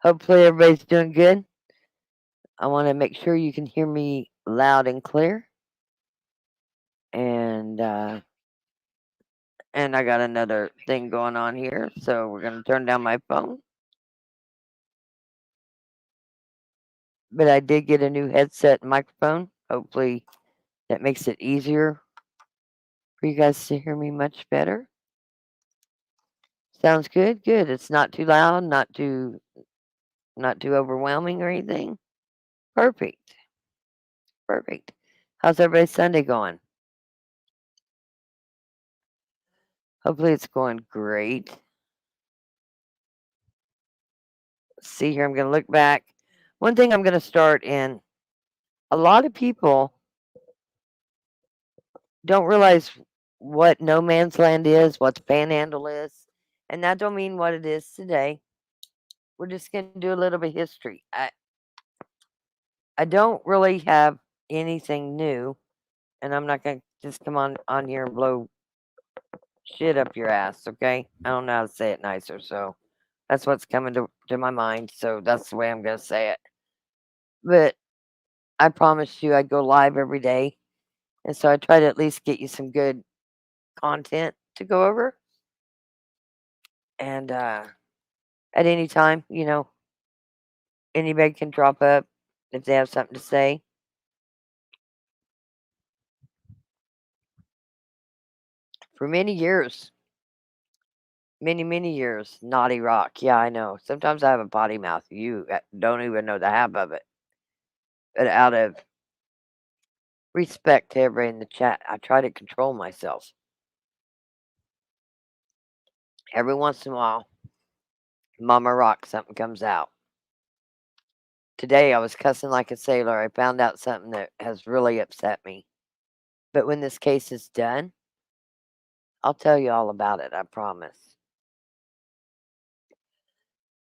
Hopefully everybody's doing good. I want to make sure you can hear me loud and clear. And and I got another thing going on here, so we're gonna turn down my phone. But I did get a new headset and microphone. Hopefully that makes it easier for you guys to hear me much better. Sounds good. Good. It's not too loud, not too overwhelming or anything. Perfect. Perfect. How's everybody's Sunday going? Hopefully it's going great. See here, I'm going to look back. One thing I'm going to start in, a lot of people don't realize what no man's land is, what the panhandle is, and that don't mean what it is today. We're just going to do a little bit of history. I don't really have anything new, and I'm not going to just come on here and blow shit up your ass, okay? I don't know how to say it nicer, so that's what's coming to my mind, so that's the way I'm going to say it. But I promised you I'd go live every day, and so I try to at least get you some good content to go over. And at any time, anybody can drop up if they have something to say. For many years, naughty rock. Yeah, I know. Sometimes I have a potty mouth. You don't even know the half of it. But out of respect to everybody in the chat, I try to control myself. Every once in a while, Mama Rock, something comes out. Today I was cussing like a sailor. I found out something that has really upset me. But when this case is done, I'll tell you all about it, I promise.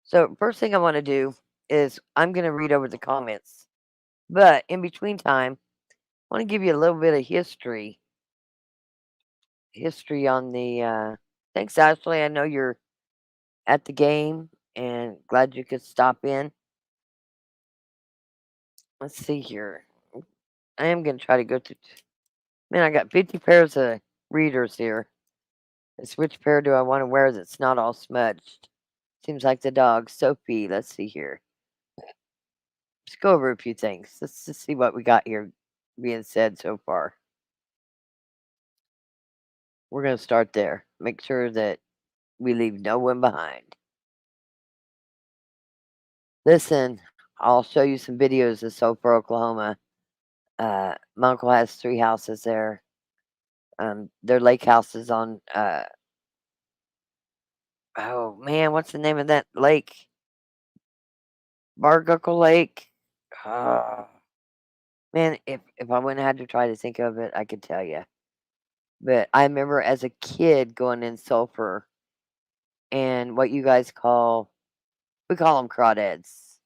So, first thing I want to do is I'm going to read over the comments. But in between time, I want to give you a little bit of history. History on the. Thanks, Ashley. I know you're at the game and glad you could stop in. Let's see here. I am going to try to go to. Man, I got 50 pairs of readers here. It's which pair do I want to wear that's not all smudged? Seems like the dog. Sophie, let's see here. Let's go over a few things. Let's just see what we got here being said so far. We're going to start there. Make sure that we leave no one behind. Listen, I'll show you some videos of Sulphur, Oklahoma. My uncle has 3 houses there. Their lake houses on, oh man, what's the name of that lake? Barguckle Lake. Uh, Man, if I wouldn't have had to try to think of it, I could tell you. But I remember as a kid going in Sulphur and what you guys we call them crawdads,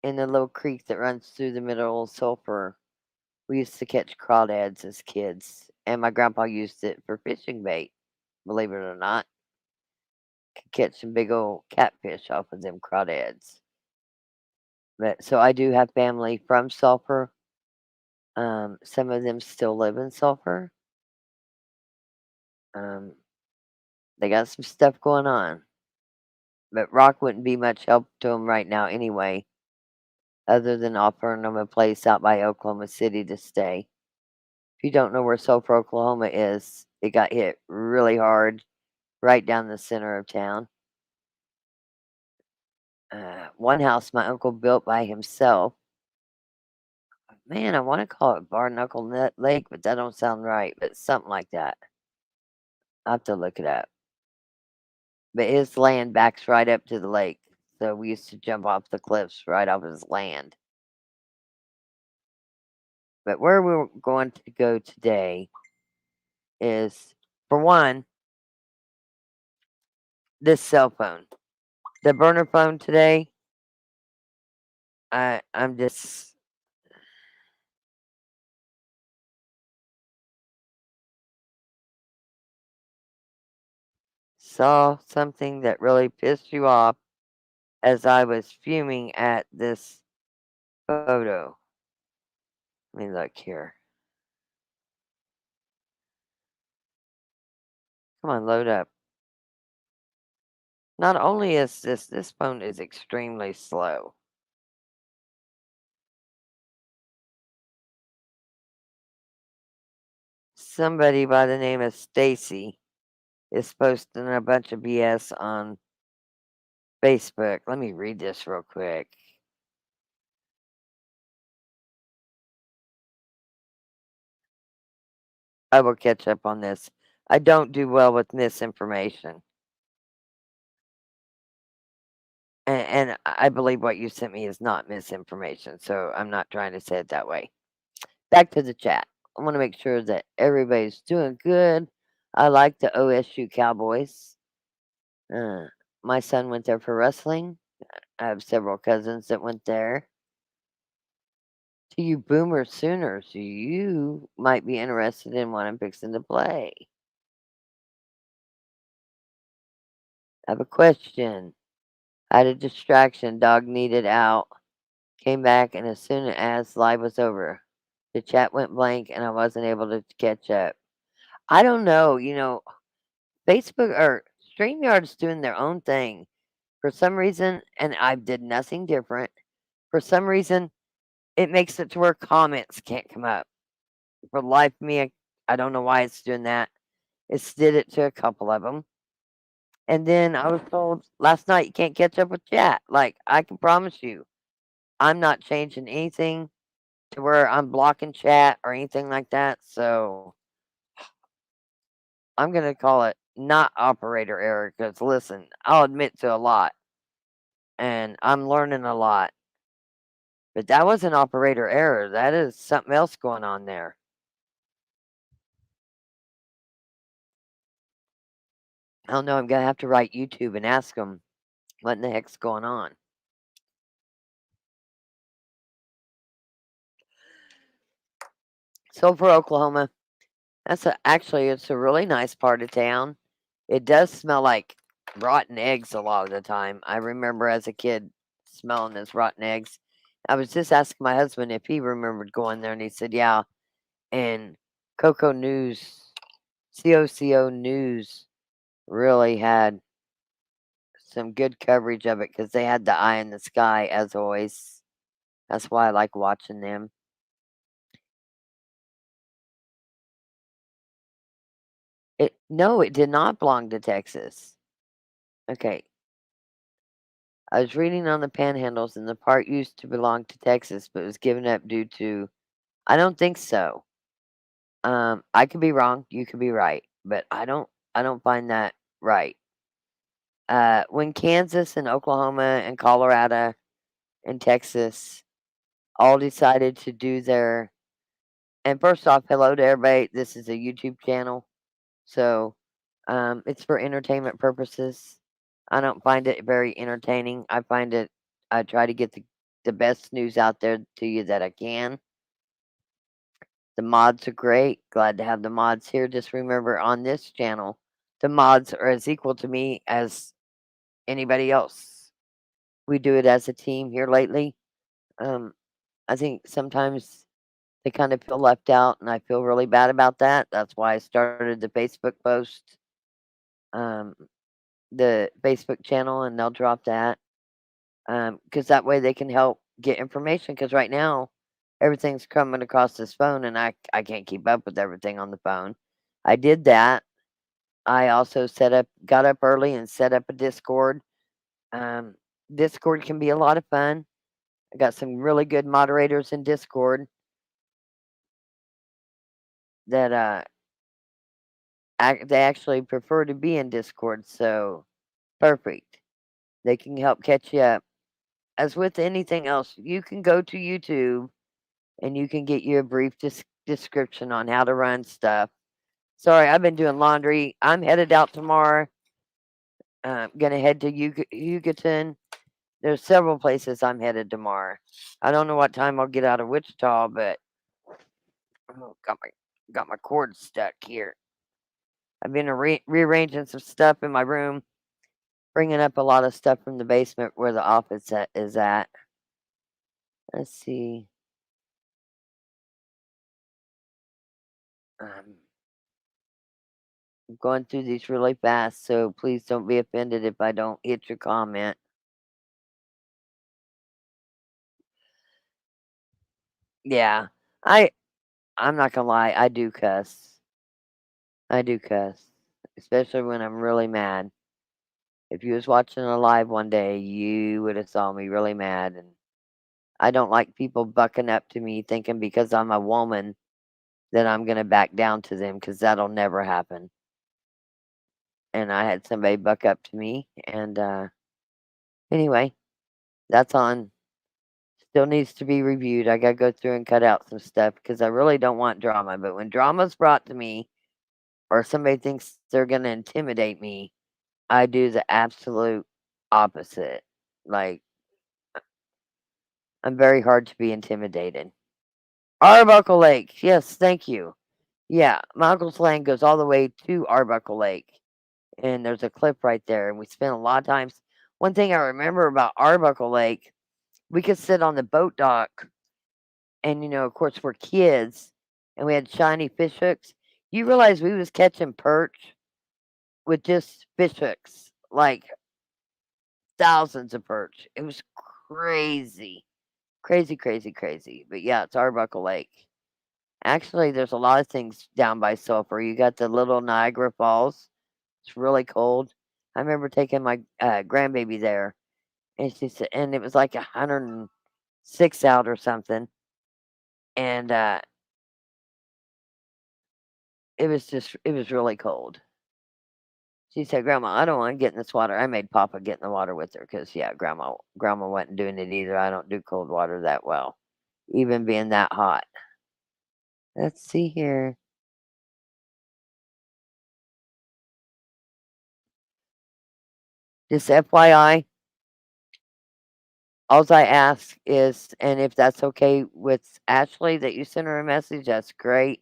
in the little creek that runs through the middle of Sulphur. We used to catch crawdads as kids, and my grandpa used it for fishing bait, believe it or not. Could catch some big old catfish off of them crawdads. But so I do have family from Sulphur. Some of them still live in Sulphur. Um, they got some stuff going on. But rock wouldn't be much help to them right now anyway, other than offering them a place out by Oklahoma City to stay. If you don't know where Sulphur, Oklahoma is, it got hit really hard right down the center of town. One house my uncle built by himself. Man, I want to call it Barnacle Lake, but that don't sound right. But something like that. I'll have to look it up. But his land backs right up to the lake, so we used to jump off the cliffs right off his land. But where we're going to go today is, for one, this cell phone. The burner phone today, I'm just saw something that really pissed you off as I was fuming at this photo. Let me look here. Come on, load up. Not only is this phone is extremely slow. Somebody by the name of Stacy is posting a bunch of BS on Facebook. Let me read this real quick. I will catch up on this. I don't do well with misinformation. And I believe what you sent me is not misinformation, so I'm not trying to say it that way. Back to the chat. I want to make sure that everybody's doing good. I like the OSU Cowboys. Uh, my son went there for wrestling. I have several cousins that went there. To you boomer Sooners, you might be interested in what I'm fixing to play. I have a question. I had a distraction. Dog needed out. Came back, and as soon as live was over, the chat went blank, and I wasn't able to catch up. I don't know. Facebook or StreamYard's doing their own thing for some reason, and I did nothing different. For some reason, it makes it to where comments can't come up. For the life of me, I don't know why it's doing that. It's did it to a couple of them. And then I was told last night you can't catch up with chat. Like, I can promise you, I'm not changing anything to where I'm blocking chat or anything like that. So I'm going to call it not operator error because listen, I'll admit to a lot and I'm learning a lot. But that was an operator error. That is something else going on there. I don't know. I'm going to have to write YouTube and ask them what in the heck's going on. So for Oklahoma, actually it's a really nice part of town. It does smell like rotten eggs a lot of the time. I remember as a kid smelling those rotten eggs. I was just asking my husband if he remembered going there, and he said, yeah. And Coco News, COCO News, really had some good coverage of it because they had the eye in the sky, as always. That's why I like watching them. No, it did not belong to Texas. Okay, I was reading on the Panhandles, and the part used to belong to Texas, but was given up due to. I don't think so. I could be wrong. You could be right, but I don't find that right. When Kansas and Oklahoma and Colorado and Texas all decided to do their. And first off, hello to everybody. This is a YouTube channel, so it's for entertainment purposes. I don't find it very entertaining. I try to get the best news out there to you that I can. The mods are great. Glad to have the mods here. Just remember on this channel, the mods are as equal to me as anybody else. We do it as a team here lately. Um, I think sometimes they kind of feel left out, and I feel really bad about that. That's why I started the Facebook post, um, the Facebook channel, and they'll drop that. Because that way they can help get information. Because right now, everything's coming across this phone, and I can't keep up with everything on the phone. I did that. I also got up early and set up a Discord. Um, Discord can be a lot of fun. I got some really good moderators in Discord that they actually prefer to be in Discord. So perfect. They can help catch you up. As with anything else, you can go to YouTube and you can get you a brief description on how to run stuff. Sorry, I've been doing laundry. I'm headed out tomorrow. I'm gonna head to Yucatan. There's several places I'm headed tomorrow. I don't know what time I'll get out of Wichita, but oh, got my cord stuck here. I've been rearranging some stuff in my room, bringing up a lot of stuff from the basement where the office is at. Let's see. Um, I'm going through these really fast, so please don't be offended if I don't hit your comment. Yeah, I I'm not gonna lie, I do cuss. I do cuss, especially when I'm really mad. If you was watching a live one day, you would have saw me really mad, and I don't like people bucking up to me thinking because I'm a woman that I'm gonna back down to them, because 'cause that'll never happen. And I had somebody buck up to me, and, anyway, that's on. Still needs to be reviewed. I gotta go through and cut out some stuff because I really don't want drama, but when drama's brought to me or somebody thinks they're gonna intimidate me, I do the absolute opposite. Like, I'm very hard to be intimidated. Arbuckle Lake. Yes, thank you. Yeah, my uncle's land goes all the way to Arbuckle Lake, and there's a cliff right there, and we spent a lot of times. One thing I remember about Arbuckle Lake, we could sit on the boat dock, and of course, we're kids, and we had shiny fish hooks. You realize we was catching perch with just fish hooks, like thousands of perch. It was crazy, crazy, crazy, crazy. But yeah, it's Arbuckle Lake. Actually, there's a lot of things down by Sulphur. You got the little Niagara Falls. It's really cold. I remember taking my grandbaby there, and she said, and it was like 106 out or something, and it was really cold. She said, "Grandma, I don't want to get in this water." I made Papa get in the water with her because, yeah, Grandma wasn't doing it either. I don't do cold water that well, even being that hot. Let's see here. Just FYI, alls I ask is, and if that's okay with Ashley that you send her a message, that's great.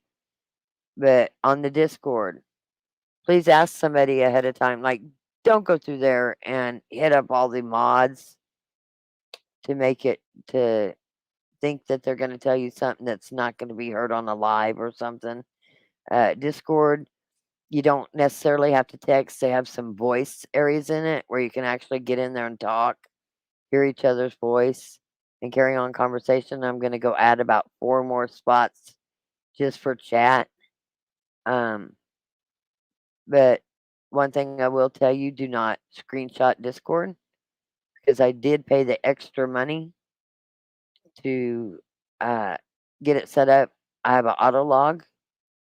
But on the Discord, please ask somebody ahead of time. Like, don't go through there and hit up all the mods to make it to think that they're going to tell you something that's not going to be heard on a live or something. Discord, you don't necessarily have to text. They have some voice areas in it where you can actually get in there and talk, hear each other's voice, and carry on conversation. I'm going to go add about 4 more spots just for chat. Um, but one thing I will tell you, do not screenshot Discord because I did pay the extra money to uh, get it set up. I have an auto log.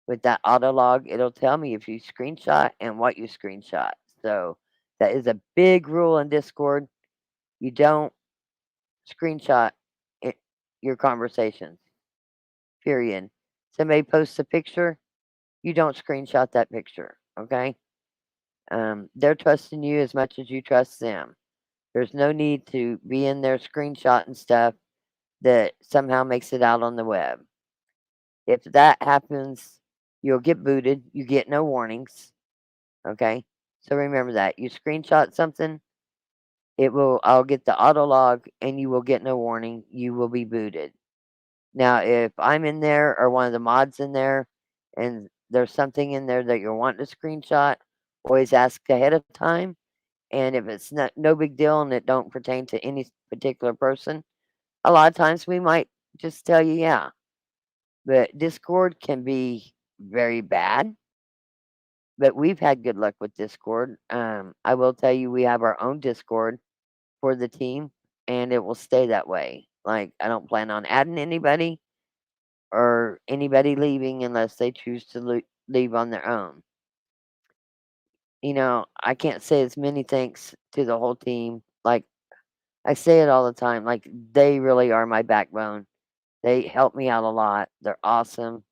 With that auto log, it'll tell me if you screenshot and what you screenshot. So that is a big rule in Discord. You don't screenshot it, your conversations. Period. Somebody posts a picture, you don't screenshot that picture. Okay. They're trusting you as much as you trust them. There's no need to be in there screenshotting stuff that somehow makes it out on the web. If that happens, you'll get booted. You get no warnings. Okay? So remember that. You screenshot something, I'll get the auto log and you will get no warning. You will be booted. Now, if I'm in there or one of the mods in there and there's something in there that you're wanting to screenshot, always ask ahead of time. And if it's no big deal and it don't pertain to any particular person, a lot of times we might just tell you, yeah. But Discord can be very bad, but we've had good luck with Discord. I will tell you, we have our own Discord for the team, and it will stay that way. Like, I don't plan on adding anybody or anybody leaving unless they choose to leave on their own. I can't say as many thanks to the whole team. Like, I say it all the time. Like, they really are my backbone. They help me out a lot. They're awesome.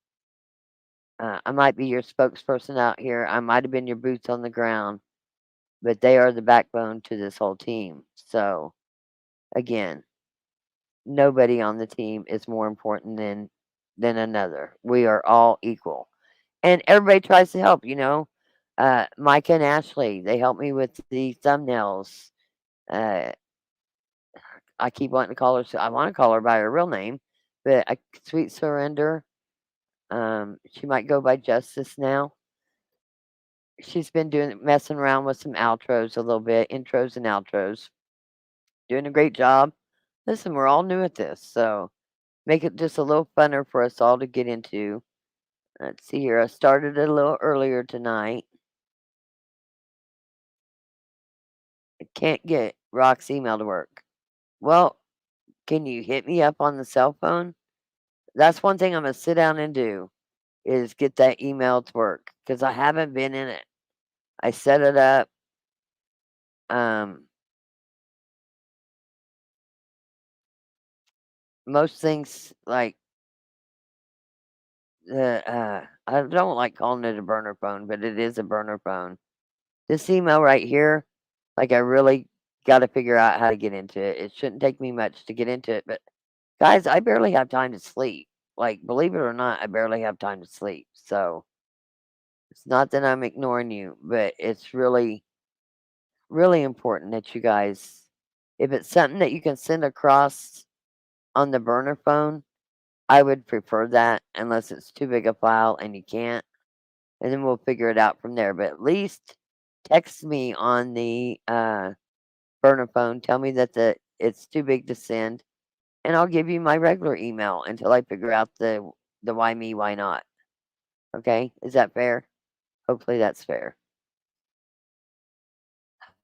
I might be your spokesperson out here. I might have been your boots on the ground, but they are the backbone to this whole team. So, again, nobody on the team is more important than another. We are all equal. And everybody tries to help. Micah and Ashley, they help me with the thumbnails. Uh, I keep wanting to call her. I want to call her by her real name, but Sweet Surrender. She might go by Justice now. She's been messing around with some outros a little bit, intros and outros. Doing a great job. Listen, we're all new at this, so make it just a little funner for us all to get into. Let's see here. I started it a little earlier tonight. I can't get Rock's email to work. Well, can you hit me up on the cell phone? That's one thing I'm gonna sit down and do is get that email to work because I haven't been in it. I set it up. Um, most things like I don't like calling it a burner phone, but it is a burner phone. This email right here, like I really got to figure out how to get into it. It shouldn't take me much to get into it, but guys, I barely have time to sleep. Like, believe it or not, I barely have time to sleep. So it's not that I'm ignoring you, but it's really, really important that you guys, if it's something that you can send across on the burner phone, I would prefer that unless it's too big a file and you can't. And then we'll figure it out from there. But at least text me on the burner phone. Tell me that it's too big to send, and I'll give you my regular email until I figure out the why me, why not. Okay, is that fair? Hopefully that's fair.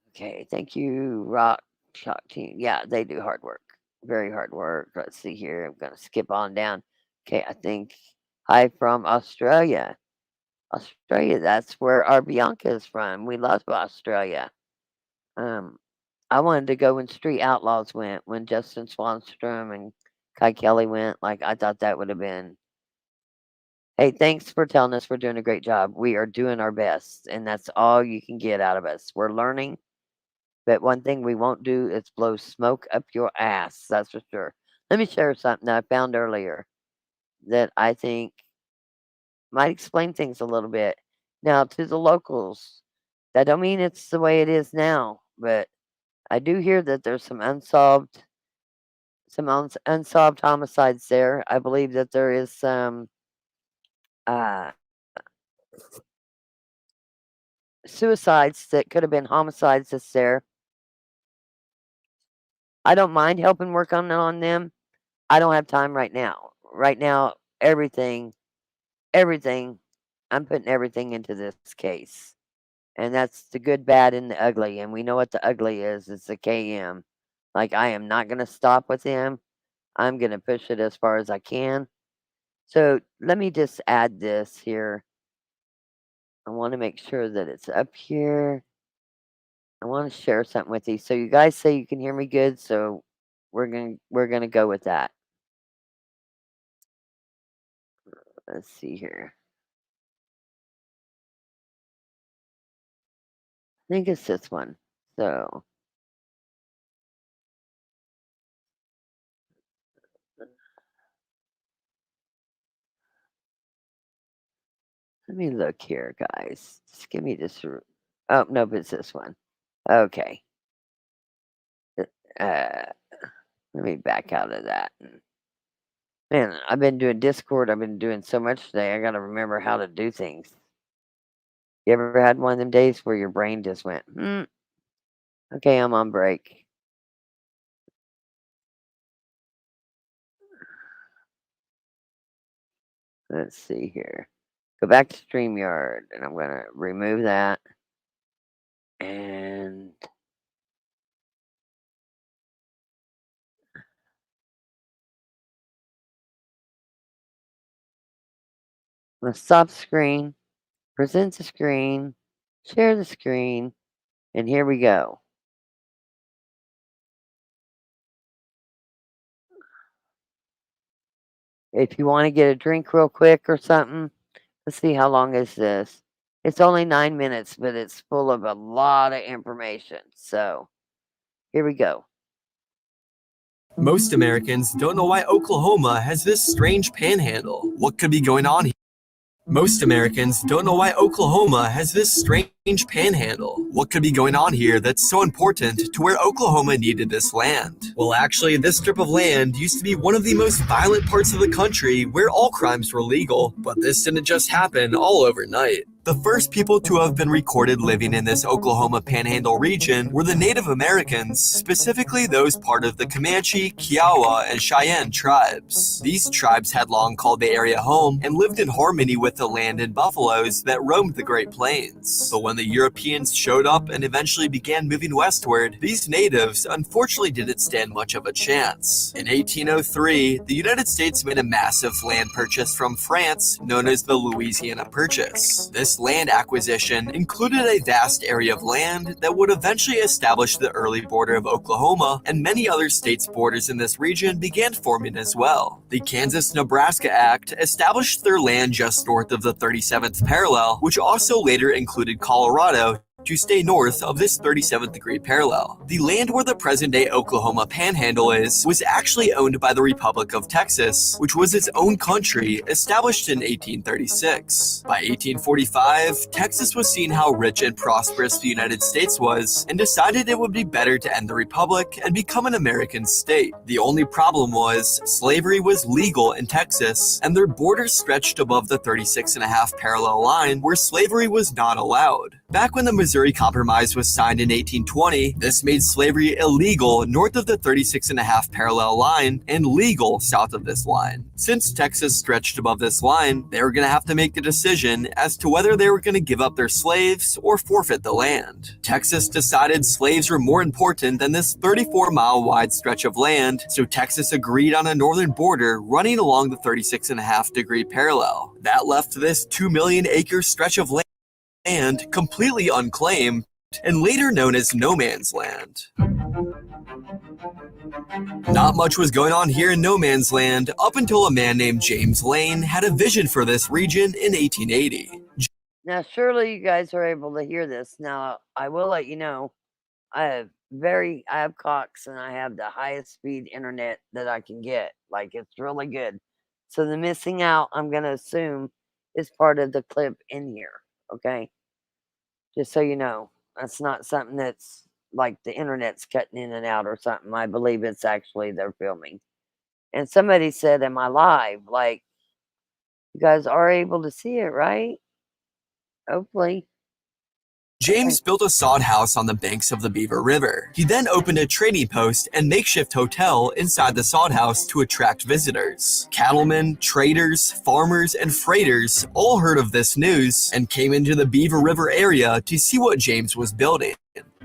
Okay, thank you, Rock Shock Team. Yeah, they do hard work, very hard work. Let's see here. I'm gonna skip on down. Okay, I think hi from Australia. Australia, that's where our Bianca is from. We love Australia. Um, I wanted to go when Street Outlaws went, when Justin Swanstrom and Kai Kelly went. Like, I thought that would have been. Hey, thanks for telling us we're doing a great job. We are doing our best, and that's all you can get out of us. We're learning, but one thing we won't do is blow smoke up your ass. That's for sure. Let me share something that I found earlier that I think might explain things a little bit. Now, to the locals, that don't mean it's the way it is now, but I do hear that there's some unsolved homicides there. I believe that there is some uh, suicides that could have been homicides that's there. I don't mind helping work on them. I don't have time right now. Right now, everything, I'm putting everything into this case. And that's the good, bad, and the ugly. And we know what the ugly is. It's the KM. Like, I am not going to stop with him. I'm going to push it as far as I can. So let me just add this here. I want to make sure that it's up here. I want to share something with you. So you guys say you can hear me good, so we're gonna go with that. Let's see here. I think it's this one. So let me look here, guys. Just give me this. Oh no, but it's this one. Okay. Uh, let me back out of that. Man, I've been doing Discord. I've been doing so much today. I got to remember how to do things. You ever had one of them days where your brain just went, okay, I'm on break. Let's see here. Go back to StreamYard, and I'm going to remove that. And let's stop screen, present the screen, share the screen, and here we go. If you want to get a drink real quick or something, let's see how long is this. It's only 9 minutes, but it's full of a lot of information. So here we go. Most Americans don't know why Oklahoma has this strange panhandle. What could be going on here? Most Americans don't know why Oklahoma has this strange panhandle. What could be going on here that's so important to where Oklahoma needed this land? Well, actually, this strip of land used to be one of the most violent parts of the country where all crimes were legal, but this didn't just happen all overnight. The first people to have been recorded living in this Oklahoma Panhandle region were the Native Americans, specifically those part of the Comanche, Kiowa, and Cheyenne tribes. These tribes had long called the area home and lived in harmony with the land and buffaloes that roamed the Great Plains. But when the Europeans showed up and eventually began moving westward, these natives unfortunately didn't stand much of a chance. In 1803, the United States made a massive land purchase from France known as the Louisiana Purchase. This land acquisition included a vast area of land that would eventually establish the early border of Oklahoma, and many other states' borders in this region began forming as well. The Kansas-Nebraska Act established their land just north of the 37th parallel, which also later included Colorado to stay north of this 37th degree parallel. The land where the present-day Oklahoma Panhandle is was actually owned by the Republic of Texas, which was its own country established in 1836. By 1845, Texas was seeing how rich and prosperous the United States was and decided it would be better to end the Republic and become an American state. The only problem was slavery was legal in Texas, and their borders stretched above the 36.5 parallel line where slavery was not allowed. Back when the Missouri Compromise was signed in 1820, this made slavery illegal north of the 36.5 parallel line and legal south of this line. Since Texas stretched above this line, they were going to have to make a decision as to whether they were going to give up their slaves or forfeit the land. Texas decided slaves were more important than this 34-mile wide stretch of land, so Texas agreed on a northern border running along the 36.5 degree parallel. That left this 2 million acre stretch of land completely unclaimed and later known as no man's land. Not much was going on here in no man's land up until a man named James Lane had a vision for this region in 1880. Now, surely you guys are able to hear this. Now, I will let you know, I have Cox and I have the highest speed internet that I can get. Like, it's really good. So the missing out, I'm going to assume, is part of the clip in here. Okay? Just so you know, that's not something that's like the internet's cutting in and out or something. I believe it's actually they're filming. And somebody said, am I live? Like, you guys are able to see it, right? Hopefully. James built a sod house on the banks of the Beaver River. He then opened a trading post and makeshift hotel inside the sod house to attract visitors. Cattlemen, traders, farmers, and freighters all heard of this news and came into the Beaver River area to see what James was building.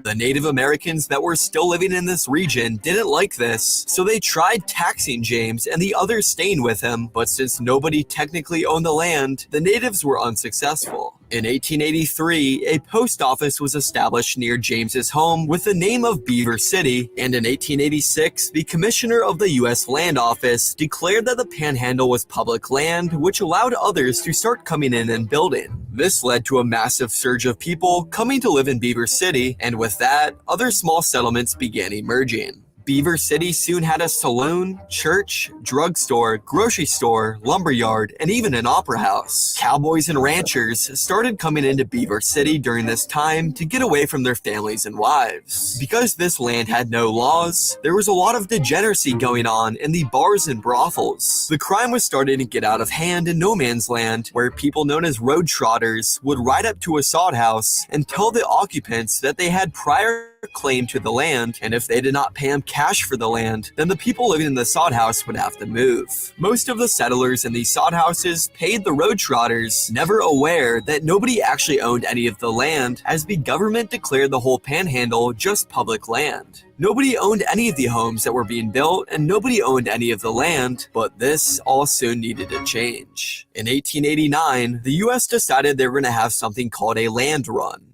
The Native Americans that were still living in this region didn't like this, so they tried taxing James and the others staying with him, but since nobody technically owned the land, the natives were unsuccessful. In 1883, a post office was established near James's home with the name of Beaver City, and in 1886, the commissioner of the U.S. Land Office declared that the Panhandle was public land, which allowed others to start coming in and building. This led to a massive surge of people coming to live in Beaver City, and with that, other small settlements began emerging. Beaver City soon had a saloon, church, drugstore, grocery store, lumberyard, and even an opera house. Cowboys and ranchers started coming into Beaver City during this time to get away from their families and wives. Because this land had no laws, there was a lot of degeneracy going on in the bars and brothels. The crime was starting to get out of hand in no man's land, where people known as road trotters would ride up to a sod house and tell the occupants that they had prior claim to the land, and if they did not pay them cash for the land, then the people living in the sod house would have to move. Most of the settlers in these sod houses paid the road trotters, never aware that nobody actually owned any of the land, as the government declared the whole Panhandle just public land. Nobody owned any of the homes that were being built, and nobody owned any of the land, but this all soon needed to change. In 1889, the US decided they were going to have something called a land run.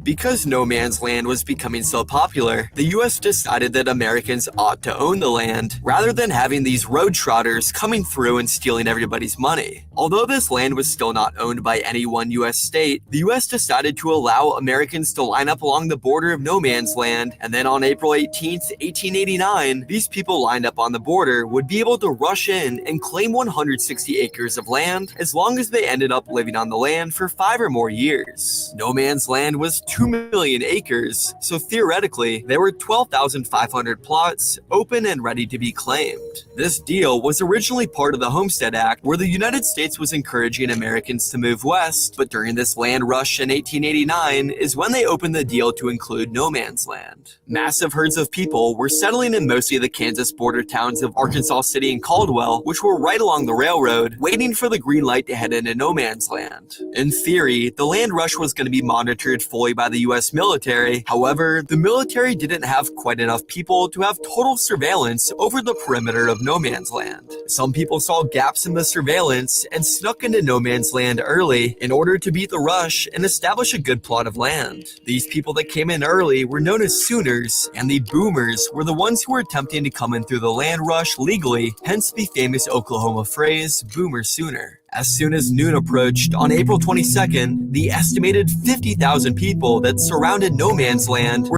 Because no man's land was becoming so popular, the US decided that Americans ought to own the land rather than having these road trotters coming through and stealing everybody's money. Although this land was still not owned by any one U.S. state, the U.S. decided to allow Americans to line up along the border of no man's land, and then on April 18th, 1889, these people lined up on the border would be able to rush in and claim 160 acres of land as long as they ended up living on the land for 5 or more years. No man's land was 2 million acres, so theoretically, there were 12,500 plots open and ready to be claimed. This deal was originally part of the Homestead Act, where the United States was encouraging Americans to move west, but during this land rush in 1889 is when they opened the deal to include no man's land. Massive herds of people were settling in mostly the Kansas border towns of Arkansas City and Caldwell, which were right along the railroad, waiting for the green light to head into no man's land. In theory, the land rush was going to be monitored fully by the US military. However, the military didn't have quite enough people to have total surveillance over the perimeter of no man's land. Some people saw gaps in the surveillance and snuck into no man's land early in order to beat the rush and establish a good plot of land. These people that came in early were known as Sooners, and the Boomers were the ones who were attempting to come in through the land rush legally, hence the famous Oklahoma phrase, Boomer Sooner. As soon as noon approached on April 22nd, the estimated 50,000 people that surrounded no man's land were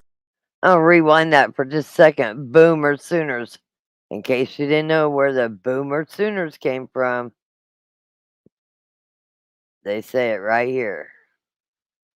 I'll rewind that for just a second. Boomer Sooners. In case you didn't know where the Boomer Sooners came from, they say it right here.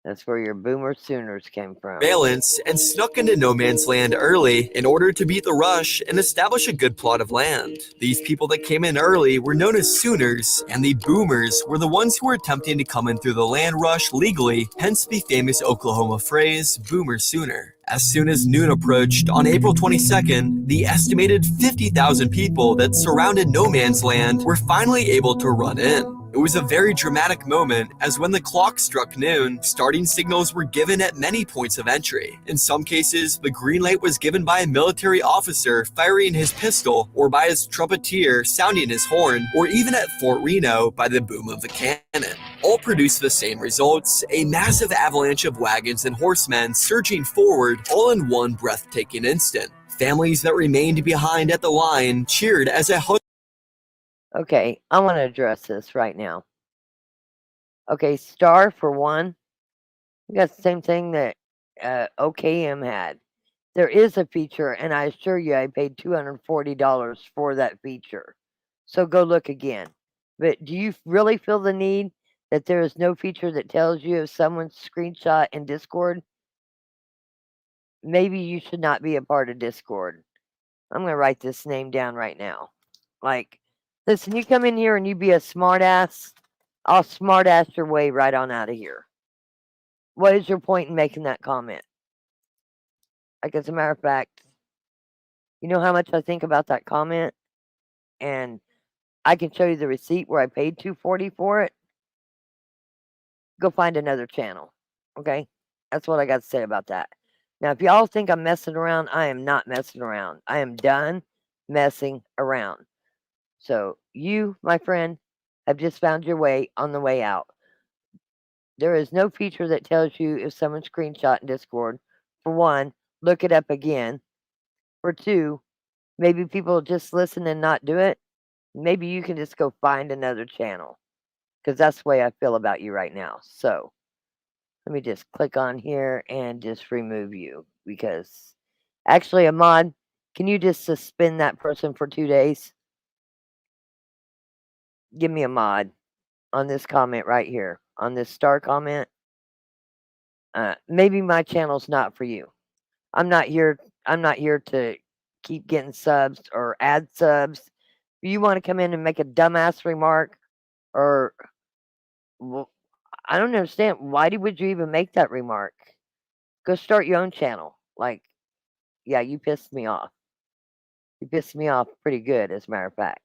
That's where your Boomer Sooners came from. surveillance and snuck into no man's land early in order to beat the rush and establish a good plot of land. These people that came in early were known as Sooners, and the Boomers were the ones who were attempting to come in through the land rush legally, hence the famous Oklahoma phrase, Boomer Sooner. As soon as noon approached on April 22nd, the estimated 50,000 people that surrounded no man's land were finally able to run in. It was a very dramatic moment, as when the clock struck noon, starting signals were given at many points of entry. In some cases, the green light was given by a military officer firing his pistol, or by his trumpeter sounding his horn, or even at Fort Reno by the boom of the cannon. All produced the same results, a massive avalanche of wagons and horsemen surging forward, all in one breathtaking instant. Families that remained behind at the line cheered as a Okay, I want to address this right now. Okay, Star for one, you got the same thing that OKM had. There is a feature, and I assure you, I paid $240 for that feature. So go look again. But do you really feel the need that there is no feature that tells you if someone's screenshot in Discord? Maybe you should not be a part of Discord. I'm going to write this name down right now. Like, listen, you come in here and you be a smartass, I'll smartass your way right on out of here. What is your point in making that comment? Like, as a matter of fact, you know how much I think about that comment? And I can show you the receipt where I paid $240 for it. Go find another channel. Okay? That's what I got to say about that. Now, if y'all think I'm messing around, I am not messing around. I am done messing around. So, you, my friend, have just found your way on the way out. There is no feature that tells you if someone screenshot in Discord. For one, look it up again. For two, maybe people just listen and not do it. Maybe you can just go find another channel, because that's the way I feel about you right now. So let me just click on here and just remove you, because actually, Ahmad, can you just suspend that person for 2 days? Give me a mod on this comment right here, on this star comment. Maybe my channel's not for you. I'm not here. I'm not here to keep getting subs or add subs. If you want to come in and make a dumbass remark, or well, I don't understand, why would you even make that remark? Go start your own channel. Like, yeah, you pissed me off. You pissed me off pretty good, as a matter of fact.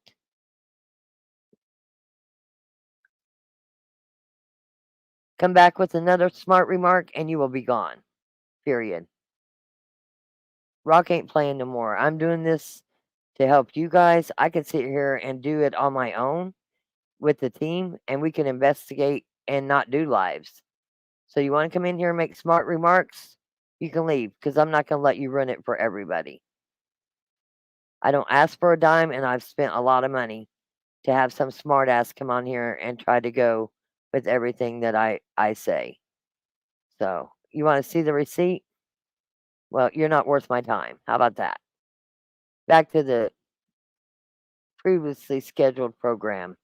Come back with another smart remark, and you will be gone. Period. Rock ain't playing no more. I'm doing this to help you guys. I could sit here and do it on my own with the team, and we can investigate and not do lives. So you want to come in here and make smart remarks? You can leave, because I'm not going to let you run it for everybody. I don't ask for a dime, and I've spent a lot of money to have some smartass come on here and try to go with everything that I say. So, you want to see the receipt? Well, you're not worth my time. How about that? Back to the previously scheduled program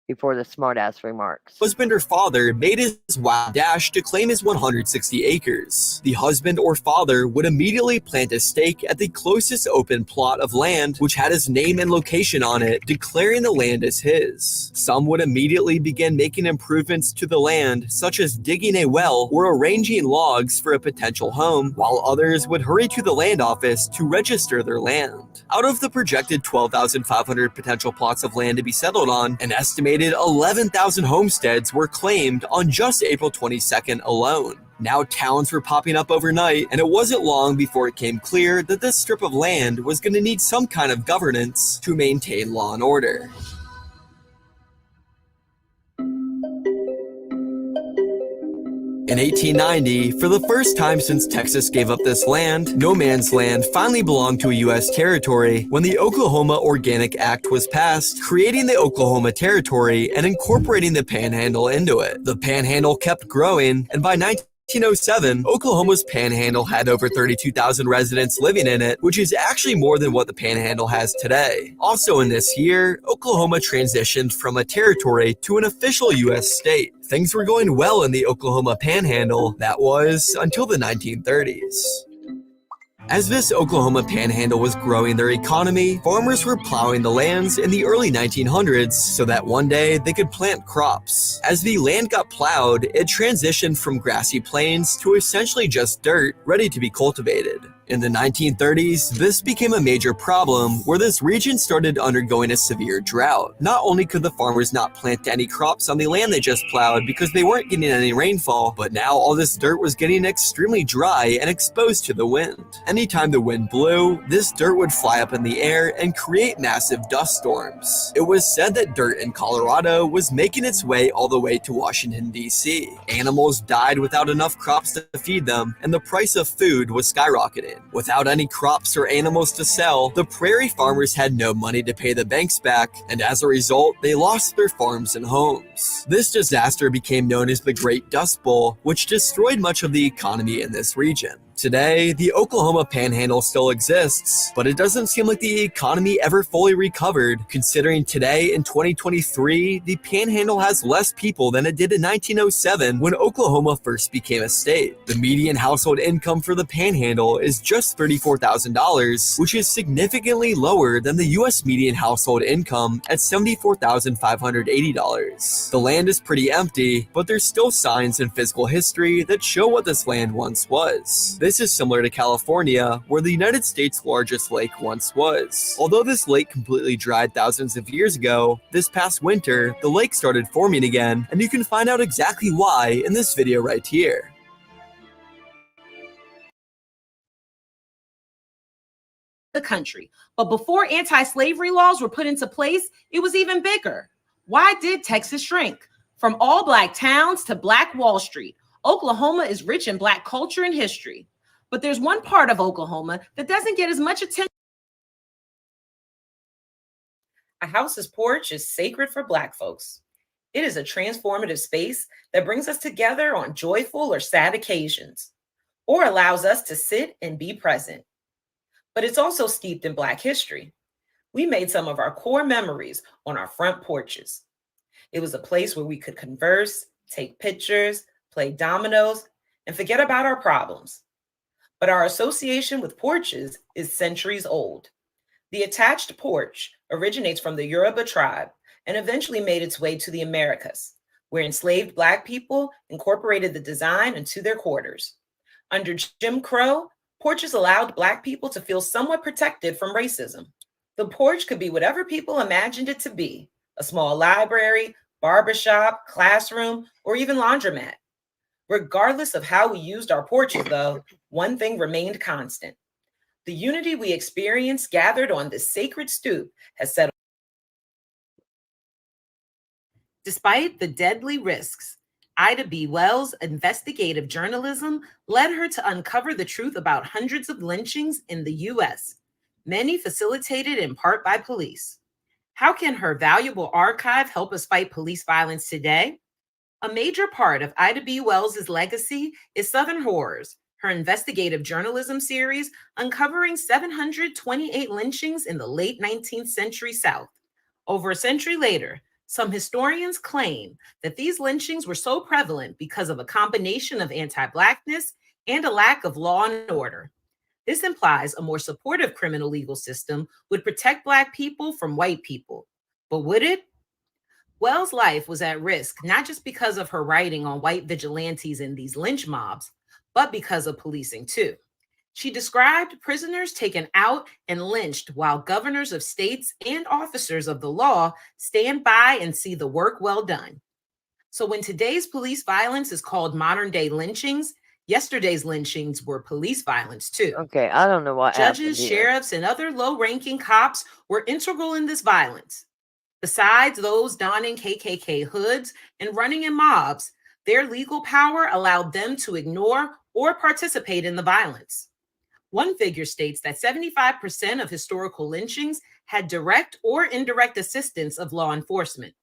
before the smartass remarks. Husband or father made his wild dash to claim his 160 acres. The husband or father would immediately plant a stake at the closest open plot of land which had his name and location on it, declaring the land as his. Some would immediately begin making improvements to the land, such as digging a well or arranging logs for a potential home, while others would hurry to the land office to register their land. Out of the projected 12,500 potential plots of land to be settled on, an estimated 11,000 homesteads were claimed on just April 22nd alone. Now towns were popping up overnight, and it wasn't long before it came clear that this strip of land was going to need some kind of governance to maintain law and order. In 1890, for the first time since Texas gave up this land, no man's land finally belonged to a U.S. territory when the Oklahoma Organic Act was passed, creating the Oklahoma Territory and incorporating the Panhandle into it. The Panhandle kept growing, and by 1907, Oklahoma's Panhandle had over 32,000 residents living in it, which is actually more than what the Panhandle has today. Also in this year, Oklahoma transitioned from a territory to an official U.S. state. Things were going well in the Oklahoma Panhandle, that was, until the 1930s. As this Oklahoma Panhandle was growing their economy, farmers were plowing the lands in the early 1900s so that one day they could plant crops. As the land got plowed, it transitioned from grassy plains to essentially just dirt, ready to be cultivated. In the 1930s, this became a major problem where this region started undergoing a severe drought. Not only could the farmers not plant any crops on the land they just plowed because they weren't getting any rainfall, but now all this dirt was getting extremely dry and exposed to the wind. Anytime the wind blew, this dirt would fly up in the air and create massive dust storms. It was said that dirt in Colorado was making its way all the way to Washington, D.C. Animals died without enough crops to feed them, and the price of food was skyrocketing. Without any crops or animals to sell, the prairie farmers had no money to pay the banks back, and as a result, they lost their farms and homes. This disaster became known as the Great Dust Bowl, which destroyed much of the economy in this region. Today, the Oklahoma Panhandle still exists, but it doesn't seem like the economy ever fully recovered, considering today in 2023, the Panhandle has less people than it did in 1907 when Oklahoma first became a state. The median household income for the Panhandle is just $34,000, which is significantly lower than the U.S. median household income at $74,580. The land is pretty empty, but there's still signs and physical history that show what this land once was. This is similar to California, where the United States' largest lake once was. Although this lake completely dried thousands of years ago, this past winter, the lake started forming again, and you can find out exactly why in this video right here. The country. But before anti-slavery laws were put into place, it was even bigger. Why did Texas shrink? From all Black towns to Black Wall Street, Oklahoma is rich in Black culture and history. But there's one part of Oklahoma that doesn't get as much attention. A house's porch is sacred for Black folks. It is a transformative space that brings us together on joyful or sad occasions, or allows us to sit and be present. But it's also steeped in Black history. We made some of our core memories on our front porches. It was a place where we could converse, take pictures, play dominoes, and forget about our problems. But our association with porches is centuries old. The attached porch originates from the Yoruba tribe and eventually made its way to the Americas, where enslaved Black people incorporated the design into their quarters. Under Jim Crow, porches allowed Black people to feel somewhat protected from racism. The porch could be whatever people imagined it to be: a small library, barbershop, classroom, or even laundromat. Regardless of how we used our porches, though, one thing remained constant. The unity we experienced gathered on this sacred stoop has settled. Despite the deadly risks, Ida B. Wells' investigative journalism led her to uncover the truth about hundreds of lynchings in the U.S., many facilitated in part by police. How can her valuable archive help us fight police violence today? A major part of Ida B. Wells' legacy is Southern Horrors, her investigative journalism series uncovering 728 lynchings in the late 19th century South. Over a century later, some historians claim that these lynchings were so prevalent because of a combination of anti Blackness and a lack of law and order. This implies a more supportive criminal legal system would protect Black people from white people. But would it? Wells' life was at risk not just because of her writing on white vigilantes in these lynch mobs, but because of policing too. She described prisoners taken out and lynched while governors of states and officers of the law stand by and see the work well done. So when today's police violence is called modern day lynchings, yesterday's lynchings were police violence too. Okay, I don't know what happened Judges, here. sheriffs, and other low ranking cops were integral in this violence. Besides those donning KKK hoods and running in mobs, their legal power allowed them to ignore or participate in the violence. One figure states that 75% of historical lynchings had direct or indirect assistance of law enforcement.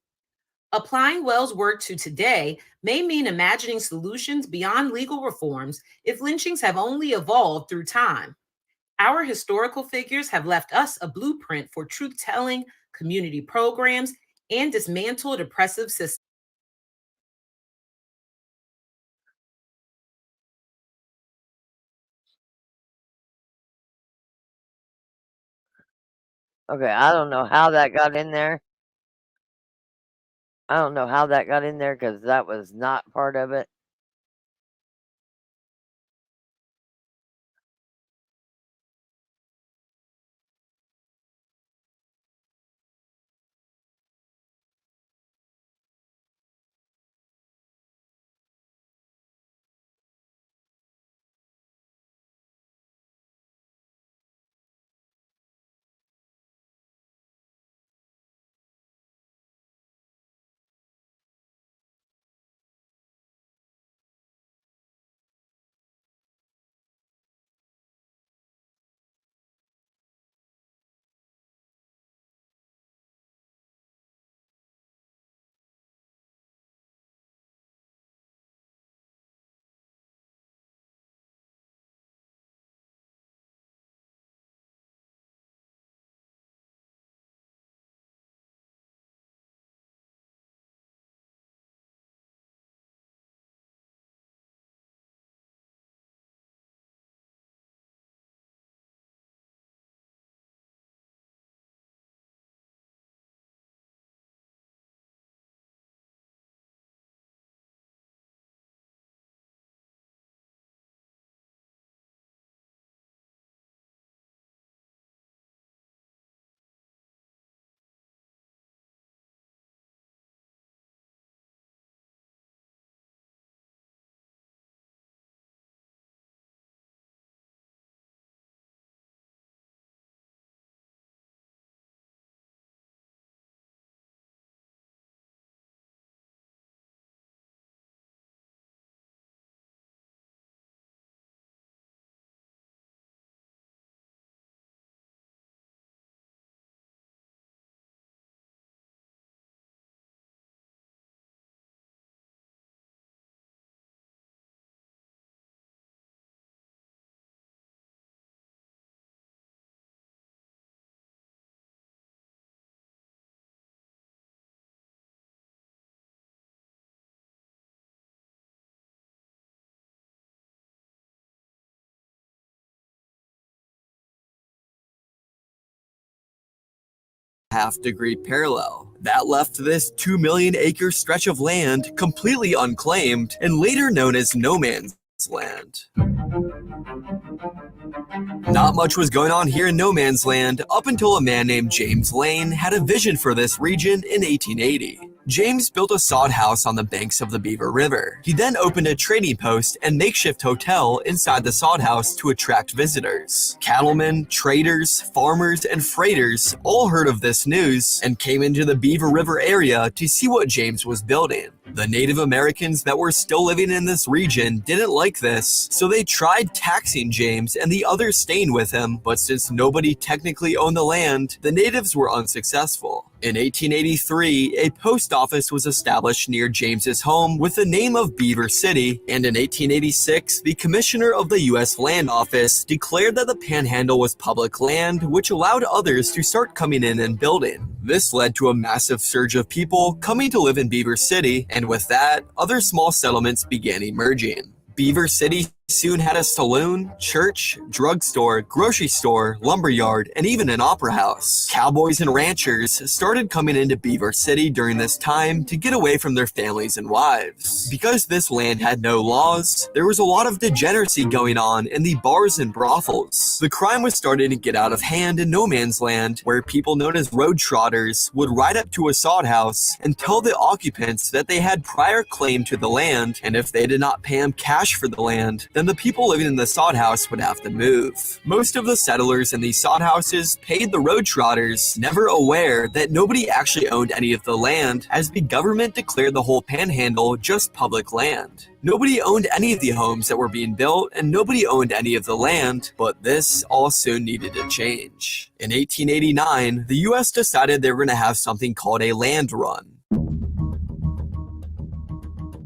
Applying Wells' work to today may mean imagining solutions beyond legal reforms if lynchings have only evolved through time. Our historical figures have left us a blueprint for truth telling, community programs, and dismantled oppressive systems. Okay, I don't know how that got in there. I don't know how that got in there because that was not part of it. Half-degree parallel. That left this 2 million acre stretch of land completely unclaimed and later known as no man's land. Not much was going on here in no man's land up until a man named James Lane had a vision for this region in 1880. James built a sod house on the banks of the Beaver River. He then opened a trading post and makeshift hotel inside the sod house to attract visitors. Cattlemen, traders, farmers, and freighters all heard of this news and came into the Beaver River area to see what James was building. The Native Americans that were still living in this region didn't like this, so they tried taxing James and the others staying with him, but since nobody technically owned the land, the natives were unsuccessful. In 1883, a post office was established near James's home with the name of Beaver City, and in 1886, the Commissioner of the U.S. Land Office declared that the Panhandle was public land, which allowed others to start coming in and building. This led to a massive surge of people coming to live in Beaver City, and with that, other small settlements began emerging. Beaver City soon had a saloon, church, drugstore, grocery store, lumberyard, and even an opera house. Cowboys and ranchers started coming into Beaver City during this time to get away from their families and wives. Because this land had no laws, there was a lot of degeneracy going on in the bars and brothels. The crime was starting to get out of hand in no man's land, where people known as road trotters would ride up to a sod house and tell the occupants that they had prior claim to the land, and if they did not pay them cash for the land, then the people living in the sod house would have to move. Most of the settlers in these sod houses paid the road trotters, never aware that nobody actually owned any of the land, as the government declared the whole Panhandle just public land. Nobody owned any of the homes that were being built, and nobody owned any of the land, but this all soon needed to change. In 1889, the US decided they were going to have something called a land run.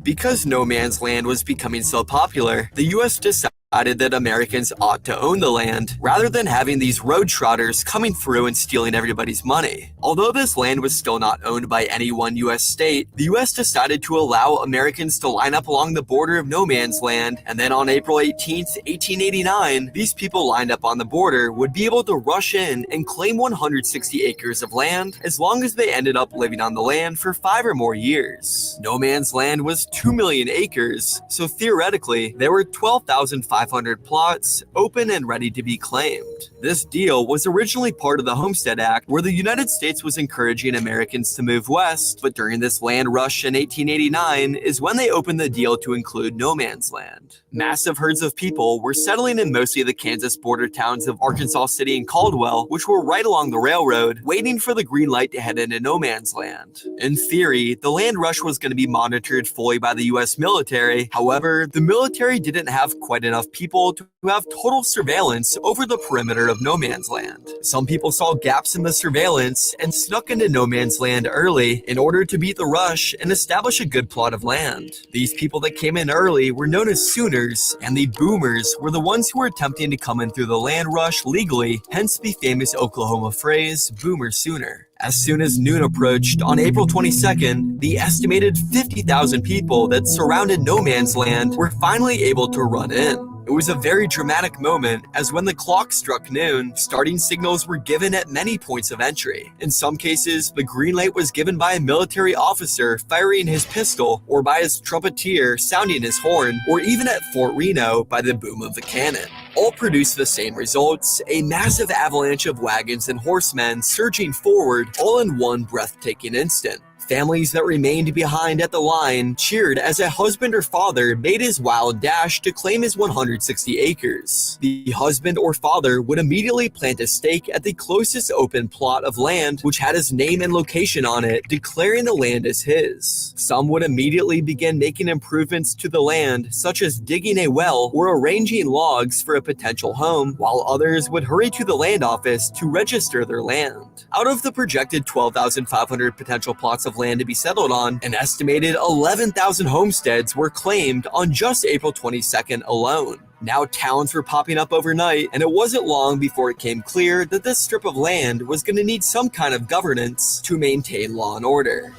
Because no man's land was becoming so popular, the US decided that Americans ought to own the land, rather than having these road trotters coming through and stealing everybody's money. Although this land was still not owned by any one US state, the US decided to allow Americans to line up along the border of no man's land, and then on April 18th, 1889, these people lined up on the border would be able to rush in and claim 160 acres of land, as long as they ended up living on the land for 5 or more years. No man's land was 2 million acres, so theoretically, there were 12,500 plots open and ready to be claimed. This deal was originally part of the Homestead Act, where the United States was encouraging Americans to move west, but during this land rush in 1889 is when they opened the deal to include no man's land. Massive herds of people were settling in mostly the Kansas border towns of Arkansas City and Caldwell, which were right along the railroad, waiting for the green light to head into no man's land. In theory, the land rush was going to be monitored fully by the US military. However, the military didn't have quite enough people to have total surveillance over the perimeter of no man's land. Some people saw gaps in the surveillance and snuck into no man's land early in order to beat the rush and establish a good plot of land. These people that came in early were known as Sooners, and the Boomers were the ones who were attempting to come in through the land rush legally, hence the famous Oklahoma phrase, Boomer Sooner. As soon as noon approached on April 22nd, the estimated 50,000 people that surrounded no man's land were finally able to run in. It was a very dramatic moment, as when the clock struck noon, starting signals were given at many points of entry. In some cases, the green light was given by a military officer firing his pistol, or by his trumpeter sounding his horn, or even at Fort Reno by the boom of the cannon. All produced the same results, a massive avalanche of wagons and horsemen surging forward, all in one breathtaking instant. Families that remained behind at the line cheered as a husband or father made his wild dash to claim his 160 acres. The husband or father would immediately plant a stake at the closest open plot of land which had his name and location on it, declaring the land as his. Some would immediately begin making improvements to the land, such as digging a well or arranging logs for a potential home, while others would hurry to the land office to register their land. Out of the projected 12,500 potential plots of land to be settled on, an estimated 11,000 homesteads were claimed on just April 22nd alone. Now towns were popping up overnight, and it wasn't long before it became clear that this strip of land was going to need some kind of governance to maintain law and order.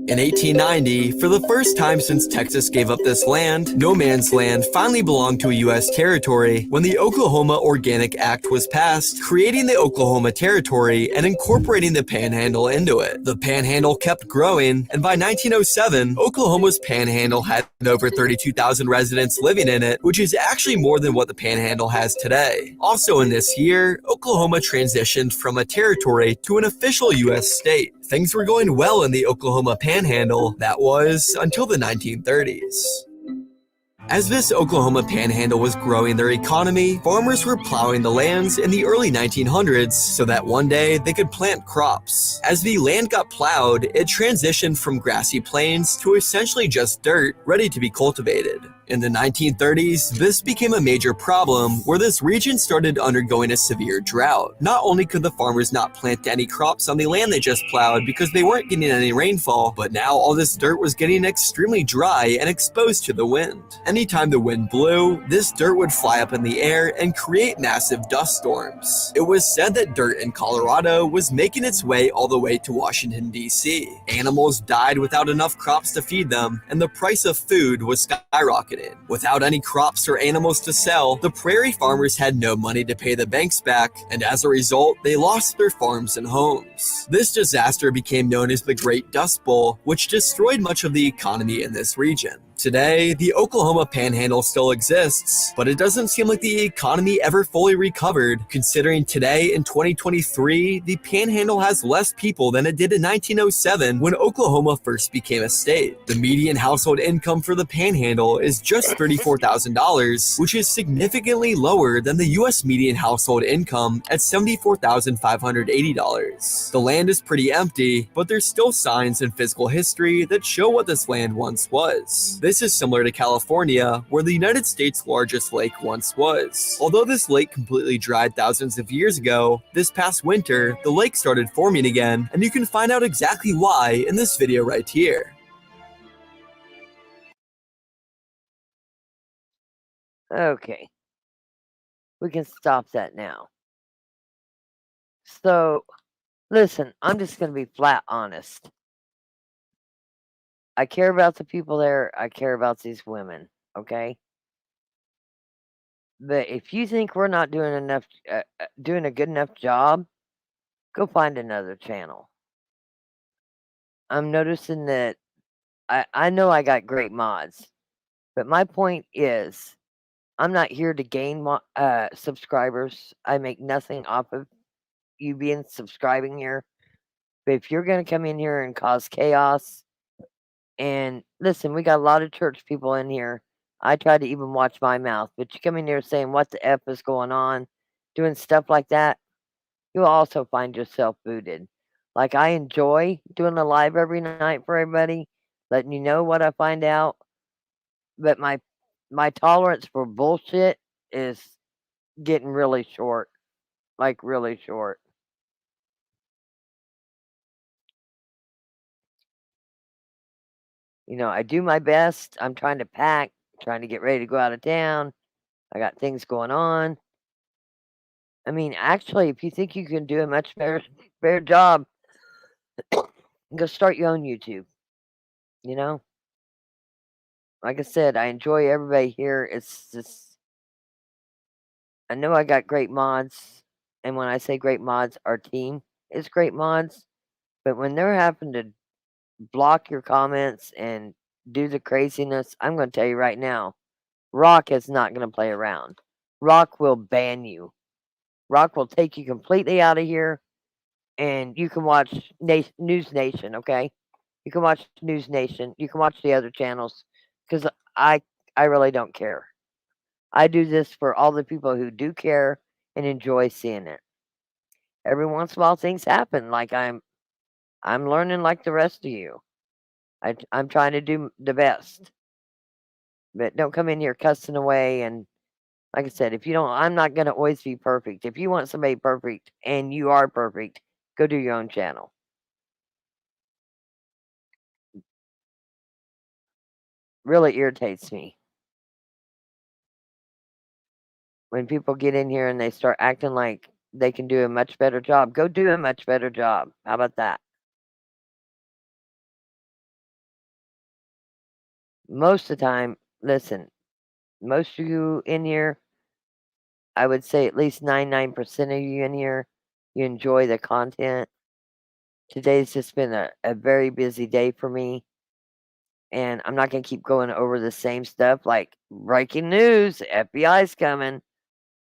In 1890, for the first time since Texas gave up this land, no man's land finally belonged to a U.S. territory when the Oklahoma Organic Act was passed, creating the Oklahoma Territory and incorporating the Panhandle into it. The Panhandle kept growing, and by 1907, Oklahoma's Panhandle had over 32,000 residents living in it, which is actually more than what the Panhandle has today. Also in this year, Oklahoma transitioned from a territory to an official U.S. state. Things were going well in the Oklahoma Panhandle, that was, until the 1930s. As this Oklahoma panhandle was growing their economy, farmers were plowing the lands in the early 1900s so that one day they could plant crops. As the land got plowed, it transitioned from grassy plains to essentially just dirt ready to be cultivated. In the 1930s, this became a major problem where this region started undergoing a severe drought. Not only could the farmers not plant any crops on the land they just plowed because they weren't getting any rainfall, but now all this dirt was getting extremely dry and exposed to the wind. Anytime the wind blew, this dirt would fly up in the air and create massive dust storms. It was said that dirt in Colorado was making its way all the way to Washington, D.C. Animals died without enough crops to feed them, and the price of food was skyrocketing. Without any crops or animals to sell, the prairie farmers had no money to pay the banks back, and as a result, they lost their farms and homes. This disaster became known as the Great Dust Bowl, which destroyed much of the economy in this region. Today, the Oklahoma Panhandle still exists, but it doesn't seem like the economy ever fully recovered, considering today in 2023, the Panhandle has less people than it did in 1907 when Oklahoma first became a state. The median household income for the Panhandle is just $34,000, which is significantly lower than the U.S. median household income at $74,580. The land is pretty empty, but there's still signs and physical history that show what this land once was. This is similar to California, where the United States' largest lake once was. Although this lake completely dried thousands of years ago, this past winter, the lake started forming again, and you can find out exactly why in this video right here. Okay, we can stop that now. So, listen, I'm just going to be flat honest. I care about the people there. I care about these women, okay? But if you think we're not doing doing a good enough job, go find another channel. I'm noticing that I know I got great mods, but my point is, I'm not here to gain subscribers. I make nothing off of you being subscribing here. But if you're going to come in here and cause chaos, and listen, we got a lot of church people in here. I try to even watch my mouth, but you come in here saying what the F is going on, doing stuff like that, you'll also find yourself booted. Like, I enjoy doing a live every night for everybody, letting you know what I find out, but my tolerance for bullshit is getting really short, like really short. I do my best. I'm trying to pack, trying to get ready to go out of town. I got things going on. I mean, actually, if you think you can do a much better job, go start your own YouTube. You know, like I said, I enjoy everybody here. It's just, I know I got great mods, and when I say great mods, our team is great mods. But when they're having to block your comments and do the craziness, I'm going to tell you right now, Rock is not going to play around. Rock will ban you. Rock will take you completely out of here, and you can watch News Nation, okay? You can watch News Nation. You can watch the other channels, because I I really don't care. I do this for all the people who do care and enjoy seeing it. Every once in a while, things happen. Like I'm learning like the rest of you. I'm trying to do the best, but don't come in here cussing away. And like I said, if you don't, I'm not gonna always be perfect. If you want somebody perfect and you are perfect, go do your own channel. Really irritates me when people get in here and they start acting like they can do a much better job. Go do a much better job. How about that? Most of the time, listen, most of you in here, I would say at least 99% of you in here, you enjoy the content. Today's just been a very busy day for me, and I'm not going to keep going over the same stuff like breaking news, FBI's coming.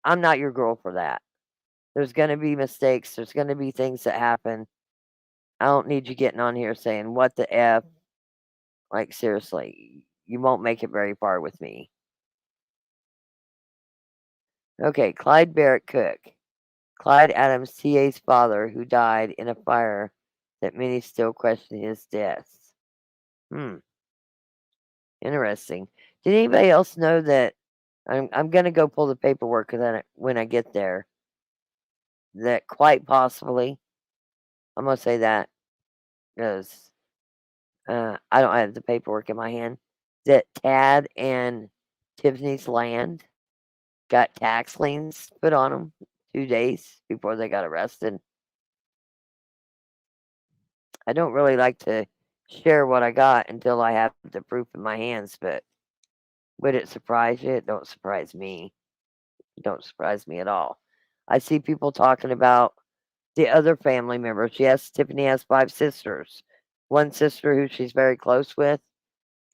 I'm not your girl for that. There's going to be mistakes, there's going to be things that happen. I don't need you getting on here saying, what the F? Like, seriously, you won't make it very far with me. Okay, Clyde Barrett Cook. Clyde Adams T.A.'s father, who died in a fire that many still question his death. Hmm, interesting. Did anybody else know that? I'm gonna go pull the paperwork when I get there. That quite possibly, I'm gonna say that because I don't have the paperwork in my hand. That Tad and Tiffany's land got tax liens put on them 2 days before they got arrested. I don't really like to share what I got until I have the proof in my hands, but would it surprise you? It don't surprise me. It don't surprise me at all. I see people talking about the other family members. Yes, Tiffany has 5 sisters. One sister who she's very close with,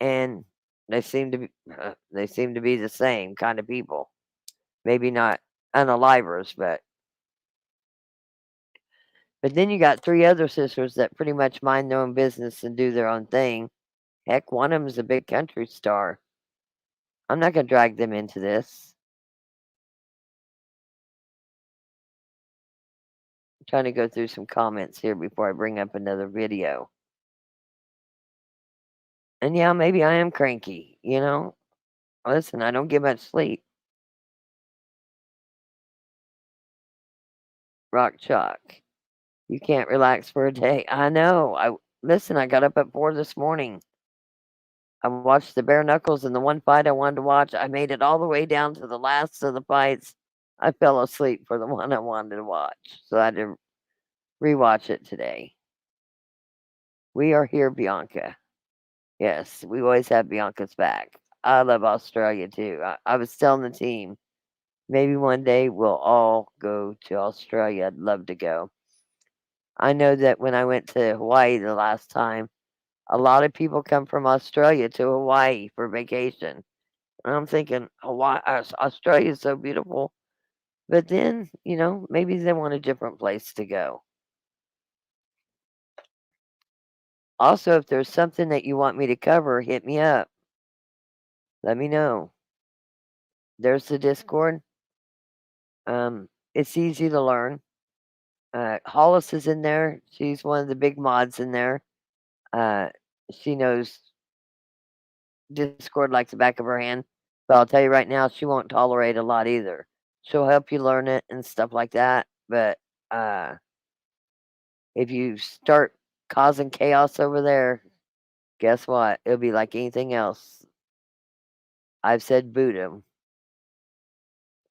and they seem to be they seem to be the same kind of people. Maybe not unalivers, but then you got 3 other sisters that pretty much mind their own business and do their own thing. Heck, one of 'em's a big country star. I'm not gonna drag them into this. I'm trying to go through some comments here before I bring up another video. And yeah, maybe I am cranky, you know? Listen, I don't get much sleep. Rock chalk. You can't relax for a day. I know. Listen, I got up at 4 this morning. I watched the bare knuckles in the one fight I wanted to watch. I made it all the way down to the last of the fights. I fell asleep for the one I wanted to watch. So I had to rewatch it today. We are here, Bianca. Yes, we always have Bianca's back. I love Australia too. I was telling the team, maybe one day we'll all go to Australia. I'd love to go. I know that when I went to Hawaii the last time, a lot of people come from Australia to Hawaii for vacation. And I'm thinking, Australia is so beautiful. But then, maybe they want a different place to go. Also, if there's something that you want me to cover, hit me up. Let me know. There's the Discord. It's easy to learn. Hollis is in there. She's one of the big mods in there. Uh, she knows Discord like the back of her hand. But I'll tell you right now, she won't tolerate a lot either. She'll help you learn it and stuff like that. But uh, if you start causing chaos over there, guess what? It'll be like anything else. I've said boot 'em.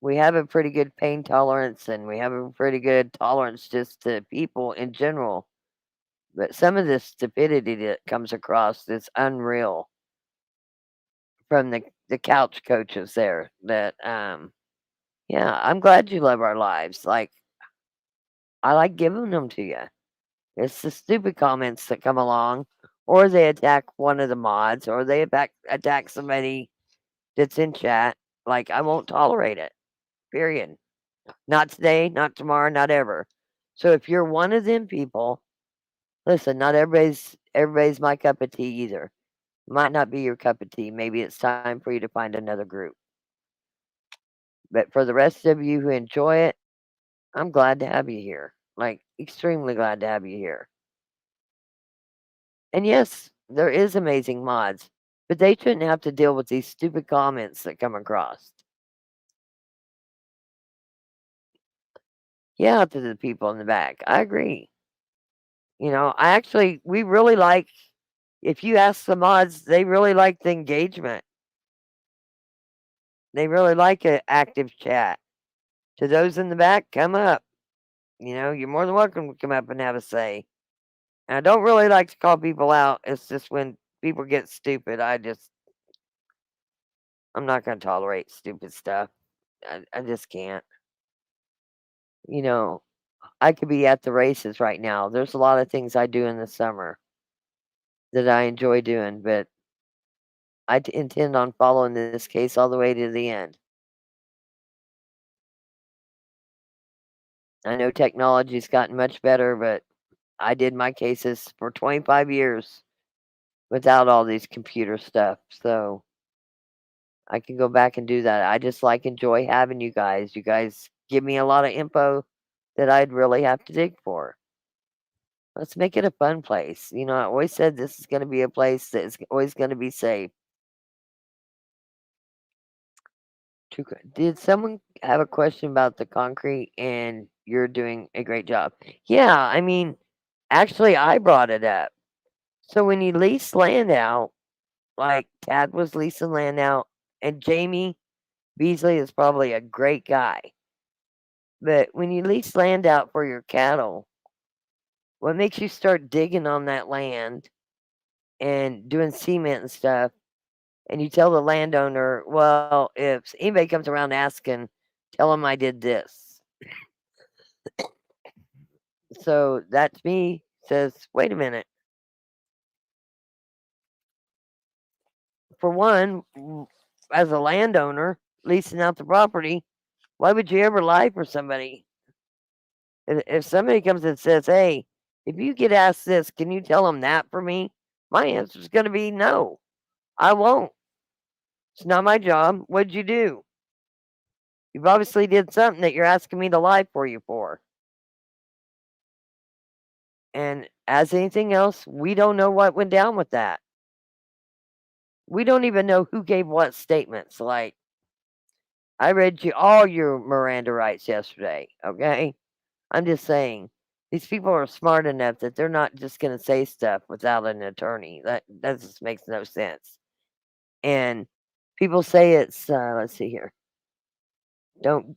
We have a pretty good pain tolerance and we have a pretty good tolerance just to people in general. But some of this stupidity that comes across is unreal from the couch coaches there that yeah, I'm glad you love our lives. Like I like giving them to you. It's the stupid comments that come along or they attack one of the mods or they attack somebody that's in chat. Like I won't tolerate it. Period. Not today, not tomorrow, not ever. So if you're one of them people, listen, not everybody's my cup of tea either. Might not be your cup of tea. Maybe it's time for you to find another group. But for the rest of you who enjoy it, I'm glad to have you here. Like extremely glad to have you here. And yes, there is amazing mods, but they shouldn't have to deal with these stupid comments that come across. Yeah, to the people in the back. I agree. We really like, if you ask the mods, they really like the engagement. They really like an active chat. To those in the back, come up. You're more than welcome to come up and have a say. And I don't really like to call people out. It's just when people get stupid, I'm not going to tolerate stupid stuff. I just can't. You know, I could be at the races right now. There's a lot of things I do in the summer that I enjoy doing, but I intend on following this case all the way to the end. I know technology's gotten much better, but I did my cases for 25 years without all these computer stuff. So I can go back and do that. I just enjoy having you guys. You guys give me a lot of info that I'd really have to dig for. Let's make it a fun place. I always said this is going to be a place that is always going to be safe. Did someone have a question about the concrete? And you're doing a great job. Yeah, actually, I brought it up. So when you lease land out, like Tad was leasing land out, and Jamie Beasley is probably a great guy. But when you lease land out for your cattle, what makes you start digging on that land and doing cement and stuff? And you tell the landowner, well, if anybody comes around asking, tell them I did this. So that to me says, wait a minute. For one, as a landowner leasing out the property, why would you ever lie for somebody? If somebody comes and says, hey, if you get asked this, can you tell them that for me? My answer is going to be no, I won't. It's not my job. What'd you do? You've obviously did something that you're asking me to lie for you for. And as anything else, we don't know what went down with that. We don't even know who gave what statements. Like, I read you all your Miranda rights yesterday, okay? I'm just saying, these people are smart enough that they're not just going to say stuff without an attorney. That just makes no sense. And people say it's let's see here. Don't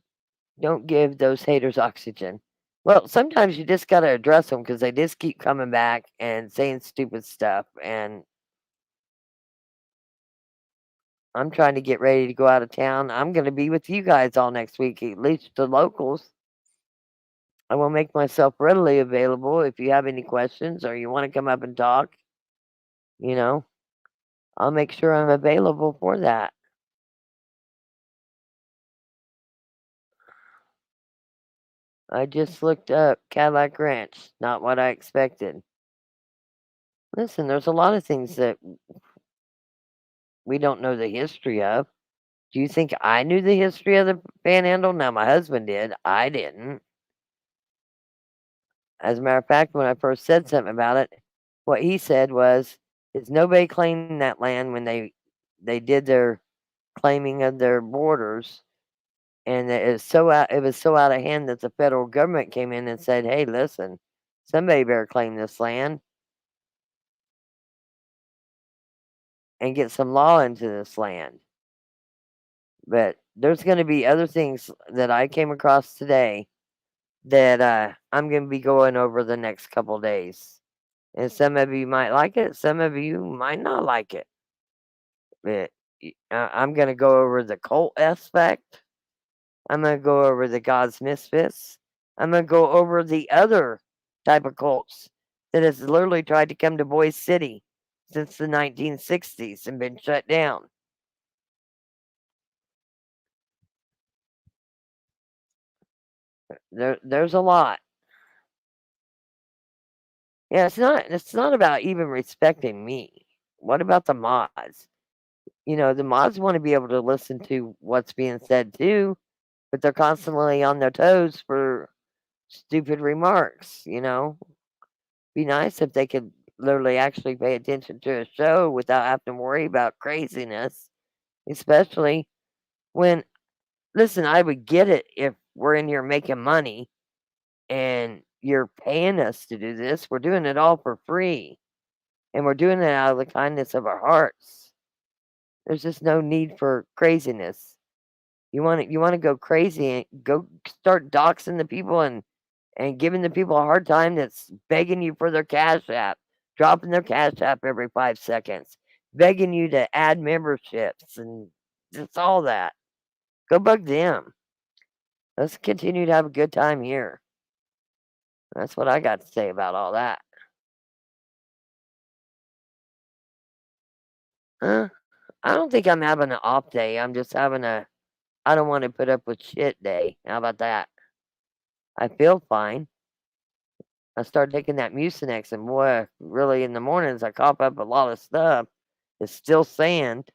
don't give those haters oxygen. Well, sometimes you just got to address them because they just keep coming back and saying stupid stuff. And I'm trying to get ready to go out of town. I'm going to be with you guys all next week, at least the locals. I will make myself readily available if you have any questions or you want to come up and talk. You know, I'll make sure I'm available for that. I just looked up Cadillac Ranch, not what I expected. Listen, there's a lot of things that we don't know the history of. Do you think I knew the history of the Panhandle? No, my husband did. I didn't. As a matter of fact, when I first said something about it, what he said was, "Is nobody claiming that land when they did their claiming of their borders, and it was so out of hand that the federal government came in and said, "Hey, listen, somebody better claim this land and get some law into this land." But there's going to be other things that I came across today that I'm going to be going over the next couple days. And some of you might like it, some of you might not like it. But I'm going to go over the cult aspect. I'm going to go over the God's Misfits. I'm going to go over the other type of cults that has literally tried to come to Boise City since the 1960s and been shut down. There's a lot. Yeah, it's not about even respecting me. What about the mods? The mods want to be able to listen to what's being said too, but they're constantly on their toes for stupid remarks. Be nice if they could literally actually pay attention to a show without having to worry about craziness, especially when, listen, I would get it if we're in here making money and you're paying us to do this. We're doing it all for free, and we're doing it out of the kindness of our hearts. There's just no need for craziness. You want to go crazy and go start doxing the people and giving the people a hard time that's begging you for their cash app, dropping their cash app every 5 seconds, begging you to add memberships and just all that. Go bug them. Let's continue to have a good time here. That's what I got to say about all that. Huh? I don't think I'm having an off day. I'm just having a I don't want to put up with shit day. How about that? I feel fine. I started taking that Mucinex, and boy, really in the mornings I cough up a lot of stuff. It's still sand.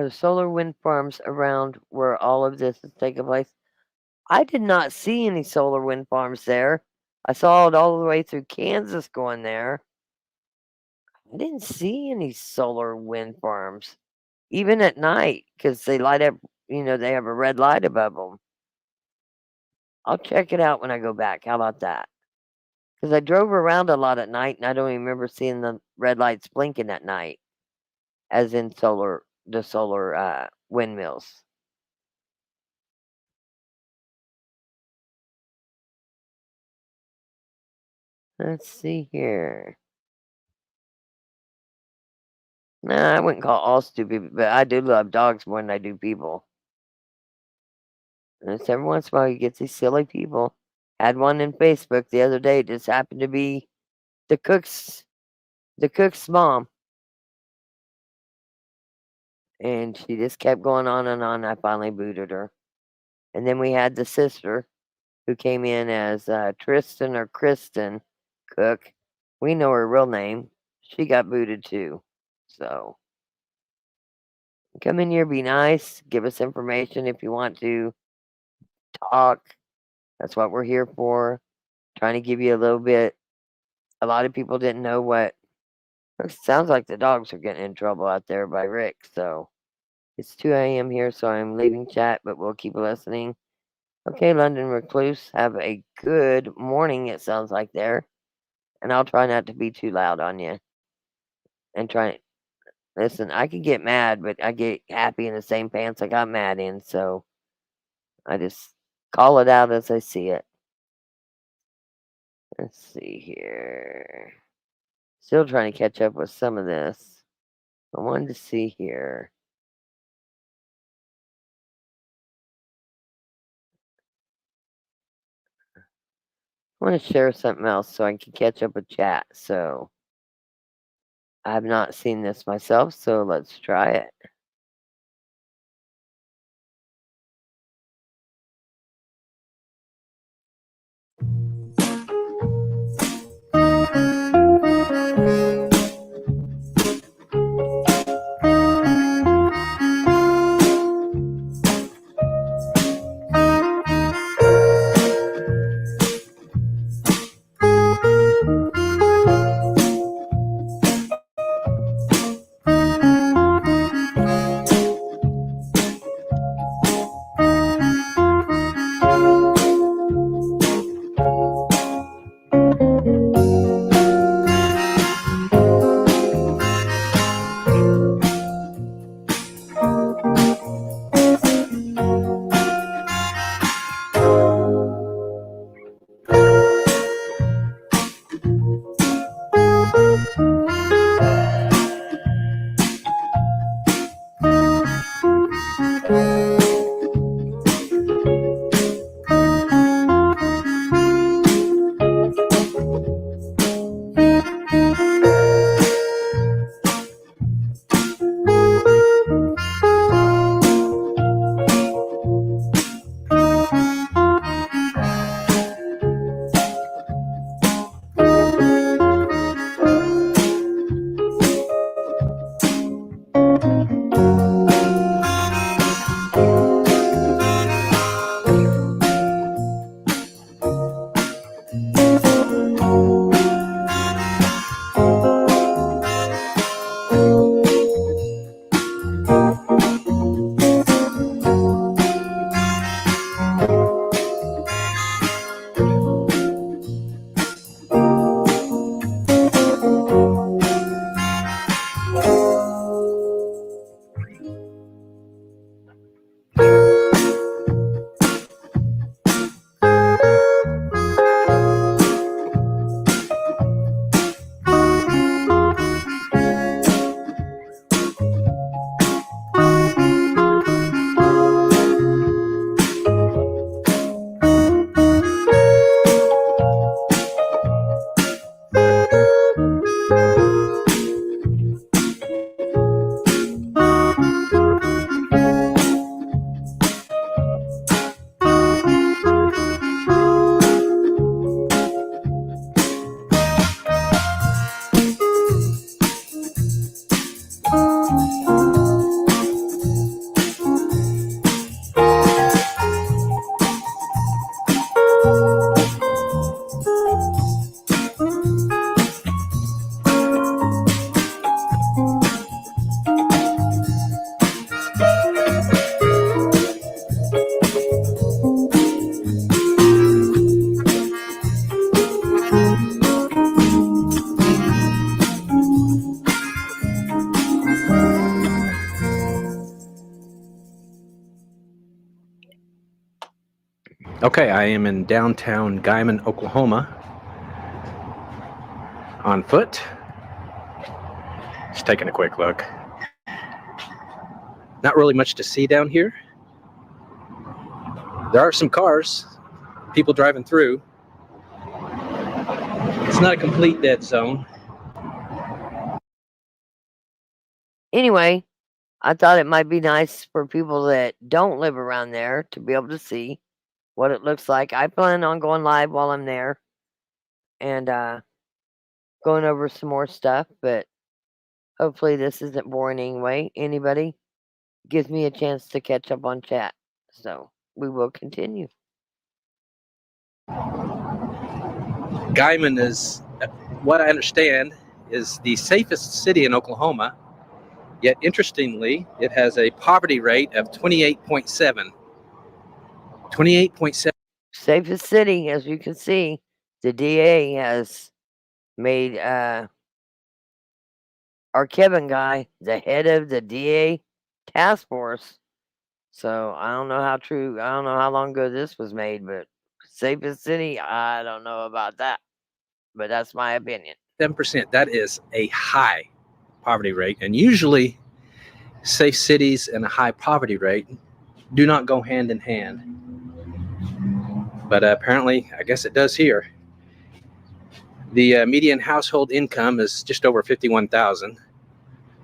solar wind farms around where all of this is taking place. I did not see any solar wind farms there. I saw it all the way through Kansas going there. I didn't see any solar wind farms, even at night, because they light up, they have a red light above them. I'll check it out when I go back. How about that? Because I drove around a lot at night, and I don't even remember seeing the red lights blinking at night, as in the solar windmills. Let's see here. Nah, I wouldn't call all stupid, but I do love dogs more than I do people. And it's every once in a while you get these silly people. Had one in Facebook the other day. Just happened to be the cook's mom, and she just kept going on and on. I finally booted her. And then we had the sister who came in as Tristan or Kristen Cook. We know her real name. She got booted too. So come in here, be nice, give us information if you want to talk. That's what we're here for. Trying to give you a little bit. A lot of people didn't know what. It sounds like the dogs are getting in trouble out there by Rick. So it's 2 a.m. here, so I'm leaving chat, but we'll keep listening. Okay, London Recluse, have a good morning, it sounds like there. And I'll try not to be too loud on you. And try. Listen, I could get mad, but I get happy in the same pants I got mad in. So I just call it out as I see it. Let's see here. Still trying to catch up with some of this. I wanted to see here. I want to share something else so I can catch up with chat. So I've not seen this myself, so let's try it. Okay, I am in downtown Guyman, Oklahoma, on foot. Just taking a quick look. Not really much to see down here. There are some cars, people driving through. It's not a complete dead zone. Anyway, I thought it might be nice for people that don't live around there to be able to see what it looks like. I plan on going live while I'm there and going over some more stuff, but hopefully this isn't boring anyway. Anybody gives me a chance to catch up on chat. So we will continue. Guyman is, what I understand, is the safest city in Oklahoma. Yet, interestingly, it has a poverty rate of 28.7. 28.7. Safest city, as you can see, the DA has made our Kevin guy the head of the DA task force. So I don't know how true, I don't know how long ago this was made, but safest city, I don't know about that. But that's my opinion. 7%. That is a high poverty rate. And usually, safe cities and a high poverty rate do not go hand in hand. But apparently, I guess it does here. The median household income is just over $51,000,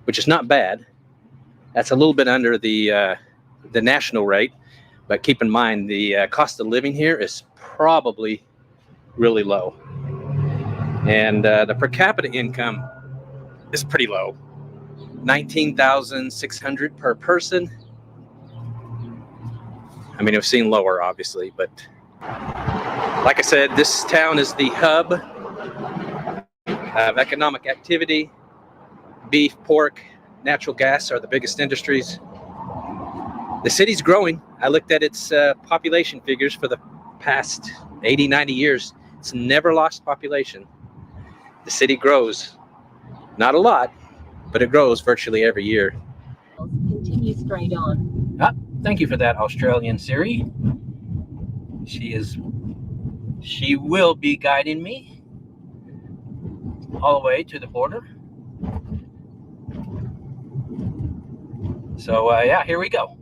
which is not bad. That's a little bit under the national rate, but keep in mind the cost of living here is probably really low, and the per capita income is pretty low, $19,600 per person. I mean, I've seen lower, obviously, but like I said, this town is the hub of economic activity. Beef, pork, natural gas are the biggest industries. The city's growing. I looked at its population figures for the past 80, 90 years. It's never lost population. The city grows. Not a lot, but it grows virtually every year. Continue straight on. Thank you for that, Australian Siri. She will be guiding me all the way to the border. So yeah, here we go.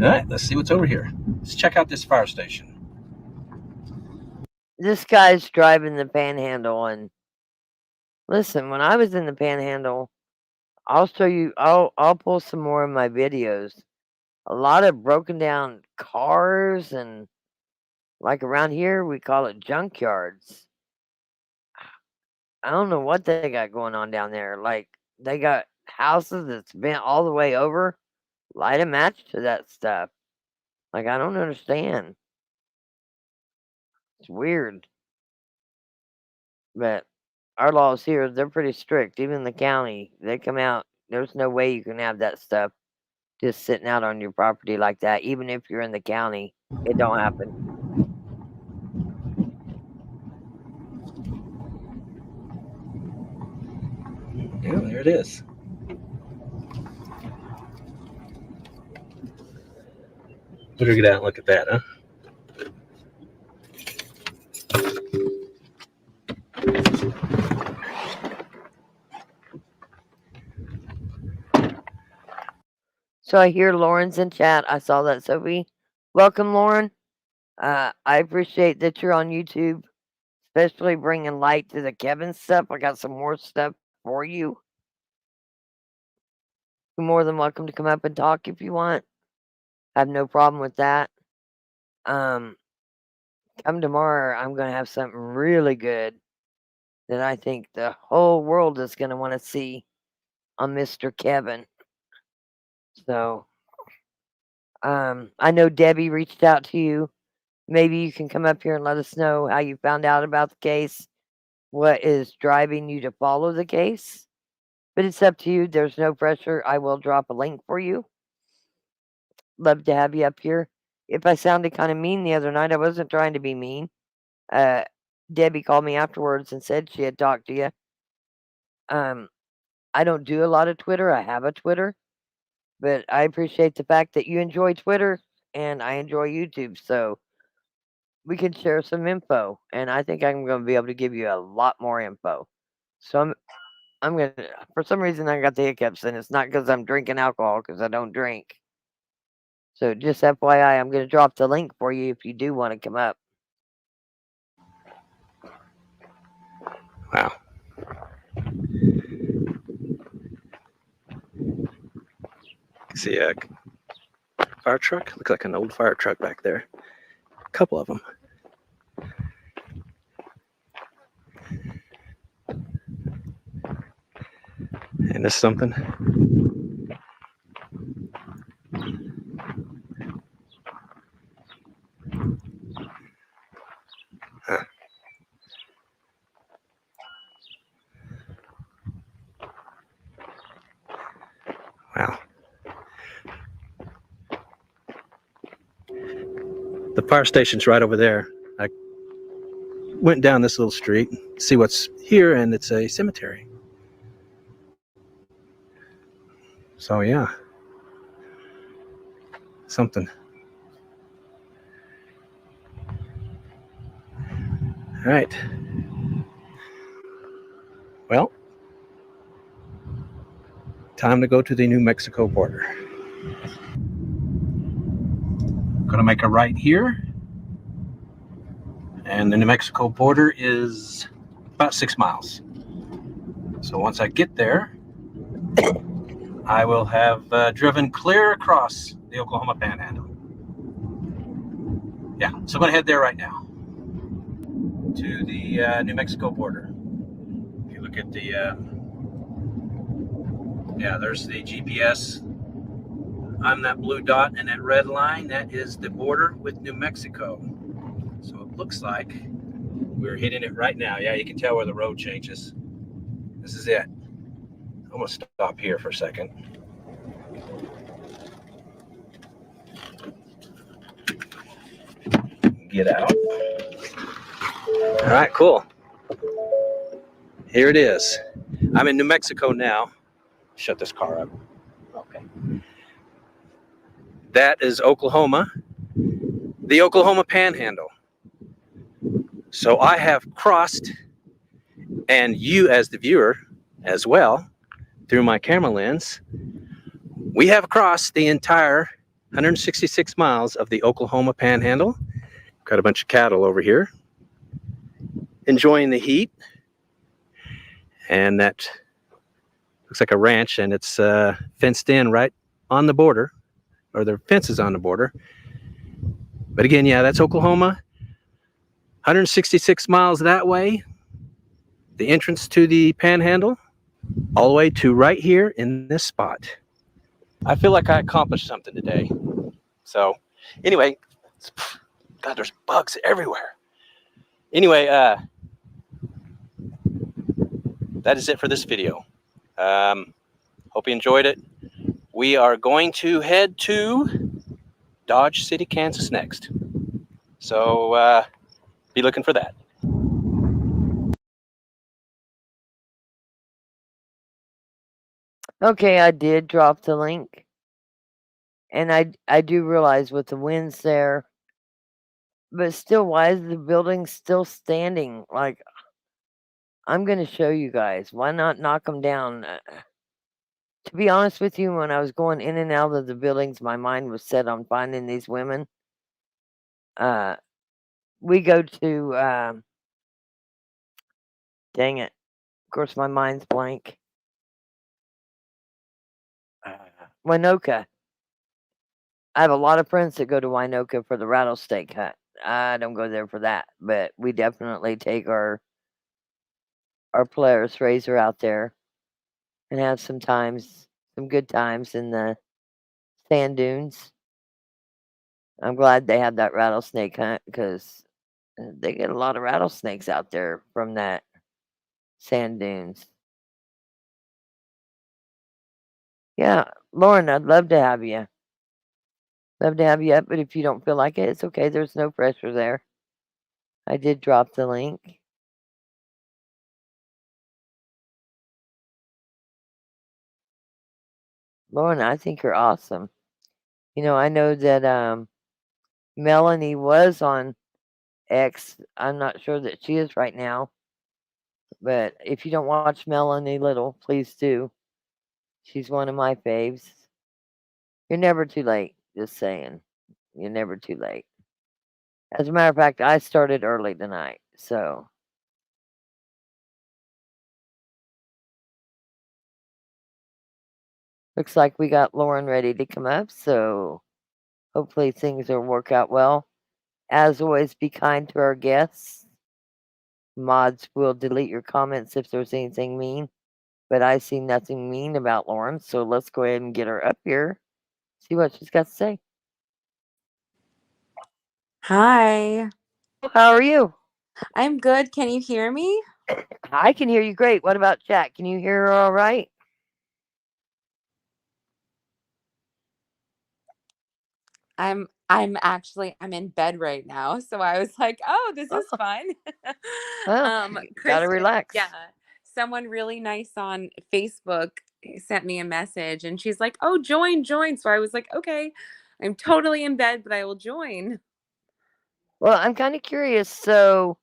All right, let's see what's over here. Let's check out this fire station. This guy's driving the Panhandle, and listen, when I was in the Panhandle, I'll show you. I'll pull some more of my videos. A lot of broken down cars and Like around here, we call it junkyards. I don't know what they got going on down there. Like, they got houses that's bent all the way over, light a match to that stuff. Like, I don't understand. It's weird. But our laws here, they're pretty strict. Even the county, they come out. There's no way you can have that stuff just sitting out on your property like that. Even if you're in the county, it don't happen. Yeah, there it is. Better get out and look at that, huh? So I hear Lauren's in chat. I saw that, Sophie. Welcome, Lauren. I appreciate that you're on YouTube, especially bringing light to the Kevin stuff. I got some more stuff for you. You're more than welcome to come up and talk if you want. I have no problem with that. Come tomorrow, I'm going to have something really good that I think the whole world is going to want to see on Mr. Kevin. So, I know Debbie reached out to you. Maybe you can come up here and let us know how you found out about the case, what is driving you to follow the case. But it's up to you. There's no pressure. I will drop a link for you. Love to have you up here. If I sounded kind of mean the other night, I wasn't trying to be mean. Debbie called me afterwards and said she had talked to you. I don't do a lot of Twitter. I have a Twitter, but I appreciate the fact that you enjoy Twitter and I enjoy YouTube. So we can share some info, and I think I'm going to be able to give you a lot more info. So I'm gonna. For some reason, I got the hiccups, and it's not because I'm drinking alcohol, because I don't drink. So just FYI, I'm gonna drop the link for you if you do want to come up. Wow. See a fire truck? Looks like an old fire truck back there. A couple of them. And this something. Huh. Wow. The fire station's right over there. I went down this little street, see what's here, and it's a cemetery. So yeah, something. All right. Well, time to go to the New Mexico border. Gonna make a right here. And the New Mexico border is about 6 miles. So once I get there, I will have driven clear across the Oklahoma Panhandle. Yeah, so I'm gonna head there right now to the New Mexico border. If you look at the, yeah, there's the GPS. I'm that blue dot and that red line. That is the border with New Mexico. So it looks like we're hitting it right now. Yeah, you can tell where the road changes. This is it. I'm gonna stop here for a second. Get out. All right, cool. Here it is. I'm in New Mexico now. Shut this car up. Okay. That is Oklahoma, the Oklahoma Panhandle. So I have crossed, and you as the viewer as well, through my camera lens, we have crossed the entire 166 miles of the Oklahoma Panhandle. Got a bunch of cattle over here, enjoying the heat. And that looks like a ranch, and it's fenced in right on the border, or the fence is on the border. But again, yeah, that's Oklahoma. 166 miles that way, the entrance to the Panhandle, all the way to right here in this spot. I feel like I accomplished something today. So anyway, God, there's bugs everywhere. Anyway, that is it for this video. Hope you enjoyed it. We are going to head to Dodge City, Kansas next. So be looking for that. Okay, I did drop the link. And I do realize with the winds there, but still, why is the building still standing? Like, I'm gonna show you guys. Why not knock them down? To be honest with you, when I was going in and out of the buildings, my mind was set on finding these women. We go to, dang it. Of course, my mind's blank. Winoka. I have a lot of friends that go to Winoka for the rattlesnake hunt. I don't go there for that, but we definitely take our Polaris Razor out there and have some good times in the sand dunes. I'm glad they had that rattlesnake hunt because they get a lot of rattlesnakes out there from that sand dunes. Yeah, Lauren, I'd love to have you. Love to have you up, but if you don't feel like it, it's okay. There's no pressure there. I did drop the link. Lauren, I think you're awesome. I know that Melanie was on X. I'm not sure that she is right now. But if you don't watch Melanie Little, please do. She's one of my faves. You're never too late, just saying. You're never too late. As a matter of fact, I started early tonight, so looks like we got Lauren ready to come up, so hopefully things will work out well. As always, be kind to our guests. Mods will delete your comments if there's anything mean, but I see nothing mean about Lauren, so let's go ahead and get her up here, see what she's got to say. Hi. How are you? I'm good. Can you hear me? I can hear you great. What about chat? Can you hear her all right? I'm in bed right now, so I was like, "Oh, this is Oh, fun." well, gotta Kristen, relax. yeah, someone really nice on Facebook sent me a message and she's like, "Oh, join, join." So I was like, "Okay. I'm totally in bed, but I will join." Well, I'm kind of curious. So,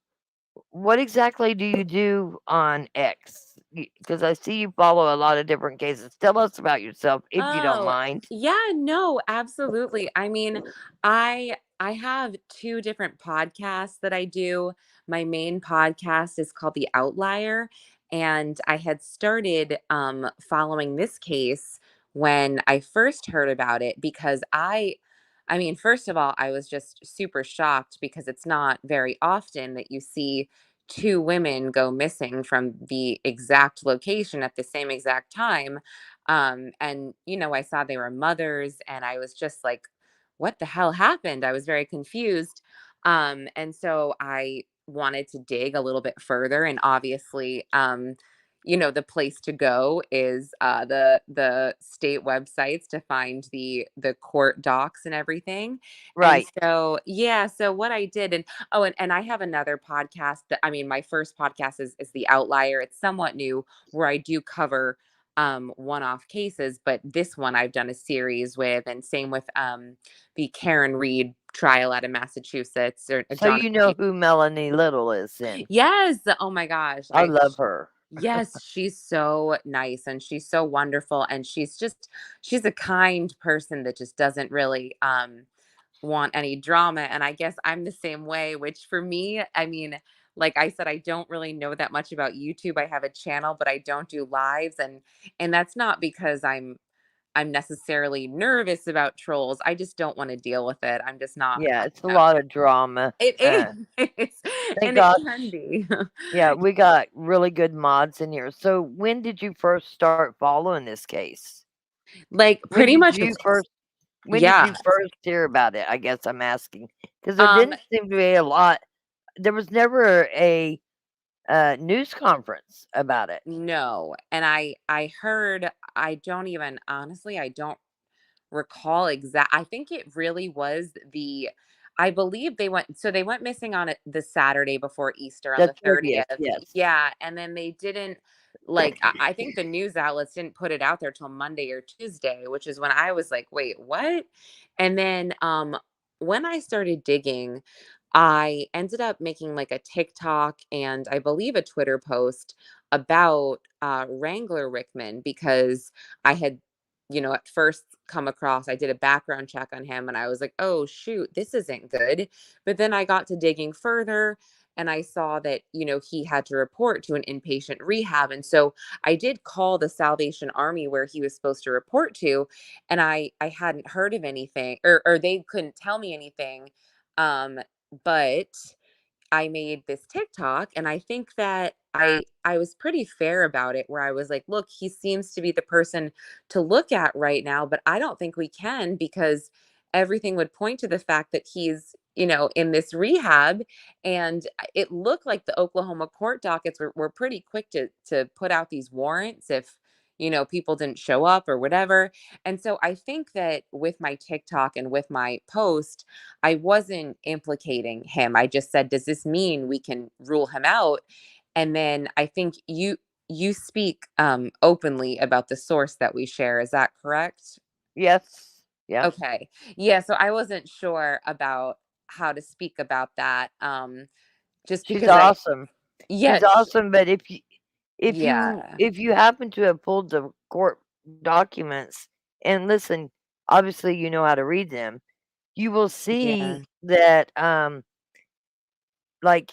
what exactly do you do on X? Because I see you follow a lot of different cases. Tell us about yourself, if you don't Oh, mind. yeah, no, absolutely. I mean, I have two different podcasts that I do. My main podcast is called The Outlier, and I had started following this case when I first heard about it because I mean, first of all, I was just super shocked because it's not very often that you see two women go missing from the exact location at the same exact time. And I saw they were mothers and I was just like, what the hell happened? I was very confused. And so I wanted to dig a little bit further. And obviously, the place to go is the state websites to find the court docs and everything. And Right. so yeah, so what I did, and oh, and I have another podcast that, I mean, my first podcast is The Outlier. It's somewhat new, where I do cover one-off cases, but this one I've done a series with, and same with the Karen Reed trial out of Massachusetts, or So Jonathan you know Reed. who Melanie Little is then. Yes, oh my gosh, I love her. yes, she's so nice and she's so wonderful, and she's a kind person that just doesn't really want any drama. And I guess I'm the same way, which for me, I mean, like I said, I don't really know that much about YouTube. I have a channel, but I don't do lives, and that's not because I'm necessarily nervous about trolls. I just don't want to deal with it. I'm just not Yeah, up it's a that. lot of drama. It is, Thank and it God. can be. Yeah, we got really good mods in here. So when did you first start following this case? Like When pretty did much, you first when did yeah. you first hear about it? I guess I'm asking because there Um, didn't seem to be a lot. There was never a news conference about it. no, and I heard. I don't even honestly. I don't recall exact. I think it really was the. I believe they went missing on it the Saturday before Easter on The the 30th, 30th. yes. Yeah, and then they didn't like I think the news outlets didn't put it out there till Monday or Tuesday, which is when I was like, "Wait, what?" And then when I started digging, I ended up making like a TikTok and I believe a Twitter post about Wrangler Rickman because I had, at first come across, I did a background check on him and I was like, oh, shoot, this isn't good. But then I got to digging further and I saw that, he had to report to an inpatient rehab. And so I did call the Salvation Army where he was supposed to report to. And I hadn't heard of anything or they couldn't tell me anything. Um, but I made this TikTok and I think that I was pretty fair about it where I was like, look, he seems to be the person to look at right now, but I don't think we can because everything would point to the fact that he's, in this rehab and it looked like the Oklahoma court dockets were pretty quick to put out these warrants if people didn't show up or whatever. And so I think that with my TikTok and with my post, I wasn't implicating him. I just said, does this mean we can rule him out? And then I think you speak openly about the source that we share. Is that correct? Yes. Yeah. Okay. Yeah. So I wasn't sure about how to speak about that. Just She's because I, awesome. yeah, She's awesome, but if you yeah, if you happen to have pulled the court documents and listen, obviously you know how to read them, you will yeah, see that like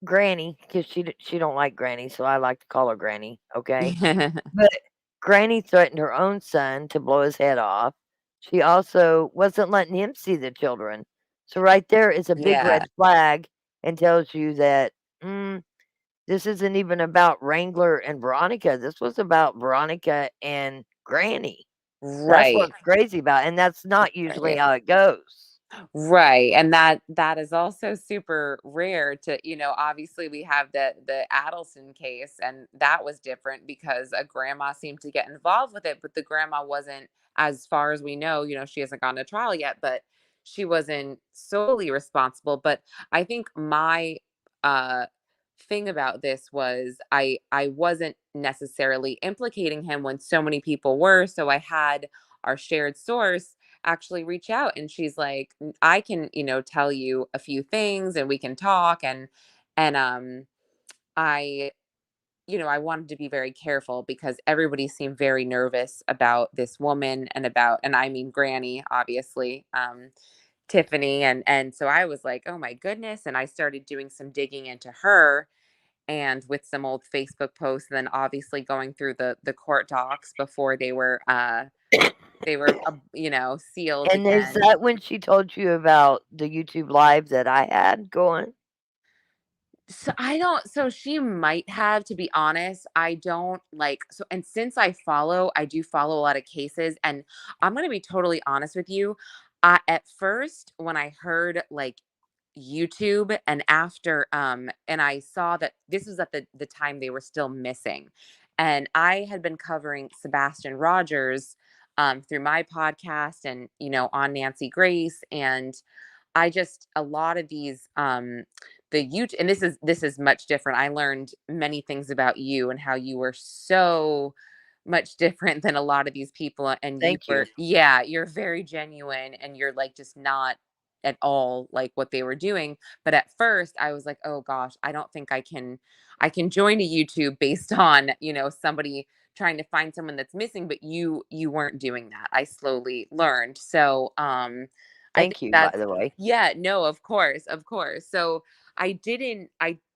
Granny, because she don't like Granny, so I like to call her Granny, okay? But Granny threatened her own son to blow his head off. She also wasn't letting him see the children. So right there is a big yeah. red flag and tells you that this isn't even about Wrangler and Veronica. This was about Veronica and Granny. That's Right. what's crazy about, and that's not usually Right. how it goes. Right. And that is also super rare to, obviously we have the Adelson case and that was different because a grandma seemed to get involved with it, but the grandma wasn't, as far as we know, she hasn't gone to trial yet, but she wasn't solely responsible. But I think my uh thing about this was I wasn't necessarily implicating him when so many people were. So I had our shared source actually reach out and she's like, I can, tell you a few things and we can talk and I I wanted to be very careful because everybody seemed very nervous about this woman and I mean Granny, obviously, Tiffany, and so I was like, oh my goodness, and I started doing some digging into her and with some old Facebook posts, and then obviously going through the court docs before they were sealed And is again. that when she told you about the YouTube live that I had going? So I don't so she might have, to be honest. I don't like so and since I do follow a lot of cases and I'm going to be totally honest with you. At first when I heard like YouTube and after and I saw that this was at the time they were still missing. And I had been covering Sebastian Rogers through my podcast and on Nancy Grace and I just a lot of these the YouTube and this is much different. I learned many things about you and how you were so much different than a lot of these people and you Thank you. were yeah, you're very genuine and you're like just not at all like what they were doing. But at first I was like, "Oh gosh, I don't think I can join a YouTube based on, somebody trying to find someone that's missing, but you weren't doing that." I slowly learned. So, I think Thank you, by that's the way. yeah, no, of course, of course. So I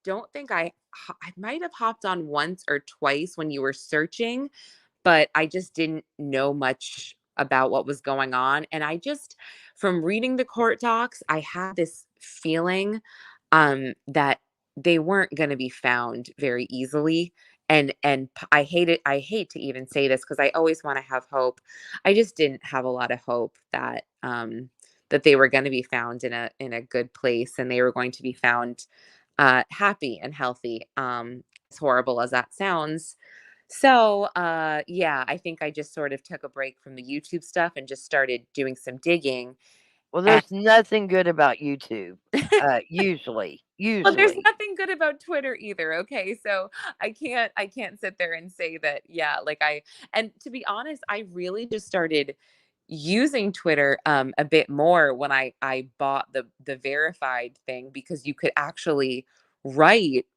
don't think I might have hopped on once or twice when you were searching, but I just didn't know much about what was going on. And from reading the court docs, I had this feeling that they weren't going to be found very easily. I hate to even say this because I always want to have hope. I just didn't have a lot of hope that they were going to be found in a good place, and they were going to be found happy and healthy. As horrible as that sounds. So, yeah, I think I just sort of took a break from the YouTube stuff and just started doing some digging. Well, And there's nothing good about YouTube, usually, well, there's usually. nothing good about Twitter either. Okay. So I can't sit there and say that, yeah, and to be honest, I really just started using Twitter a bit more when I bought the verified thing, because you could actually write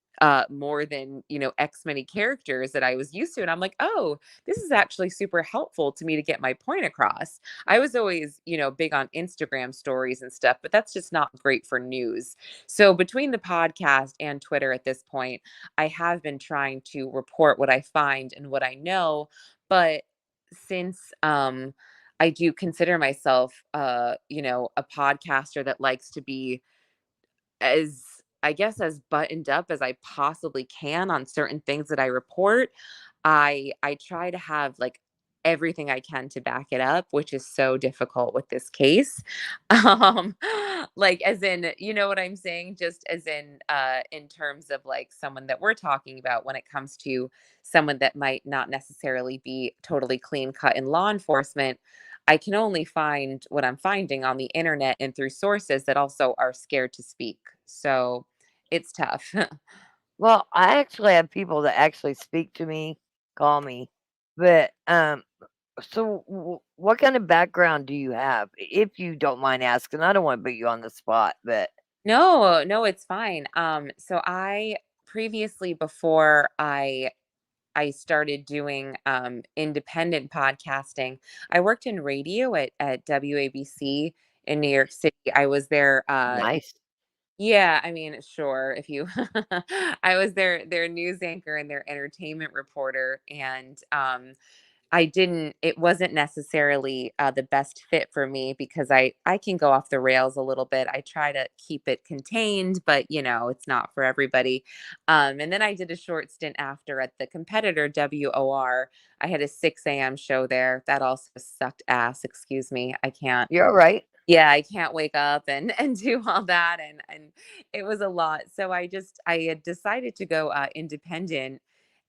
more than, X many characters that I was used to. And I'm like, oh, this is actually super helpful to me to get my point across. I was always, big on Instagram stories and stuff, but that's just not great for news. So between the podcast and Twitter at this point, I have been trying to report what I find and what I know. But since I do consider myself a podcaster that likes to be as I guess as buttoned up as I possibly can on certain things that I report. I try to have like everything I can to back it up, which is so difficult with this case. Um like as in, you know what I'm saying, just as in terms of like someone that we're talking about when it comes to someone that might not necessarily be totally clean cut in law enforcement. I can only find what I'm finding on the internet and through sources that also are scared to speak. So it's tough. Well, I actually have people that actually speak to me, call me, but, so what kind of background do you have? If you don't mind asking, I don't wanna put you on the spot, but No, no, it's fine. So I previously, before I started doing independent podcasting, I worked in radio at WABC in New York City. I was there. nice. Yeah, I mean, sure. If you, I was their news anchor and their entertainment reporter, and it wasn't necessarily the best fit for me because I can go off the rails a little bit. I try to keep it contained, but it's not for everybody. And then I did a short stint after at the competitor WOR. I had a 6 a.m. show there. That also sucked ass. Excuse me. I can't. You're alright. Yeah, I can't wake up and do all that, and it was a lot. So I had decided to go independent,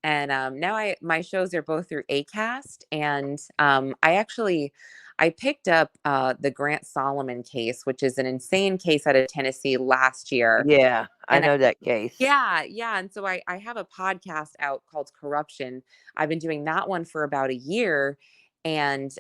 and now I my shows are both through Acast, and I picked up the Grant Solomon case, which is an insane case out of Tennessee last year. Yeah, I And know that case. yeah, and so I have a podcast out called Corruption. I've been doing that one for about a year, and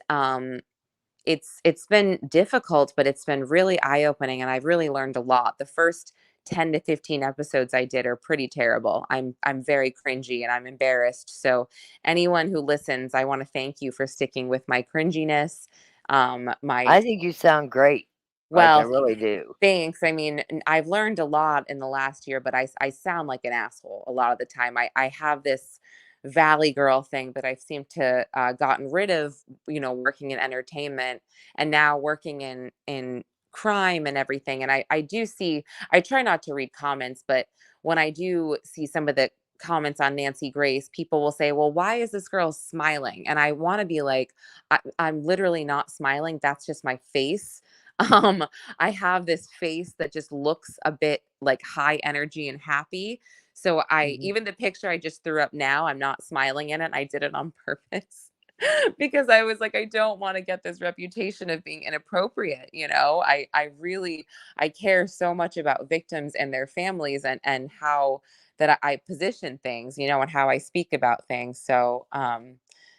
it's been difficult, but it's been really eye-opening, and I've really learned a lot. The first 10 to 15 episodes I did are pretty terrible. I'm very cringy and I'm embarrassed. So anyone who listens, I want to thank you for sticking with my cringiness. My I think you sound great, like, I well, really do. thanks. I mean, I've learned a lot in the last year, but I sound like an asshole a lot of the time. I have this valley girl thing that I've seemed to gotten rid of, working in entertainment and now working in crime and everything. And I try not to read comments, but when I do see some of the comments on Nancy Grace, people will say, well, why is this girl smiling? And I want to be like, I'm literally not smiling. That's just my face. Um, I have this face that just looks a bit like high energy and happy. So Mhm. even the picture I just threw up now, I'm not smiling in it. I did it on purpose because I was like, I don't want to get this reputation of being inappropriate. I care so much about victims and their families and how that I position things, and how I speak about things. So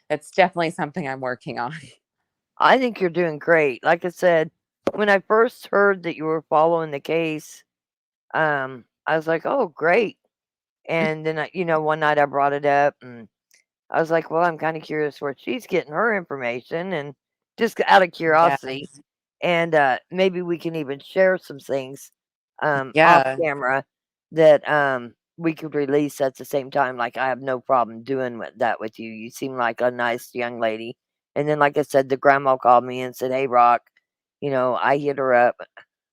that's definitely something I'm working on. I think you're doing great. Like I said, when I first heard that you were following the case, I was like, "Oh, great." And then one night I brought it up and I was like, "Well, I'm kinda curious where she's getting her information," and just out of curiosity, Yes. and, maybe we can even share some things, off Yeah. camera that, we could release at the same time. Like, I have no problem doing that with you. You seem like a nice young lady. And then, like I said, the grandma called me and said, "Hey, Rock, I hit her up.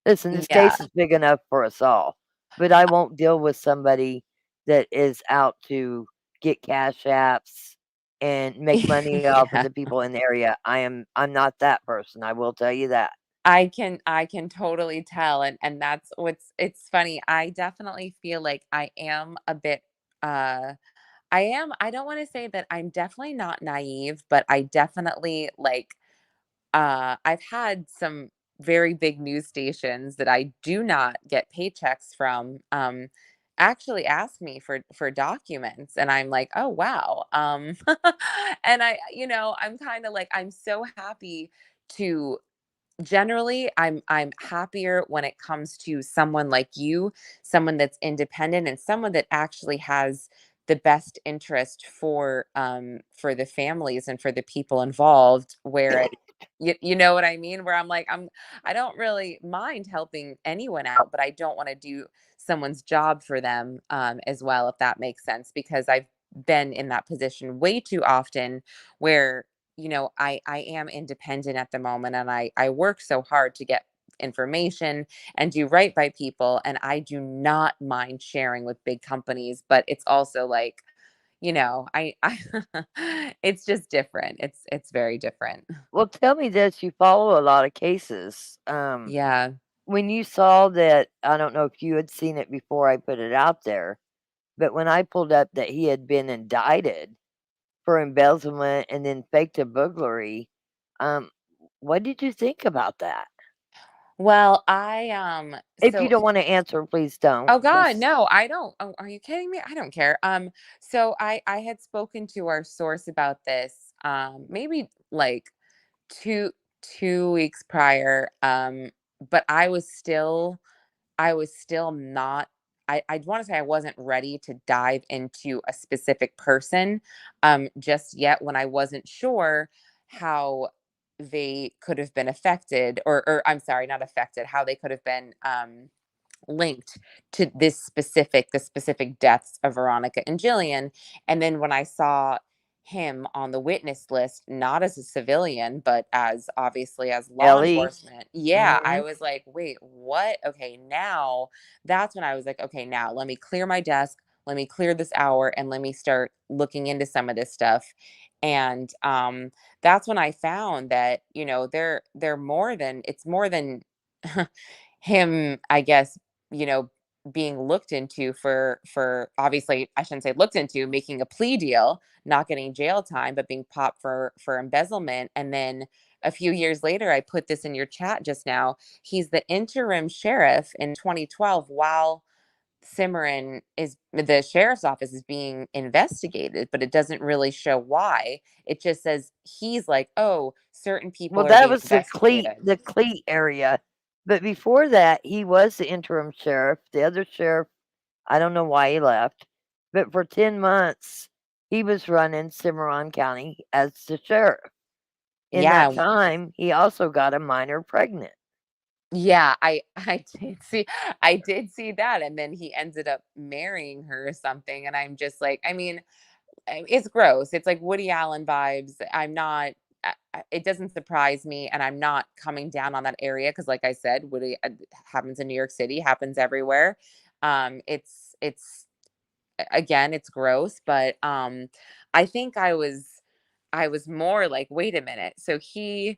Listen, this Yeah. case is big enough for us all, but I won't deal with somebody that is out to get cash apps and make money off of Yeah. the people in the area. I'm not that person. I will tell you that." I can totally tell, and that's it's funny. I definitely feel like I am a bit I don't want to say that I'm definitely not naive, but I definitely like I've had some very big news stations that I do not get paychecks from actually ask me for documents, and I'm like, "Oh wow." And I'm kind of like I'm so happy to generally I'm happier when it comes to someone like you, someone that's independent and someone that actually has the best interest for the families and for the people involved, where you know what I mean, where I don't really mind helping anyone out, but I don't want to do someone's job for them as well, if that makes sense, because I've been in that position way too often where I am independent at the moment, and I work so hard to get information and do right by people, and I do not mind sharing with big companies, but it's also like, I it's just different. It's very different. Well, tell me this, you follow a lot of cases. Yeah. When you saw that, I don't know if you had seen it before I put it out there, but when I pulled up that he had been indicted for embezzlement and then faked a burglary, um, what did you think about that? Well, If you so don't wanna answer, please don't. oh God, Just no, I don't. Oh, are you kidding me? I don't care. So I had spoken to our source about this, maybe like two 2 weeks prior. But I was still not. I want to say I wasn't ready to dive into a specific person, just yet, when I wasn't sure how they could have been affected, or I'm sorry, not affected, how they could have been linked to the specific deaths of Veronica and Jillian. And then when I saw him on the witness list, not as a civilian, but as obviously as law Ellie. enforcement, yeah, I Mhm. was like, wait, what? Okay, now that's when I was like, okay, now let me clear my desk, let me clear this hour, and let me start looking into some of this stuff. And that's when I found that, they're more than it's more than him, I guess, you know, being looked into for obviously, I shouldn't say looked into, making a plea deal, not getting jail time, but being popped for embezzlement. And then a few years later, I put this in your chat just now. He's the interim sheriff in 2012 while Cimarron is the sheriff's office is being investigated, but it doesn't really show why. It just says he's like, oh, certain Well, people are that being was investigated. the Cleat area, but before that, he was the interim sheriff. The other sheriff, I don't know why he left, but for 10 months, he was running Cimarron County as the sheriff. In that Yeah. time, he also got a minor pregnant. Yeah, I did see that, and then he ended up marrying her or something, and I'm just like, I mean, it's gross. It's like Woody Allen vibes. I'm not it doesn't surprise me, and I'm not coming down on that area because, like I said, Woody happens in New York City, happens everywhere. It's again, it's gross, but I think I was more like, wait a minute. So he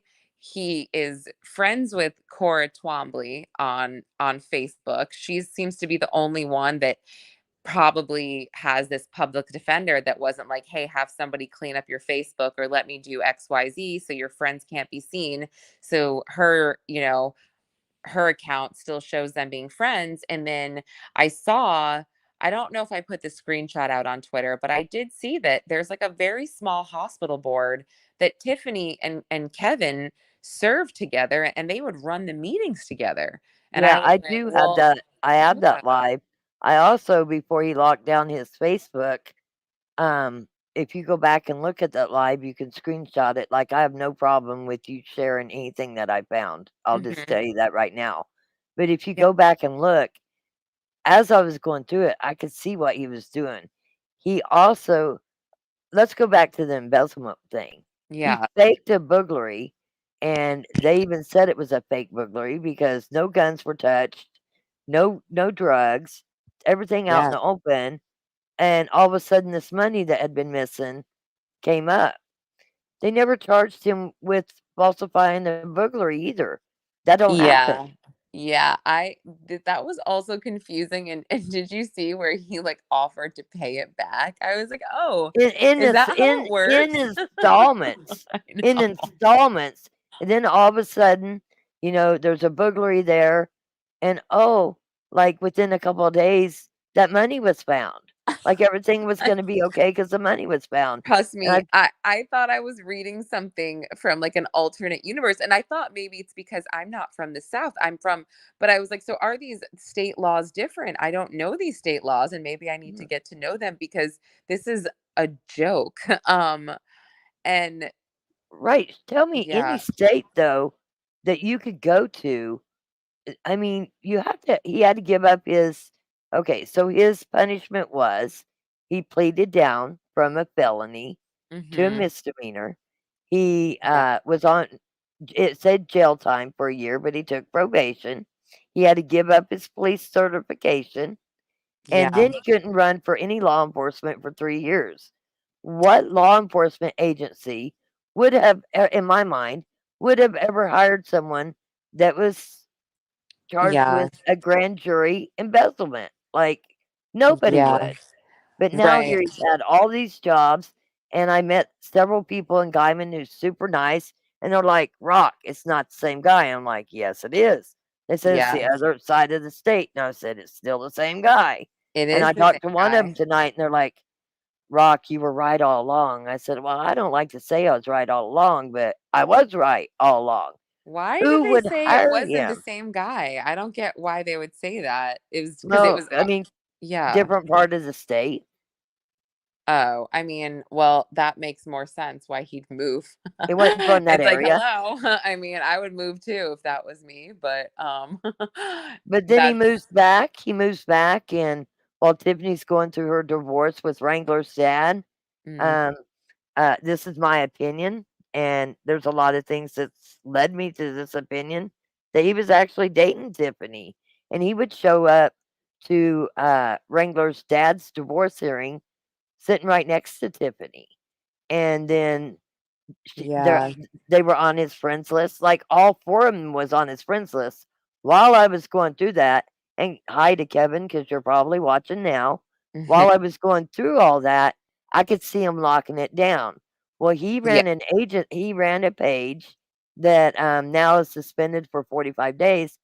is friends with Cora Twombly on Facebook. She seems to be the only one that probably has this public defender that wasn't like, hey, have somebody clean up your Facebook or let me do XYZ so your friends can't be seen. So her account still shows them being friends. And then I don't know if I put the screenshot out on Twitter, but I did see that there's like a very small hospital board that Tiffany and Kevin served together, and they would run the meetings together. And I Yeah, was I like, do have well, that. I have yeah. that live. I also, before he locked down his Facebook, um, if you go back and look at that live, you can screenshot it. Like, I have no problem with you sharing anything that I found. I'll just Mhm. tell you that right now. But if you Yeah. go back and look, as I was going through it, I could see what he was doing. He also let's go back to the embezzlement thing. He Yeah. faked a burglary, and they even said it was a fake burglary because no guns were touched, no drugs, everything out in Yeah. the open, and all of a sudden this money that had been missing came up. They never charged him with falsifying the burglary either. That don't happen. Yeah. Yeah, that was also confusing, and did you see where he, like, offered to pay it back? I was like, "Oh, In is this that how it in works?" installments, I in know. installments, and then all of a sudden, there's a burglary there, and, oh, like, within a couple of days, that money was found. Like, everything was I gonna be okay because the money was found, Trust and me, I thought I was reading something from, like, an alternate universe, and I thought maybe it's because I'm not from the South, but I was like, "So are these state laws different? I don't know these state laws, and maybe I need to get to know them because this is a joke." And right, tell me any yeah. state, though, that you could go to. I mean, he had to give up his okay, so his punishment was he pleaded down from a felony to a Mhm. misdemeanor. He, Yeah. was on it said jail time for a year, but he took probation. He had to give up his police certification, and Yeah. then he couldn't run for any law enforcement for 3 years. What law enforcement agency would have, in my mind, would have ever hired someone that was charged Yeah. with a grand jury embezzlement? Like, nobody Yeah. would. But now Right. here he's had all these jobs, and I met several people in Guyman who's super nice, and they're like, "Rock, it's not the same guy." I'm like, "Yes, it is." They said, "It's the Yeah. other side of the state." And I said, "It's still the same guy." It And is I the same talked to one of them guy. tonight, and they're like, "Rock, you were right all along." I said, "Well, I don't like to say I was right all along, but I was right all along. Why did Who they would say it hire wasn't the him?" same guy? I don't get why they would say that. It was because it Well, was I mean, yeah. different part of the state. Oh, I mean, well, that makes more sense why he'd move. It wasn't from that It's like, area. "Hello." I mean, I would move too if that was me, but, But then that's he moves back, and while Tiffany's going through her divorce with Wrangler's dad, mm, um, this is my opinion, and there's a lot of things that's led me to this opinion, that he was actually dating Tiffany, and he would show up to, Wrangler's dad's divorce hearing sitting right next to Tiffany, and then Sh yeah. they were on his friends list, like, all 4 of them was on his friends list. While I was going through that and hi to Kevin, because 'cause you're probably watching now. While I was going through all that, I could see him locking it down. Well, Yeah. he ran a page that, now is suspended for 45 days,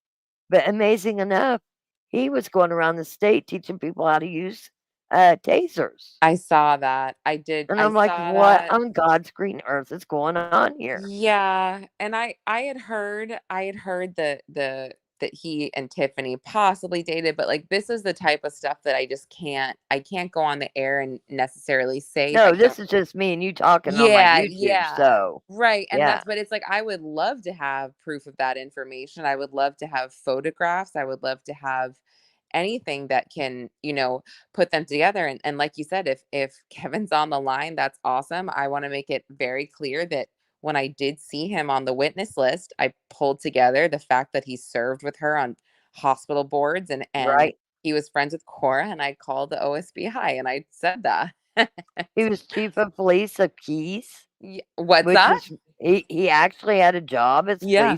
but amazing enough, he was going around the state teaching people how to use, tasers. I saw that. And I I'm like, saw "What that. on God's green earth is going on here?" Yeah, and I had heard that he and Tiffany possibly dated, but, like, this is the type of stuff that I can't go on the air and necessarily say if I No, don't. this is just me and you talking on my Yeah, YouTube, yeah. so, Right, and yeah. but it's like, I would love to have proof of that information. I would love to have photographs. I would love to have anything that can, put them together. And like you said, if Kevin's on the line, that's awesome. I want to make it very clear that when I did see him on the witness list, I pulled together the fact that he served with her on hospital boards and Right? he was friends with Cora, and I called the OSBI and I said that. He was chief of police of Keys, What's which that? is he actually had a job as Yeah.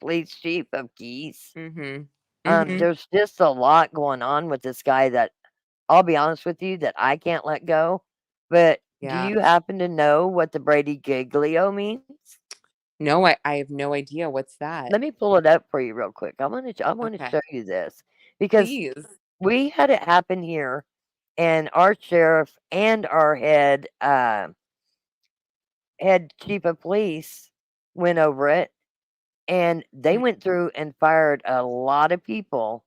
police chief of Keys. Mhm. Mhm. There's just a lot going on with this guy that I'll be honest with you that I can't let go, but do Yeah. you happen to know what the Brady Giglio means? No, I have no idea. What's that? Let me pull it up for you real quick. I wanna Okay. show you this because Please. we had it happen here, and our sheriff and our head chief of police went over it, and they Mm. went through and fired a lot of people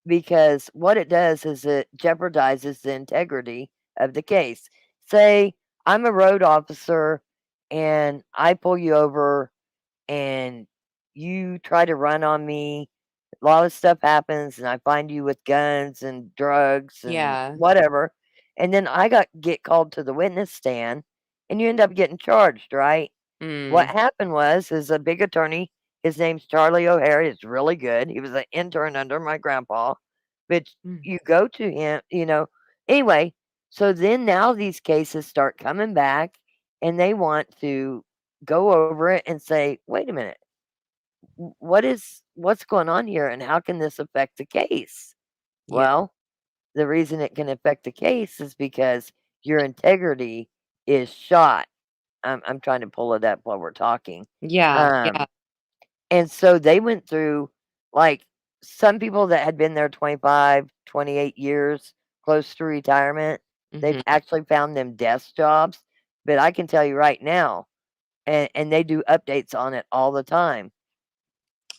because what it does is it jeopardizes the integrity of the case. Say I'm a road officer and I pull you over and you try to run on me lot of stuff happens, and I find you with guns and drugs and Yeah. whatever, and then get called to the witness stand, and you end up getting charged, right? What Mm. happened is a big attorney, his name's Charlie O'Hare, he's really good, he was an intern under my grandpa, but Mm. you go to him, anyway, so then now these cases start coming back, and they want to go over it and say, "Wait a minute, what's going on here, and how can this affect the case?" Yeah. Well, the reason it can affect the case is because your integrity is shot. I'm trying to pull it up while we're talking. Yeah. Um, Yeah. and so they went through, like, some people that had been there 25, 28 years, close to retirement, they've Mhm. actually found them desk jobs. But I can tell you right now, and they do updates on it all the time.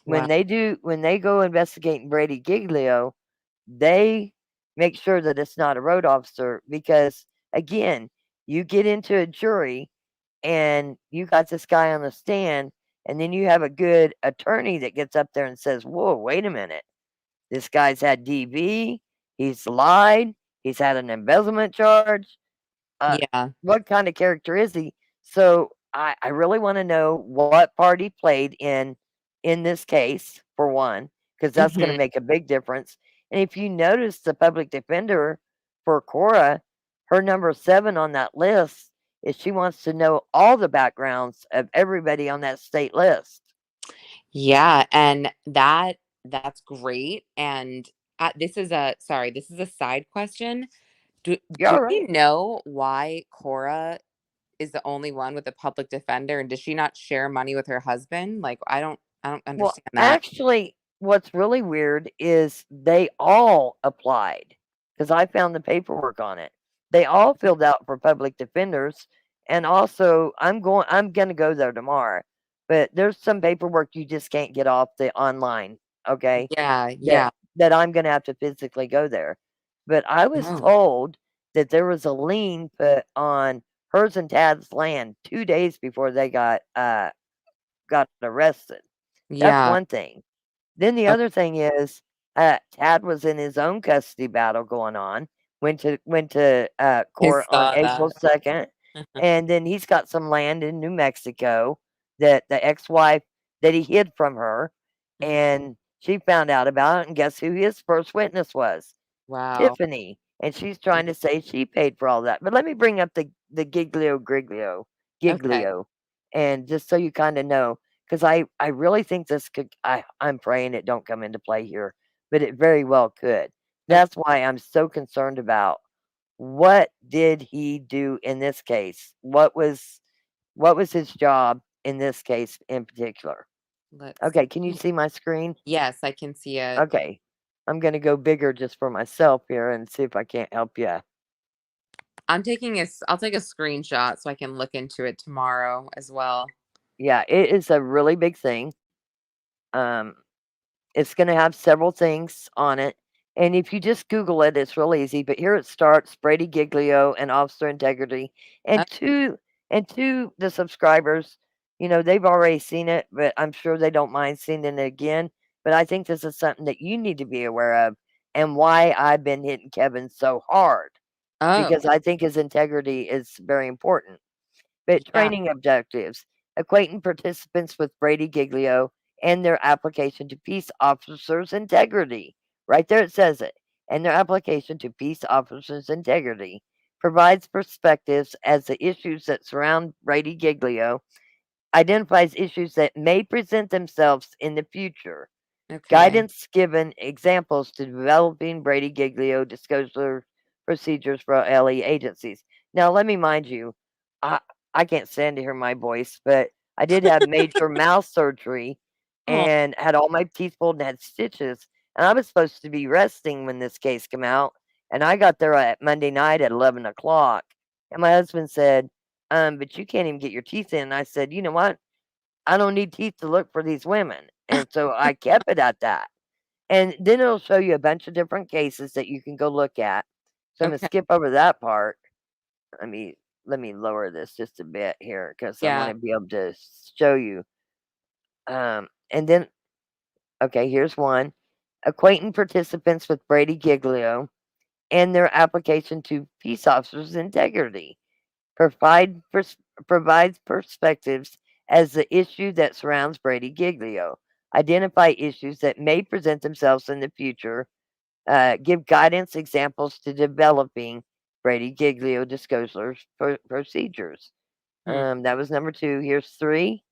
Wow. When they go investigating Brady Giglio, they make sure that it's not a road officer because, again, you get into a jury and you got this guy on the stand, and then you have a good attorney that gets up there and says, "Whoa, wait a minute. This guy's had DV, he's lied, he's had an embezzlement charge. Uh, Yeah. what kind of character is he?" So I really want to know what part he played in this case, for one, because that's going to Mhm. make a big difference. And if you notice the public defender for Cora, her number 7 on that list is she wants to know all the backgrounds of everybody on that state list. Yeah, and that's great, and, this is a side question. You're Do all we right. know why Cora is the only one with a public defender, and does she not share money with her husband? Like, I don't Well, understand that. actually, what's really weird is they all applied because I found the paperwork on it. They all filled out for public defenders, and also I'm gonna go there tomorrow. But there's some paperwork you just can't get off the online, okay? Yeah, That yeah. that I'm gonna have to physically go there. But I was Oh. told that there was a lien put on hers and Tad's land 2 days before they got arrested. That's Yeah. one thing. Then the Oh, other thing is, Tad was in his own custody battle going on, went to I court on saw April that. 2nd, and then he's got some land in New Mexico that the ex-wife that he hid from her, Mhm. and she found out about it, and guess who his first witness was? Wow. Tiffany, and she's trying to say she paid for all that. But let me bring up the Okay. Giglio, and just so you kind of know, because I really think this could. I'm praying it don't come into play here, but it very well could. Okay. That's why I'm so concerned about what did he do in this case. What was his job in this case in particular? Let's Okay, can you see. see my screen? Yes, I can see it. Okay. I'm gonna go bigger just for myself here and see if I can't help you. I'll take a screenshot so I can look into it tomorrow as well. Yeah, it is a really big thing. Um, it's gonna have several things on it, and if you just Google it, it's real easy. But here it starts: Brady Giglio and Officer Integrity, Uh, and to the subscribers. They've already seen it, but I'm sure they don't mind seeing it again. But I think this is something that you need to be aware of, and why I've been hitting Kevin so hard oh, because I think his integrity is very important. But yeah. training objectives: acquainting participants with Brady Giglio and their application to peace officers' integrity. Right there it says it. And their application to peace officers' integrity provides perspectives as the issues that surround Brady Giglio, identifies issues that may present themselves in the future. Okay. Guidance given examples to developing Brady Giglio disclosure procedures for LE agencies. Now, let me mind you, I, I can't stand to hear my voice, but I did have major mouth surgery Oh, and had all my teeth pulled and had stitches. And I was supposed to be resting when this case came out. And I got there at Monday night at 11 o'clock. And my husband said, but you can't even get your teeth in. And I said, you know what? I don't need teeth to look for these women. And so I kept it at that. And then it'll show you a bunch of different cases that you can go look at. So I'm gonna okay. skip over that part. Let me let me lower this just a bit here because I want Yeah. to be able to show you. And then okay, here's one. acquainting participants with Brady Giglio, and their application to peace officers' integrity. Provide pers- Provides perspectives as the issue that surrounds Brady Giglio. Identify issues that may present themselves in the future. Give guidance examples to developing Brady Giglio disclosure procedures. Hmm. That was number two. Here's three.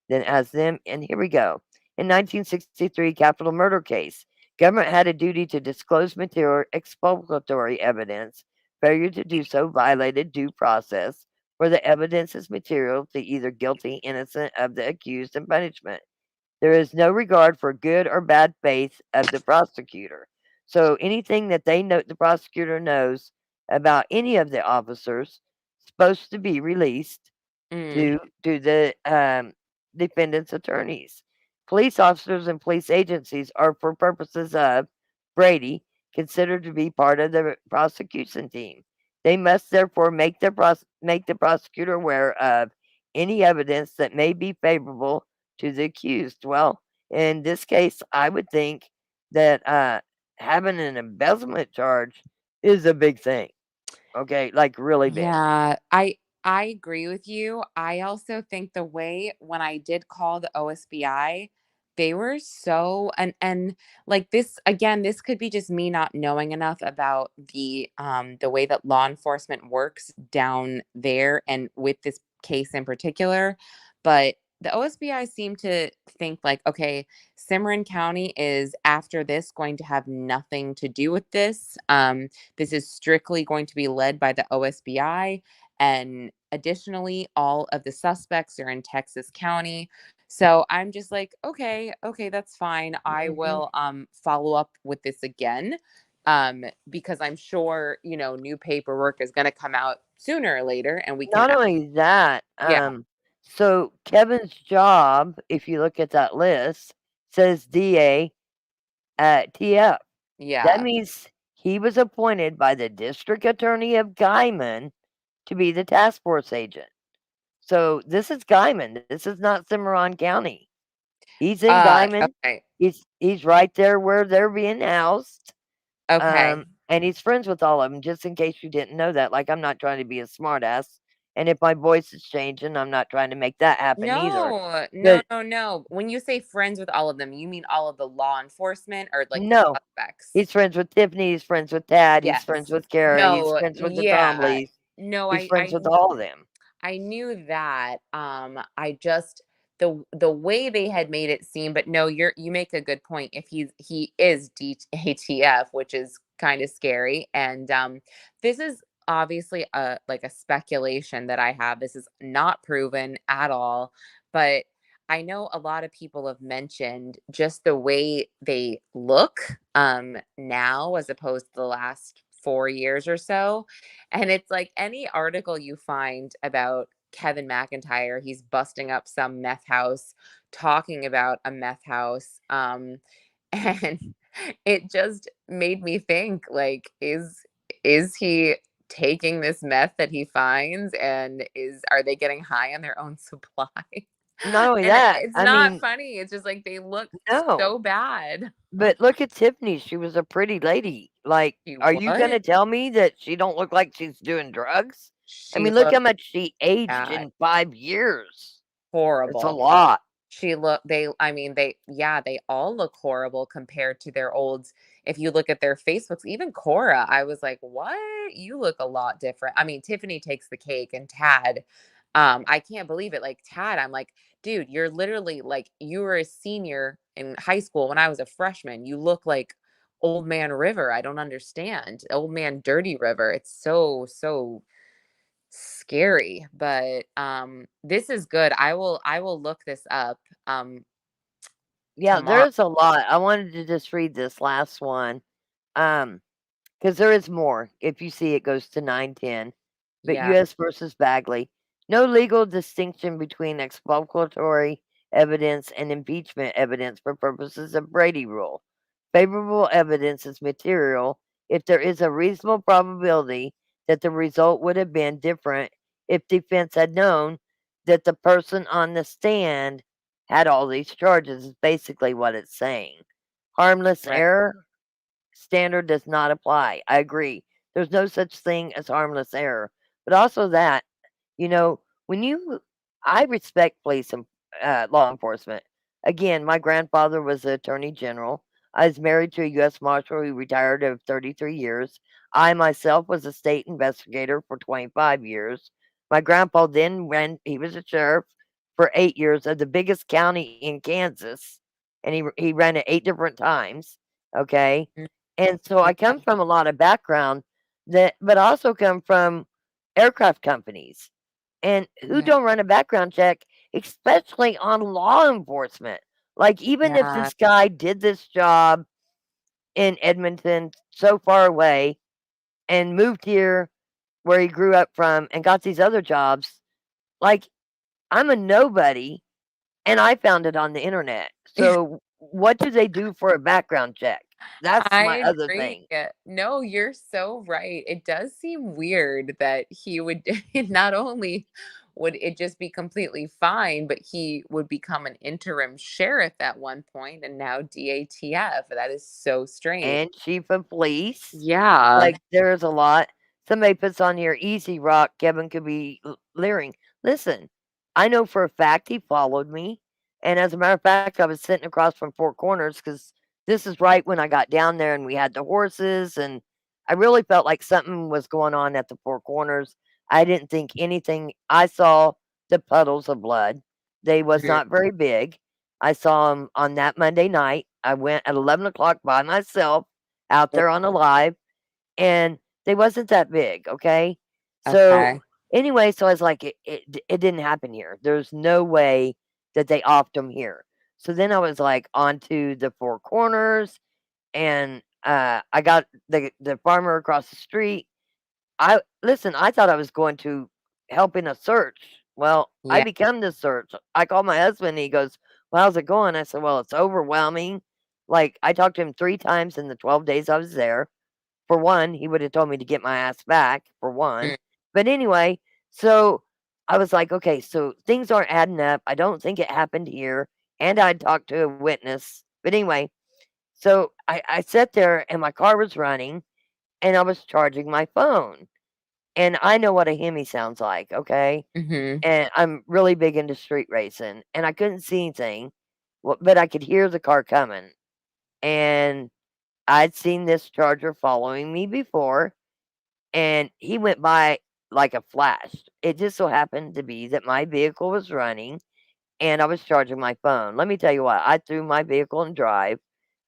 Then as them, and here we go. In 1963 capital murder case, government had a duty to disclose material exculpatory evidence. Failure to do so violated due process, where the evidence is material to either guilty, innocent of the accused, and punishment. There is no regard for good or bad faith of the prosecutor. So anything that they know, the prosecutor knows about any of the officers, supposed to be released Mm. to the defendant's attorneys. Police officers and police agencies are, for purposes of Brady, considered to be part of the prosecution team. They must therefore make the prosecutor aware of any evidence that may be favorable to the accused. Well, in this case, I would think that having an embezzlement charge is a big thing. Okay, like really big. Yeah, I agree with you. I also think the way when I did call the OSBI, they were so and like this again, this could be just me not knowing enough about the way that law enforcement works down there and with this case in particular, but the OSBI seemed to think like, okay, Cimarron County is after this going to have nothing to do with this. This is strictly going to be led by the OSBI. And additionally, all of the suspects are in Texas County. So I'm just like, okay, that's fine. I Mhm. will follow up with this again. Because I'm sure, new paperwork is gonna come out sooner or later and we can Not only that, yeah, so Kevin's job, if you look at that list, says DA at TF. That yeah. means he was appointed by the district attorney of Guyman to be the task force agent. So this is Guyman. This is not Cimarron County. He's in Guyman. Okay. He's right there where they're being housed. Okay. And he's friends with all of them, just in case you didn't know that. Like, I'm not trying to be a smartass, and if my voice is changing, I'm not trying to make that happen either. No, no, But no, no. When you say friends with all of them, you mean all of the law enforcement or like the no, suspects? he's friends with Tiffany, he's friends with Tad, he's friends Yes. with Kara, he's No, friends with the yeah. Tromleys, No, he's friends with all of them. I knew that. I just the way they had made it seem, but no, you make a good point. If he is DATF, which is kind of scary, and this is obviously a like a speculation that I have. This is not proven at all, but I know a lot of people have mentioned just the way they look now as opposed to the last 4 years or so, and it's like any article you find about Kevin McIntyre, he's busting up some meth house, talking about a meth house. And it just made me think like, is he taking this meth that he finds and is are they getting high on their own supply? Not only And that, it's I not mean, funny. It's just like they look no. so bad. But look at Tiffany, she was a pretty lady. Like, She are you what? gonna tell me that she don't look like she's doing drugs? I She mean, look how looked much she aged bad, in 5 years. It's a horrible. lot. She look they I mean, they all look horrible compared to their olds. If you look at their Facebooks, even Cora, I was like, "What? You look a lot different." I mean, Tiffany takes the cake and Tad, I can't believe it. Like Tad, I'm like, "Dude, you're literally like you were a senior in high school when I was a freshman. You look like Old Man River. I don't understand. Old Man Dirty River. It's so scary, but this is good. I will look this up Yeah, tomorrow. there's a lot. I wanted to just read this last one. Um, because there is more. If you see, it goes to 910. But Yeah. U.S. versus Bagley. No legal distinction between exculpatory evidence and impeachment evidence for purposes of Brady rule. Favorable evidence is material if there is a reasonable probability that the result would have been different if defense had known that the person on the stand had all these charges, is basically what it's saying. harmless Right. error standard does not apply. I agree. There's no such thing as harmless error. But also that, you know, when you I respect police and law enforcement. Again, my grandfather was the attorney general. I was married to a U.S. Marshal who retired of 33 years. I myself was a state investigator for 25 years. My grandpa then he was a sheriff for 8 years of the biggest county in Kansas, and he ran it 8 different times. Okay, Mm, and so I yeah. come from a lot of background but I also come from aircraft companies. And who Yeah. don't run a background check, especially on law enforcement? Like, even if Yeah. this guy did this job in Edmonton, so far away, and moved here where he grew up from and got these other jobs, like, I'm a nobody and I found it on the internet. So, what do they do for a background check? That's my I other agree. thing. No, you're so right. It does seem weird that he would not only would it just be completely fine, but he would become an interim sheriff at one point and now DATF. That is so strange. And chief of police. Yeah. Like, there's a lot. Somebody puts on here, "Easy rock," Kevin could be leering. Listen, I know for a fact he followed me, and as a matter of fact, I was sitting across from Four Corners because this is right when I got down there and we had the horses, and I really felt like something was going on at the Four Corners. I didn't think anything I saw the puddles of blood. They was Mhm. not very big. I saw them on that Monday night. I went at 11 o'clock by myself out there on a live, and they wasn't that big, okay? So, Okay. anyway, so I was like, "It didn't happen here. There's no way that they offed them here." So then I was, like, onto the Four Corners, and, I got the farmer across the street. I thought I was going to help in a search. Well, I Yeah. become the search. I called my husband, and he goes, "Well, how's it going?" I said, "Well, it's overwhelming." Like, I talked to him 3 times in the 12 days I was there. For one, he would have told me to get my ass back, for one. Mm. But anyway, so I was like, "Okay, so things aren't adding up. I don't think it happened here." And I'd talked to a witness. But anyway, so I sat there and my car was running and I was charging my phone. And I know what a Hemi sounds like, okay? Mhm. And I'm really big into street racing, and I couldn't see anything, but I could hear the car coming. And I'd seen this Charger following me before, and he went by like a flash. It just so happened to be that my vehicle was running and I was charging my phone. Let me tell you what, I threw my vehicle in drive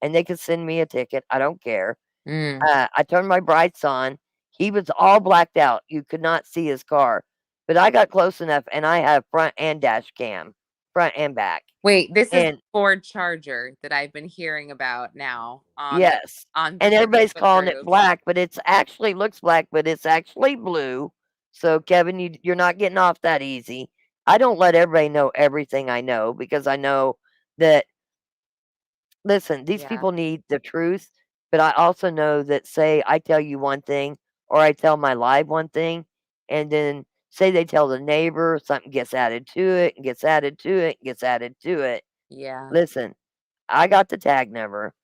and they could send me a ticket. I don't care. Mm. I turned my brights on. He was all blacked out. You could not see his car. But I got close enough and I have front and dash cam, front and back. Wait, this is And Ford Charger that I've been hearing about now yes. on And everybody's Facebook calling it groups. black, but it's actually looks black, but it's actually blue. So Kevin, you're not getting off that easy. I don't let everybody know everything I know because I know that listen, these Yeah. people need the truth, but I also know that say I tell you one thing or I tell my live one thing, and then say they tell the neighbor, something gets added to it and gets added to it and gets added to it. Yeah. Listen, I got the tag number.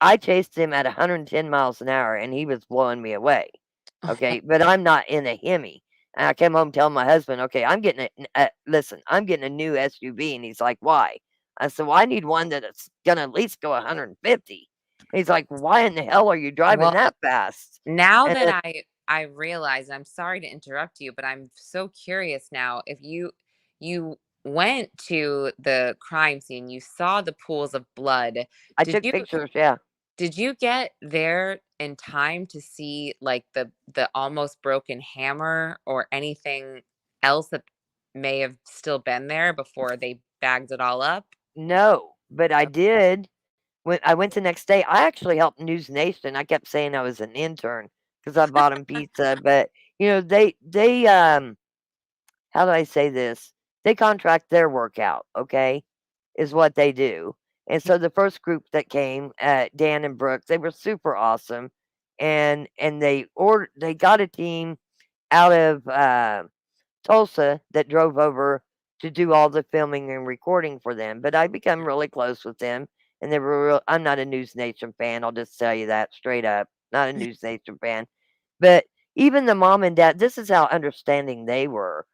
I chased him at 110 miles an hour and he was blowing me away. Okay, but I'm not in a Hemi. And I came home telling my husband, "Okay, I'm getting listen, I'm getting a new SUV." And he's like, "Why?" I said, "Well, I need one that's gonna at least go 150." He's like, "Why in the hell are you driving Well, that fast?" now And that I realize, I'm sorry to interrupt you, but I'm so curious now if you went to the crime scene, you saw the pools of blood. I Did took you pictures, yeah. did you get there in time to see like the almost broken hammer or anything else that may have still been there before they bagged it all up? No, but I Okay. did when I went the next day. I actually helped News Nation. I kept saying I was an intern because I bought them pizza, but they how do I say this? They contract their work out, okay, is what they do. And so the first group that came, Dan and Brooke, they were super awesome, and they got a team out of Tulsa that drove over to do all the filming and recording for them. But I become really close with them, and they were real. I'm not a News Nation fan. I'll just tell you that straight up. Not a News Nation fan. But even the mom and dad, this is how understanding they were.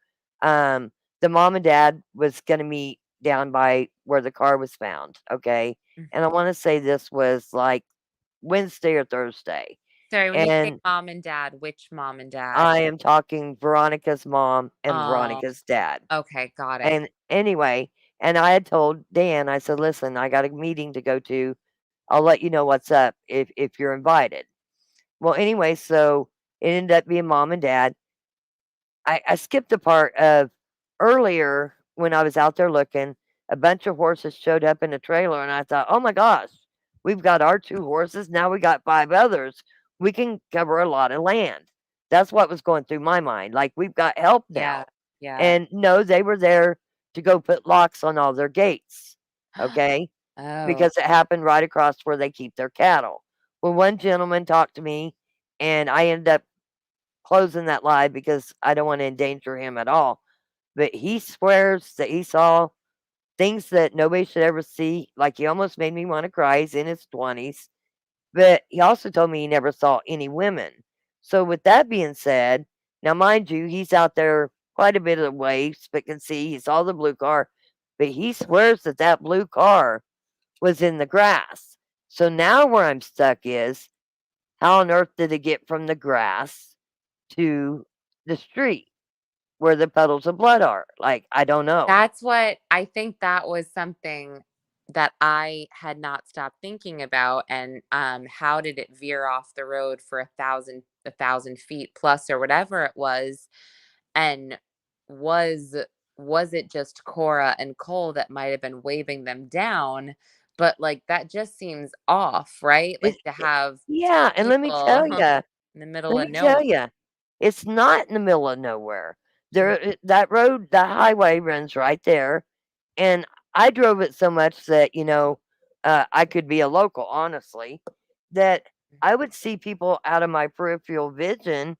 Um, the mom and dad was going to meet down by where the car was found. Okay. And I want to say this was like Wednesday or Thursday. Sorry, when you say And mom and dad, which mom and dad? I am talking Veronica's mom and Oh, Veronica's dad. okay, got it. And anyway, and I had told Dan, I said, listen, I got a meeting to go to. I'll let you know what's up if you're invited. Well, anyway, so it ended up being mom and dad. I skipped the part of earlier when I was out there looking, a bunch of horses showed up in a trailer, and I thought, oh my gosh, we've got our 2 horses. Now we got 5 others. We can cover a lot of land. That's what was going through my mind. Like, we've got help Yeah, now. yeah. And no, they were there to go put locks on all their gates. Okay. Oh, Because it happened right across where they keep their cattle. Well, one gentleman talked to me, and I ended up closing that live because I don't want to endanger him at all. But he swears that he saw things that nobody should ever see. Like, he almost made me want to cry. He's in his 20s. But he also told me he never saw any women. So, with that being said, now mind you, he's out there quite a bit of the way, but can see he saw the blue car. But he swears that that blue car was in the grass. So now where I'm stuck is, how on earth did it get from the grass to the street where the puddles of blood are? Like, I don't know. that's what I think that was something that I had not stopped thinking about. And how did it veer off the road for a thousand feet plus or whatever it was? And was was it just Cora and Cole that might have been waving them down? But like that just seems off, right? It, Like to have two yeah, and people in the middle let of me tell nowhere. you, it's not in the middle of nowhere. That road, the highway runs right there, and I drove it so much that I could be a local, honestly, that I would see people out of my peripheral vision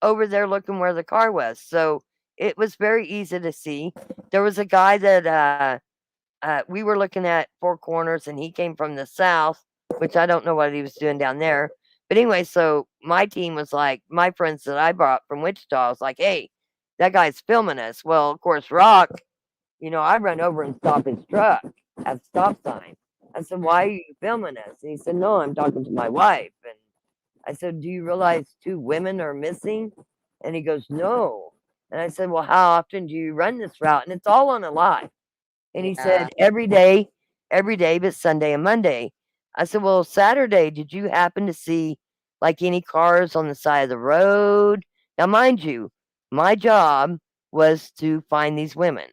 over there looking where the car was. So it was very easy to see. There was a guy that we were looking at Four Corners, and he came from the south, which I don't know what he was doing down there. But anyway, so my team was like, my friends that I brought from Wichita, I was like, hey, that guy's filming us. Well, of course, Rock, I run over and stop his truck at stop sign. I said, why are you filming us? And he said, no, I'm talking to my wife. And I said, do you realize 2 women are missing? And he goes, no. And I said, well, how often do you run this route? And it's all on a lie. And he Yeah. said, every day but Sunday and Monday. I said, well, Saturday, did you happen to see like any cars on the side of the road? Now, mind you, my job was to find these women.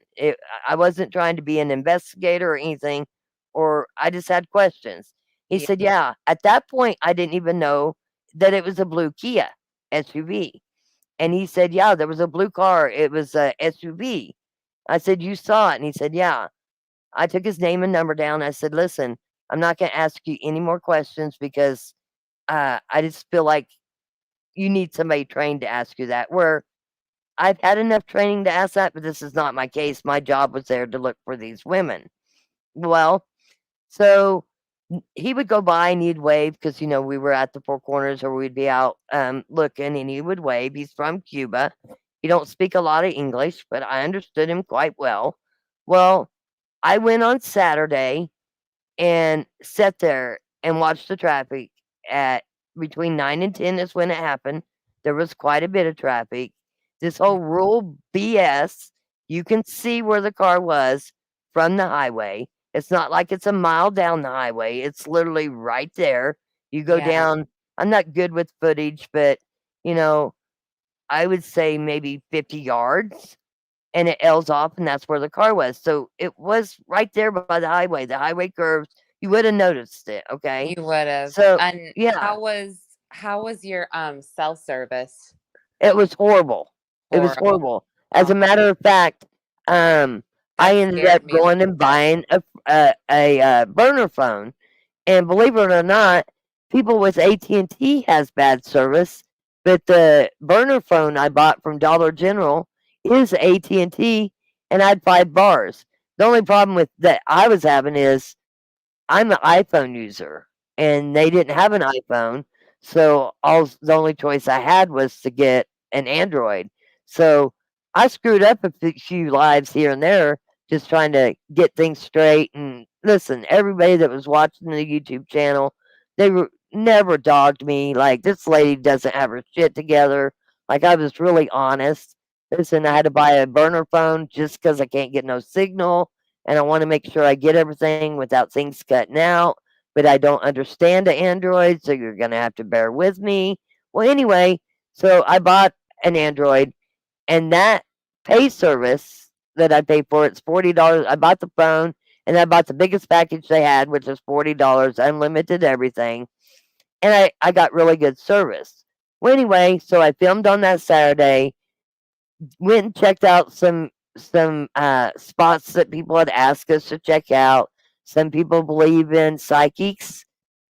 I wasn't trying to be an investigator or anything, or I just had questions. He Yeah. said, yeah, at that point, I didn't even know that it was a blue Kia SUV. And he said, yeah, there was a blue car. It was a SUV. I said, you saw it? And he said, yeah. I took his name and number down. I said, listen, I'm not going to ask you any more questions because I just feel like you need somebody trained to ask you that. Where I've had enough training to ask that, but this is not my case. My job was there to look for these women. Well, so he would go by and he'd wave because, we were at the Four Corners or we'd be out looking, and he would wave. He's from Cuba. He don't speak a lot of English, but I understood him quite well. Well, I went on Saturday and sat there and watched the traffic at between 9 and 10 is when it happened. There was quite a bit of traffic. This whole rural BS, you can see where the car was from the highway. It's not like it's a mile down the highway. It's literally right there. You go Yeah. down, I'm not good with footage, but you know, I would say maybe 50 yards and it L's off, and that's where the car was. So it was right there by the highway. The highway curves. You would have noticed it, okay? You would have. So And yeah, how was your cell service? it was horrible. It was Horrible. horrible. As Oh, a matter of fact, I that ended scared up me a going little and bit. buying a burner phone, and believe it or not, people with AT&T has bad service, but the burner phone I bought from Dollar General is AT&T, and I had 5 bars. The only problem with that I was having is I'm an iPhone user, and they didn't have Yeah. an iPhone, so the only choice I had was to get an Android. So I screwed up a few lives here and there, just trying to get things straight. And listen, everybody that was watching the YouTube channel, they were never dogged me. Like, this lady doesn't have her shit together. Like, I was really honest. Listen, I Yeah. had to buy a burner phone just because I can't get no signal, and I want to make sure I get everything without things cutting out. But I don't understand the Android, so you're gonna have to bear with me. Well, anyway, so I bought an Android, and that pay service that I pay for, it's $40. I bought the phone, and I bought the biggest package they had, which is $40, unlimited everything, and I got really good service. Well, anyway, so I filmed on that Saturday, went and checked out some spots that people had asked us to check out. Some people believe in psychics,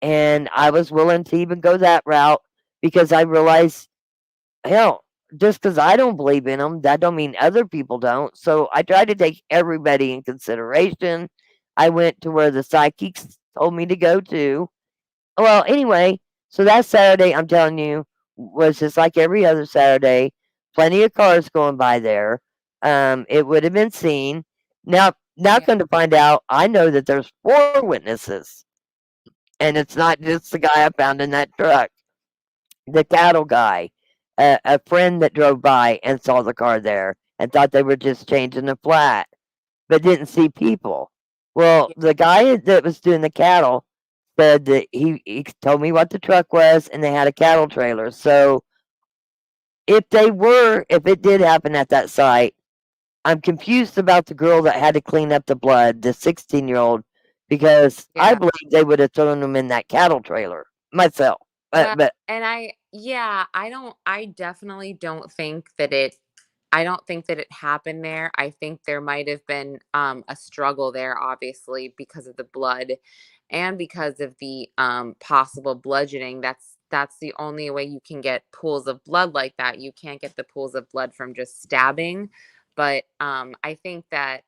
and I was willing to even go that route because I realized, hell, just because I don't believe in them, that don't mean other people don't. So I try to take everybody in consideration. I went to where the psychics told me to go to. Well, anyway, so that Saturday, I'm telling you, was just like every other Saturday. Plenty of cars going by there. It would have been seen. Now, Yeah. come to find out, I know that there's 4 witnesses, and it's not just the guy I found in that truck. The cattle guy, a friend that drove by and saw the car there and thought they were just changing the flat, but didn't see people. Well, Yeah. the guy that was doing the cattle said that he told me what the truck was, and they had a cattle trailer. So if it did happen at that site, I'm confused about the girl that had to clean up the blood, the 16-year-old, because I Yeah. believe they would have thrown them in that cattle trailer myself. Well, But and I definitely don't think that I don't think that it happened there. I think there might have been a struggle there, obviously, because of the blood and because of the possible bludgeoning. That's the only way you can get pools of blood like that. You can't get the pools of blood from just stabbing. But I think that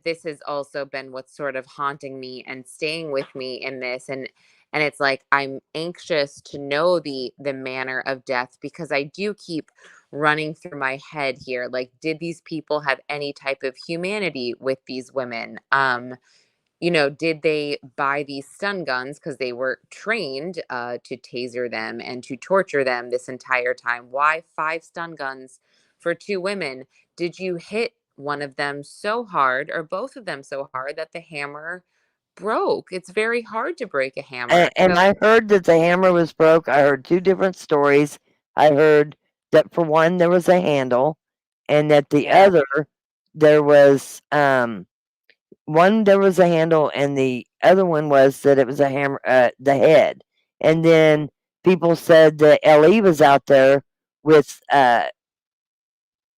this has also been what's sort of haunting me and staying with me in this, and it's like I'm anxious to know the manner of death because I do keep running through my head here, like, did these people have any type of humanity with these women? Did they buy these stun guns because they were trained to taser them and to torture them this entire time? Why 5 stun guns for 2 women? Did you hit one of them so hard or both of them so hard that the hammer broke? It's very hard to break a hammer. and So, I heard that the hammer was broke. I heard 2 different stories. I heard that for one, there was a handle, and that the yeah. other, there was, one, there was a handle, and the other one was that it was a hammer, the head. And then people said that LE was out there with, a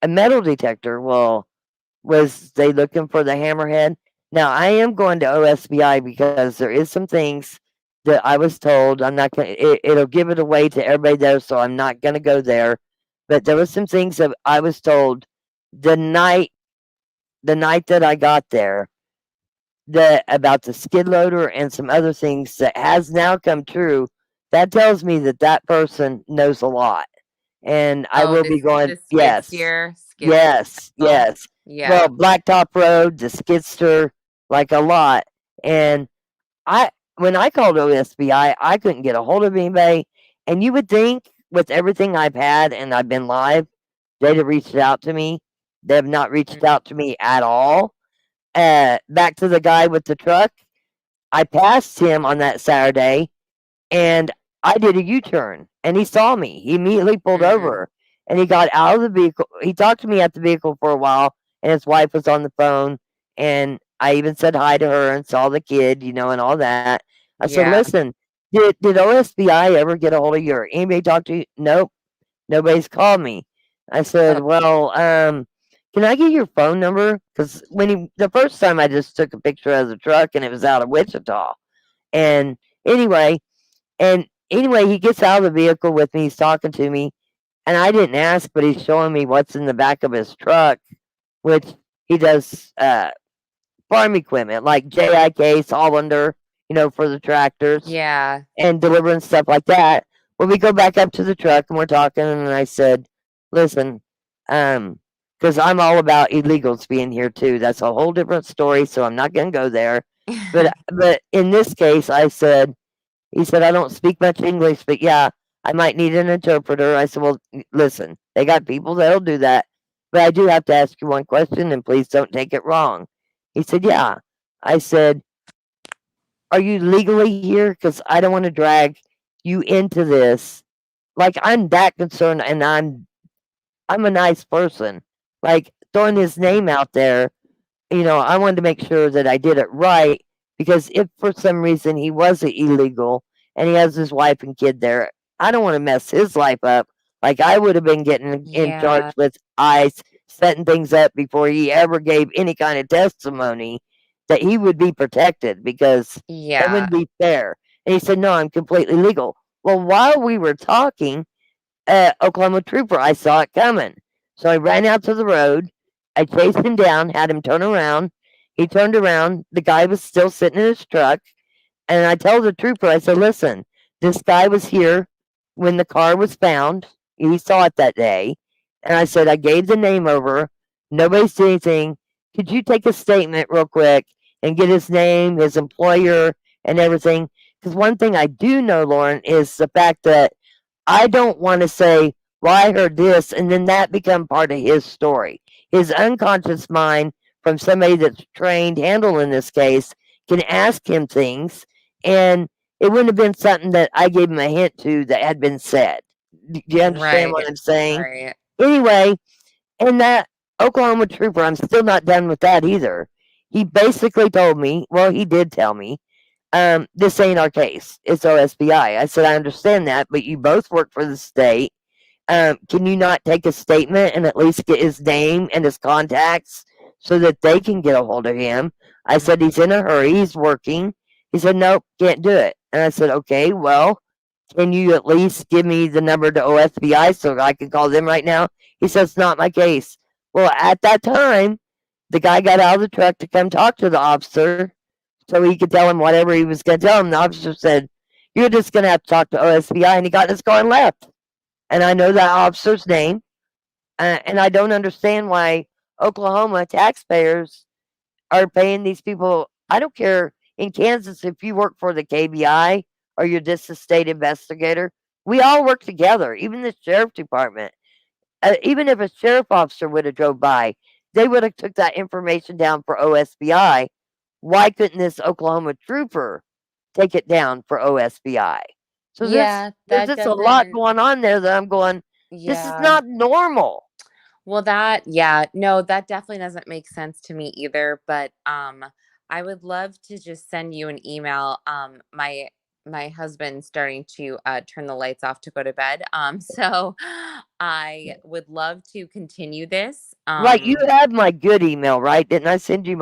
metal detector. Well, was they looking for the hammerhead? Now, I am going to OSBI because there is some things that I was told. I'm not gonna. It'll give it away to everybody there, so I'm not gonna go there. But there was some things that I was told the night the night that I got there, that about the skid loader and some other things that has now come true. That tells me that that person knows a lot, and I Oh, will be going. the skid Yes, steer, skid steer. yes, Oh, yes. yeah. Well, Blacktop Road, the Skidster, like a lot. And I when I called OSBI, I couldn't get a hold of anybody. And you would think with everything I've had and I've been live, they'd have reached out to me. They have not reached Mm, out to me at all. Back to the guy with the truck. I passed him on that Saturday, and I did a U-turn, and he saw me. He immediately pulled mm, over, and he got out of the vehicle. He talked to me at the vehicle for a while, and his wife was on the phone, and I even said hi to her and saw the kid, and all that. I said, yeah. "Listen, did OSBI ever get a hold of you or anybody talk to you?" Nope, nobody's called me. I Oh, said, "Well, can I get your phone number? Because the first time I just took a picture of the truck, and it was out of Wichita. And anyway, he gets out of the vehicle with me. He's talking to me, and I didn't ask, but he's showing me what's in the back of his truck, which he does farm equipment like JIK, Hollander, for the tractors Yeah. and delivering stuff like that. Well, we go back up to the truck and we're talking, and I said, "Listen, because I'm all about illegals being here too. That's a whole different story. So I'm not going to go there. But in this case, I said, he said, I don't speak much English, but yeah, I might need an interpreter. I said, well, listen, they got people that'll do that, but I do have to ask you one question, and please don't take it wrong. He said, yeah. I said, are you legally here? Because I don't want to drag you into this. Like, I'm that concerned, and I'm a nice person. Like, throwing his name out there, I wanted to make sure that I did it right, because if for some reason he was illegal and he has his wife and kid there, I don't want to mess his life up. Like, I would have been getting in charge Yeah. with ICE, setting things up before he ever gave any kind of testimony, that he would be protected, because that Yeah. wouldn't be fair. And he said, no, I'm completely legal. Well, while we were talking, Oklahoma trooper, I saw it coming. So I ran out to the road. I chased him down, had him turn around. He turned around. The guy was still sitting in his truck. And I told the trooper, I said, listen, this guy was here when the car was found. He saw it that day. And I said, I gave the name over. Nobody said anything. Could you take a statement real quick and get his name, his employer, and everything? Because one thing I do know, Lauren, is the fact that I don't want to say, well, I heard this, and then that become part of his story. His unconscious mind, from somebody that's trained, handle in this case, can ask him things, and it wouldn't have been something that I gave him a hint to that had been said. Do you understand what Right. I'm saying? Right. Anyway, and that Oklahoma trooper, I'm still not done with that either. He basically told me, well, he did tell me, this ain't our case. It's OSBI. I said, I understand that, but you both work for the state. Can you not take a statement and at least get his name and his contacts so that they can get a hold of him? I said, he's in a hurry. He's working. He said, nope, can't do it. And I said, okay, well, can you at least give me the number to OSBI so I can call them right now? He says, it's not my case. Well, at that time, the guy got out of the truck to come talk to the officer so he could tell him whatever he was going to tell him. The officer said, you're just going to have to talk to OSBI. And he got in his car and left. And I know that officer's name. And I don't understand why Oklahoma taxpayers are paying these people. I don't care in Kansas if you work for the KBI or you're just a state investigator. We all work together, even the sheriff department. Even if a sheriff officer would have drove by, they would have took that information down for OSBI. Why couldn't this Oklahoma trooper take it down for OSBI? So Yeah, there's that just a lot doesn't. going on there that I'm going, this is Yeah. not normal. Well, no, that definitely doesn't make sense to me either, but I would love to just send you an email. My husband's starting to turn the lights off to go to bed. So I would love to continue this. Right, you have my good email, right? Didn't I send you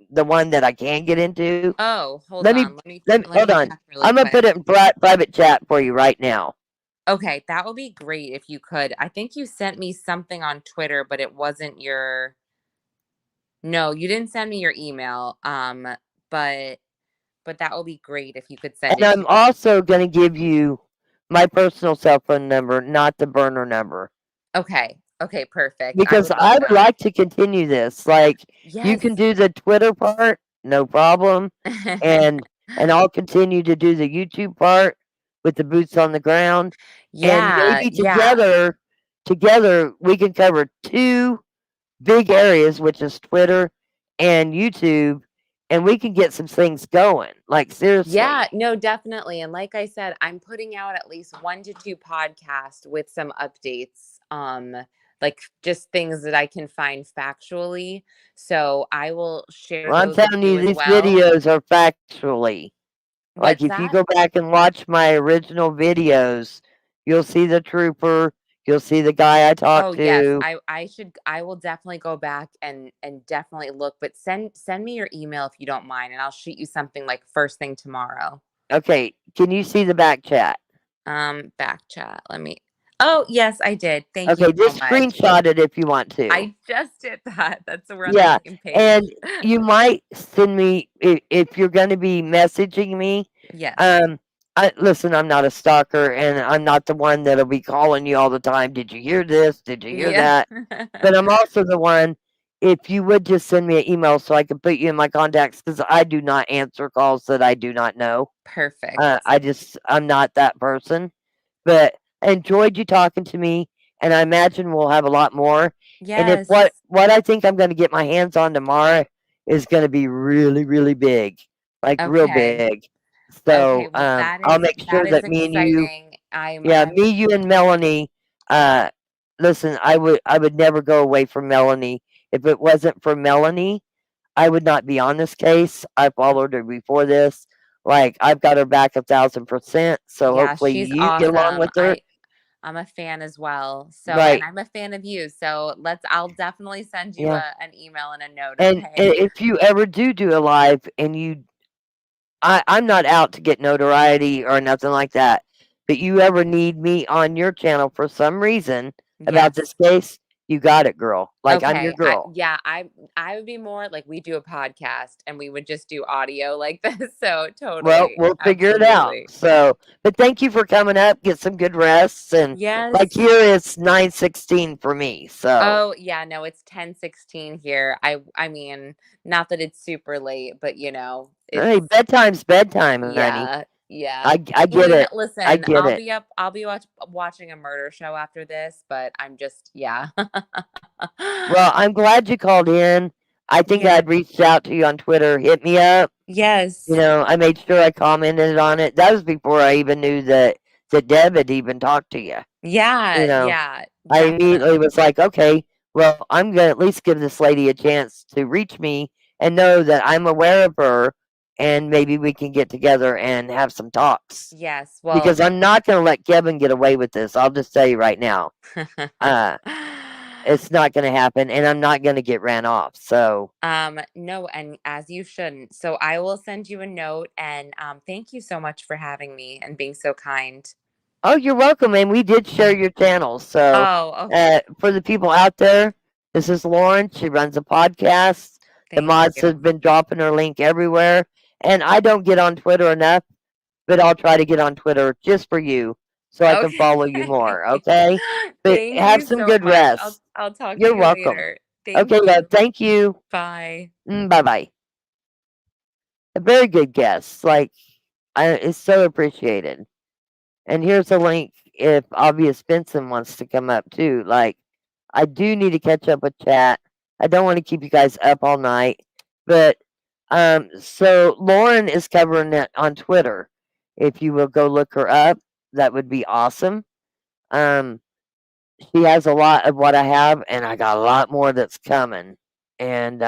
the one that I can get into? Oh, hold Let me on. Let hold me on. check really I'm gonna quick. put it in private chat for you right now. Okay, that would be great if you could. I think you sent me something on Twitter, but it wasn't your. No, you didn't send me your email. But that would be great if you could send And it I'm to me. also gonna give you my personal cell phone number, not the burner number. Okay. Okay, perfect. I Because would love I would that. like to continue this. Like, you can Yes. do the Twitter part, no problem. And I'll continue to do the YouTube part with the boots on the ground. And Yeah, maybe yeah. together we can cover two big areas, which is Twitter and YouTube, and we can get some things going. Like, seriously. Yeah, no, definitely. And like I said, I'm putting out at least 1 to 2 podcasts with some updates, like just things that I can find factually. So I will share Well, I'm those with telling you you, as these well. videos are factually. Like, What's if you that? go back and watch my original videos, you'll see the trooper, you'll see the guy I Oh talked yes, to. I will definitely go back and definitely look, but send me your email if you don't mind, and I'll shoot you something like first thing tomorrow. Okay, can you see the back chat? Back chat. Let me Oh, yes, I did. Thank you Okay, so just much. screenshot it if you want to. I just did that. That's so we're on the Yeah, same and page. you might send me if you're going to be messaging me. Yes. Um, listen, I'm not a stalker, and I'm not the one that'll be calling you all the time. Did you hear this? Did you hear Yeah. that? But I'm also the one. If you would just send me an email so I can put you in my contacts, because I do not answer calls that I do not know. Perfect. I'm not that person. But I enjoyed you talking to me, and I imagine we'll have a lot more. And if Yes. what I think I'm going to get my hands on tomorrow is going to be really, really big, like real Okay. big. So Okay. Well, I'll make sure that is that me and you, exciting. yeah, I'm me, you, and Melanie. Uh, listen, I would never go away from Melanie. If it wasn't for Melanie, I would not be on this case. I followed her before this. Like I've got her back 1,000%. So Yeah, hopefully she's you get along awesome. with her. I'm a fan as well. So, and Right. I'm a fan of you. So I'll definitely send you Yeah. an email and a note. And Okay. if you ever do a live and I'm not out to get notoriety or nothing like that, but you ever need me on your channel for some reason about Yes. this case, you got it, girl. Like I'm your Okay. girl. I would be more like we do a podcast and we would just do audio like this. So Well, totally. we'll figure it out. Absolutely. So, but thank you for coming up. Get some good rests. And like Yes. here, it's 9:16 for me. So, Oh, yeah, no, it's 10:16 here. I mean, not that it's super late, but hey, it's bedtime's bedtime, honey. yeah, yeah. I I get mean, it. I listen, get it. I'll be watching a murder show after this, but I'm just yeah. Well, I'm glad you called in. I think Yeah. I'd reached out to you on Twitter. Hit me up. Yes. I made sure I commented on it. That was before I even knew that Deb had even talked to you. Yeah, You know, yeah, I immediately definitely. was like, okay, well, I'm gonna at least give this lady a chance to reach me and know that I'm aware of her, and maybe we can get together and have some talks. Yes. Well, Because I'm not gonna let Kevin get away with this. I'll just tell you right now. Uh, it's not gonna happen, and I'm not gonna get ran off. So, no, and as you shouldn't. So I will send you a note and thank you so much for having me and being so kind. oh, you're welcome, and we did share your channel. So, Oh, okay. for the people out there, this is Lauren. She runs a podcast. The Thank mods have you. been dropping her link everywhere. And I don't get on Twitter enough, but I'll try to get on Twitter just for you so I can Okay. follow you more. Okay? But Thank have you some so good much. rest. I'll talk to You're you welcome. later. Thank Okay, love. you. Thank you. Bye. Bye bye. A very good guest. Like, it's so appreciated. And here's a link if Obvious Benson wants to come up too. Like, I do need to catch up with chat. I don't want to keep you guys up all night. But so Lauren is covering it on Twitter. If you will go look her up, that would be awesome. Um she has a lot of what I have, and I got a lot more that's coming. And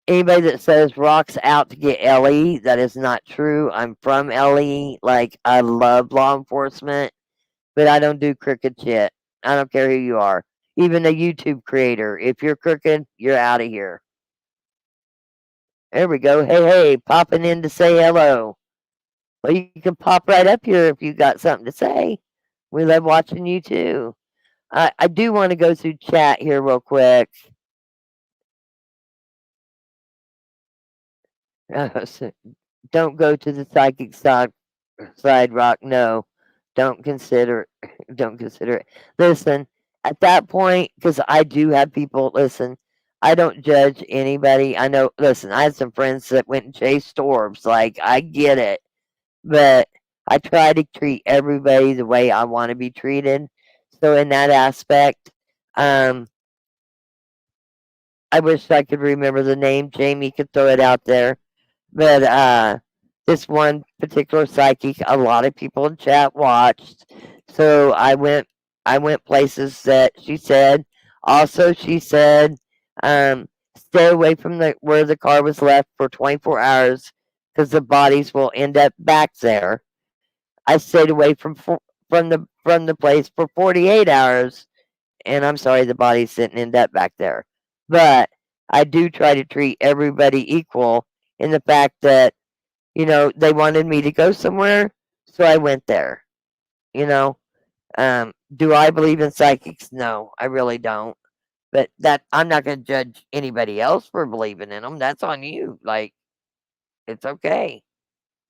anybody that says Rock's out to get Ellie, that is not true. I'm from Ellie. Like, I love law enforcement, but I don't do crooked shit. I don't care who you are. Even a YouTube creator. If you're crooked, you're out of here. There we go. Hey, hey, popping in to say hello. Well, you can pop right up here if you got something to say. We love watching you too. I do want to go through chat here real quick. So, don't go to the psychic side, Rock. No, don't consider. Don't consider it. Listen, at that point, because I do have people. Listen, I don't judge anybody. I know. Listen, I had some friends that went and chased orbs. Like, I get it, but I try to treat everybody the way I want to be treated. So in that aspect, um, I wish I could remember the name. Jamie could throw it out there. But this one particular psychic, a lot of people in chat watched. So I went places that she said. Also, she said, stay away from the where the car was left for 24 hours because the bodies will end up back there. I stayed away from the place for 48 hours, and I'm sorry the bodies didn't end up back there. But I do try to treat everybody equal in the fact that they wanted me to go somewhere, so I went there. You know, Do I believe in psychics? No, I really don't. But that I'm not going to judge anybody else for believing in them. That's on you. Like, it's okay.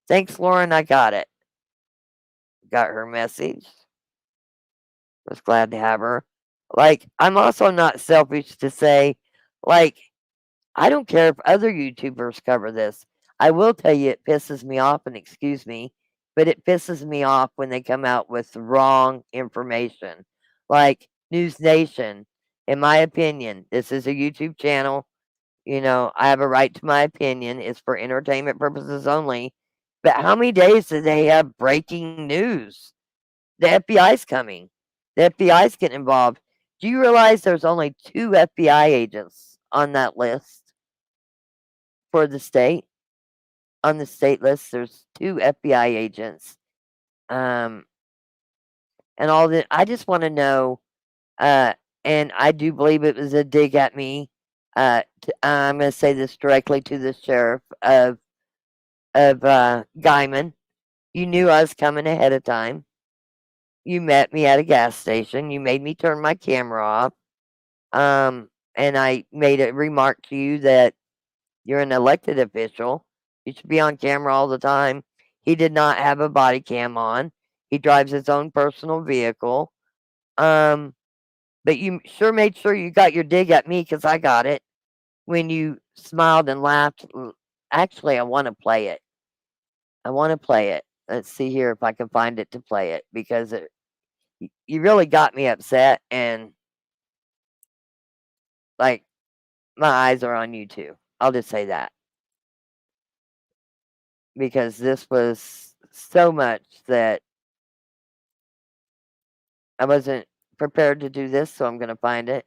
Thanks, Lauren. I got it. Got her message. Was glad to have her. Like, I'm also not selfish to say, like, I don't care if other YouTubers cover this. I will tell you it pisses me off, and excuse me, but it pisses me off when they come out with wrong information. Like News Nation, in my opinion, this is a YouTube channel. I have a right to my opinion. It's for entertainment purposes only. But how many days do they have breaking news? The FBI's coming. The FBI's getting involved. Do you realize there's only 2 FBI agents on that list for the state? On the state list, there's 2 FBI agents. Um, and all that. I just want to know. Uh, and I do believe it was a dig at me. I'm going to say this directly to the sheriff of Guyman. You knew I was coming ahead of time. You met me at a gas station. You made me turn my camera off. And I made a remark to you that you're an elected official. You should be on camera all the time. He did not have a body cam on. He drives his own personal vehicle. But you sure made sure you got your dig at me because I got it when you smiled and laughed. Actually, I want to play it. I want to play it. Let's see here if I can find it to play it because you really got me upset and like my eyes are on you too. I'll just say that because this was so much that I wasn't prepared to do this, so I'm going to find it.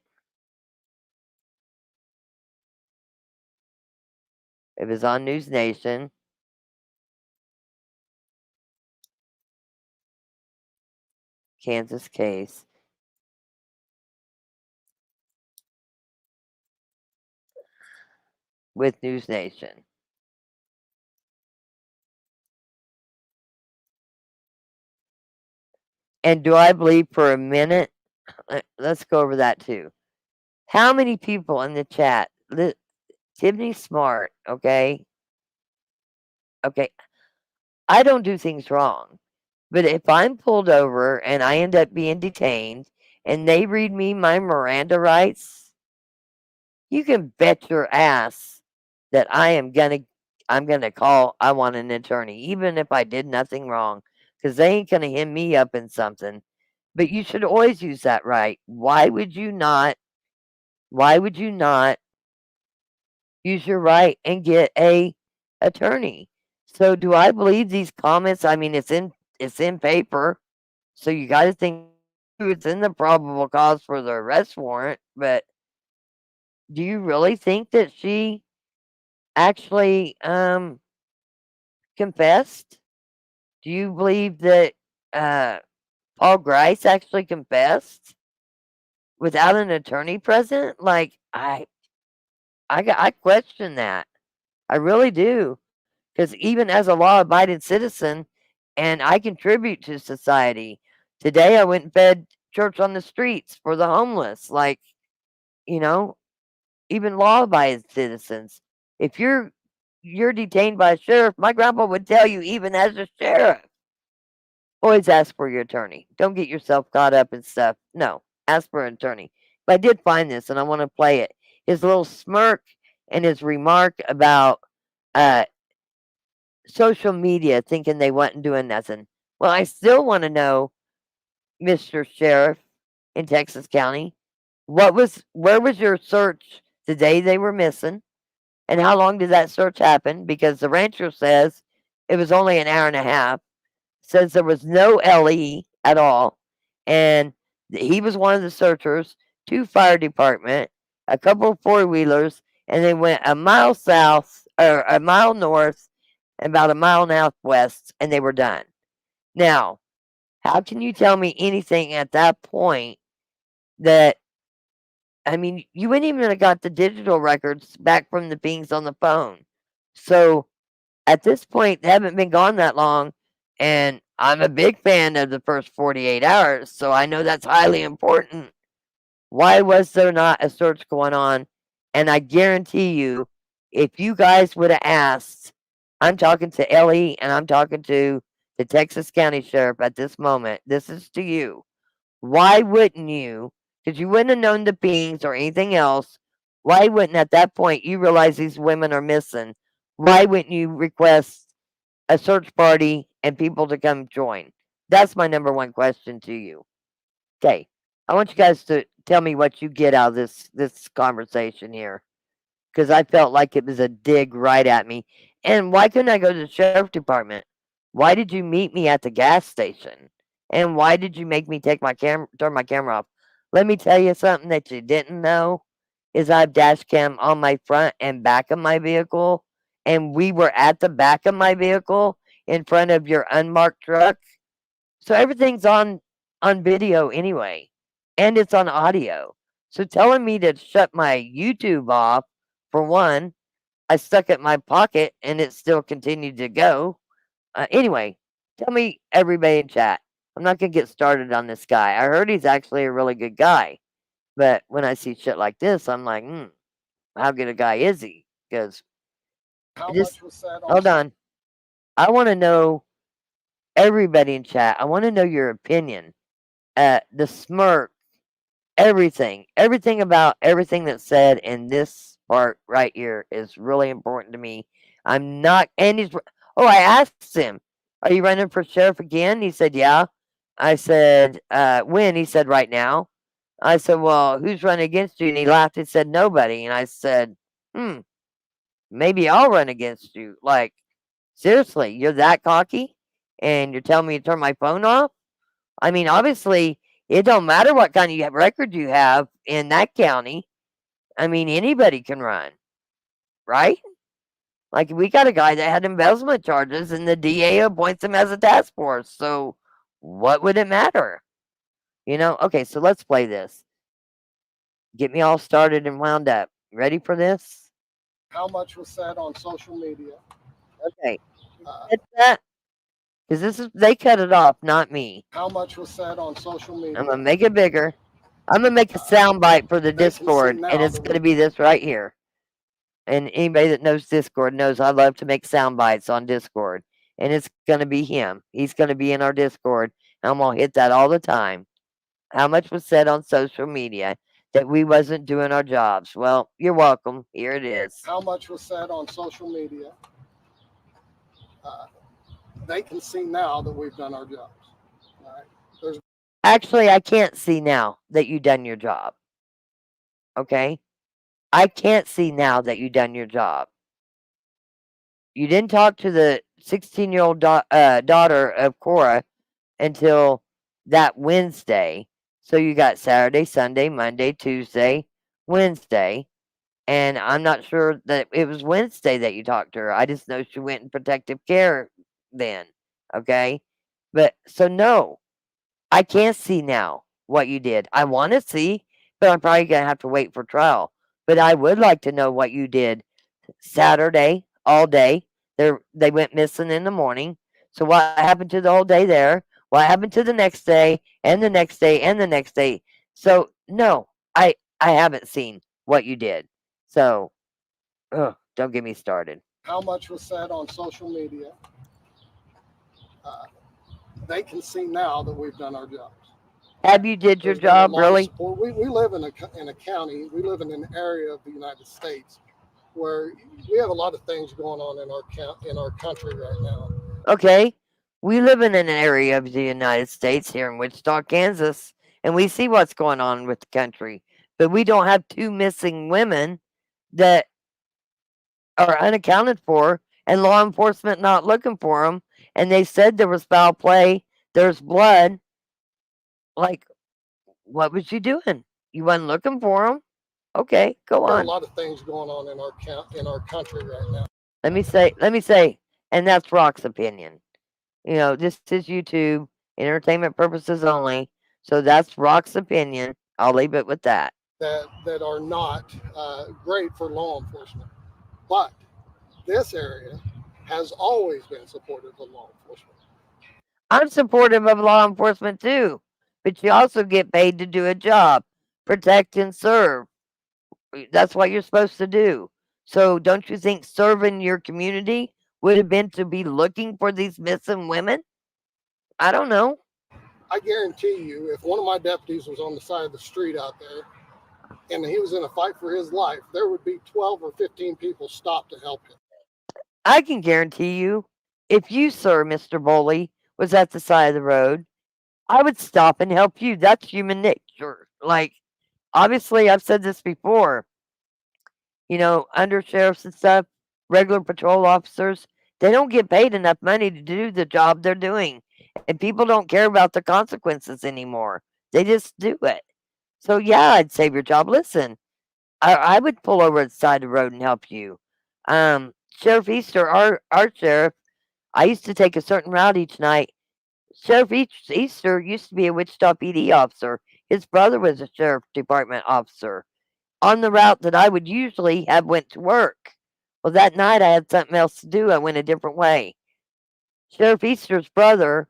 It was on News Nation. Kansas case. With News Nation. And do I believe for a minute? Let's go over that too. How many people in the chat? Tiffany Smart, okay? Okay. I don't do things wrong. But if I'm pulled over and I end up being detained and they read me my Miranda rights, you can bet your ass that I'm gonna call I want an attorney, even if I did nothing wrong, because they ain't gonna hem me up in something. But you should always use that right. Why would you not use your right and get a attorney? So do I believe these comments? I mean it's in paper. So you gotta think it's in the probable cause for the arrest warrant, but do you really think that she actually confessed? Do you believe that uh Paul Grice actually confessed without an attorney present? Like I question that. I really do. Because even as a law abiding citizen, and I contribute to society. Today I went and fed church on the streets for the homeless. Like, you know, even law abiding citizens. If you're detained by a sheriff, my grandpa would tell you, even as a sheriff, always ask for your attorney. Don't get yourself caught up in stuff. No, ask for an attorney. But I did find this and I want to play it. His little smirk and his remark about uh social media thinking they wasn't doing nothing. Well, I still want to know, Mr. Sheriff in Texas County, where was your search the day they were missing? And how long did that search happen? Because the rancher says it was only an hour and a half, says there was no LE at all. And he was one of the searchers, 2 fire department, a couple of 4-wheelers, and they went a mile south or a mile north and about a mile northwest, and they were done. Now, how can you tell me anything at that point that I mean, you wouldn't even have got the digital records back from the pings on the phone. So at this point, they haven't been gone that long, And I'm a big fan of the first 48 hours, so I know that's highly important. Why was there not a search going on? And I guarantee you, if you guys would have asked, I'm talking to Ellie and I'm talking to the Texas County Sheriff at this moment. This is to you. Why wouldn't you? Because you wouldn't have known the pings or anything else. Why wouldn't at that point you realize these women are missing? Why wouldn't you request a search party and people to come join? That's my number one question to you. Okay. I want you guys to tell me what you get out of this conversation here, because I felt like it was a dig right at me. And why couldn't I go to the sheriff department? Why did you meet me at the gas station? And why did you make me turn my camera off? Let me tell you something that you didn't know is I have dash cam on my front and back of my vehicle, and we were at the back of my vehicle in front of your unmarked truck. So everything's on video anyway, and it's on audio. So telling me to shut my YouTube off, for one, I stuck it in my pocket and it still continued to go. Anyway, tell me, everybody in chat. I'm not gonna get started on this guy. I heard he's actually a really good guy, but when I see shit like this, I'm like, how good a guy is he? Because just hold on. I want to know, everybody in chat. I want to know your opinion. The smirk, everything about everything that's said in this part right here is really important to me. I'm not, and oh, I asked him, are you running for sheriff again? He said, yeah. I said, when? He said, right now. I said, well, who's running against you? And he laughed and said, nobody. And I said, maybe I'll run against you. Like, seriously, you're that cocky? And you're telling me to turn my phone off? I mean, obviously, it don't matter what kind of record you have in that county. I mean, anybody can run, right? Like, we got a guy that had embezzlement charges, and the DA appoints him as a task force. So, what would it matter? Okay, so let's play this. Get me all started and wound up. Ready for this? How much was said on social media? Okay. It's that. Because they cut it off, not me. How much was said on social media? I'm going to make it bigger. I'm going to make a sound bite for the Discord, and it's going to be this right here. And anybody that knows Discord knows I love to make sound bites on Discord. And it's going to be him. He's going to be in our Discord. And I'm going to hit that all the time. How much was said on social media that we wasn't doing our jobs? Well, you're welcome. Here it is. How much was said on social media? They can see now that we've done our jobs. All right. Actually, I can't see now that you done your job. Okay? I can't see now that you done your job. You didn't talk to the 16-year-old daughter of Cora until that Wednesday. So you got Saturday, Sunday, Monday, Tuesday, Wednesday. And I'm not sure that it was Wednesday that you talked to her. I just know she went in protective care then. Okay? But so no, I can't see now what you did. I want to see, but I'm probably going to have to wait for trial. But I would like to know what you did Saturday all day. They went missing in the morning. So what happened to the whole day there? What happened to the next day and the next day and the next day? So no, I haven't seen what you did. So don't get me started. How much was said on social media? They can see now that we've done our jobs. Have you did your job, really? We live in a county, we live in an area of the United States where we have a lot of things going on in our country right now. Okay. We live in an area of the United States here in Wichita, Kansas, and we see what's going on with the country. But we don't have 2 missing women that are unaccounted for and law enforcement not looking for them. And they said there was foul play, there's blood. Like, what was you doing? You wasn't looking for them? Okay, go There are on. a lot of things going on in our country right now. Let me say, and that's Rock's opinion. This is YouTube, entertainment purposes only. So that's Rock's opinion. I'll leave it with that. That are not great for law enforcement. But this area has always been supportive of law enforcement. I'm supportive of law enforcement too, but you also get paid to do a job, protect and serve. That's what you're supposed to do. So don't you think serving your community would have been to be looking for these missing women? I don't know. I guarantee you, if one of my deputies was on the side of the street out there and he was in a fight for his life, there would be 12 or 15 people stopped to help him. I can guarantee you, if you, sir, Mr. Bully, was at the side of the road, I would stop and help you. That's human nature. Like, obviously, I've said this before, under sheriffs and stuff, regular patrol officers, they don't get paid enough money to do the job they're doing. And people don't care about the consequences anymore. They just do it. So, yeah, I'd save your job. Listen, I would pull over at the side of the road and help you. Sheriff Easter, our sheriff, I used to take a certain route each night. Easter used to be a Wichita PD officer. His brother was a sheriff department officer on the route that I would usually have went to work. Well, that night I had something else to do. I went a different way. Sheriff Easter's brother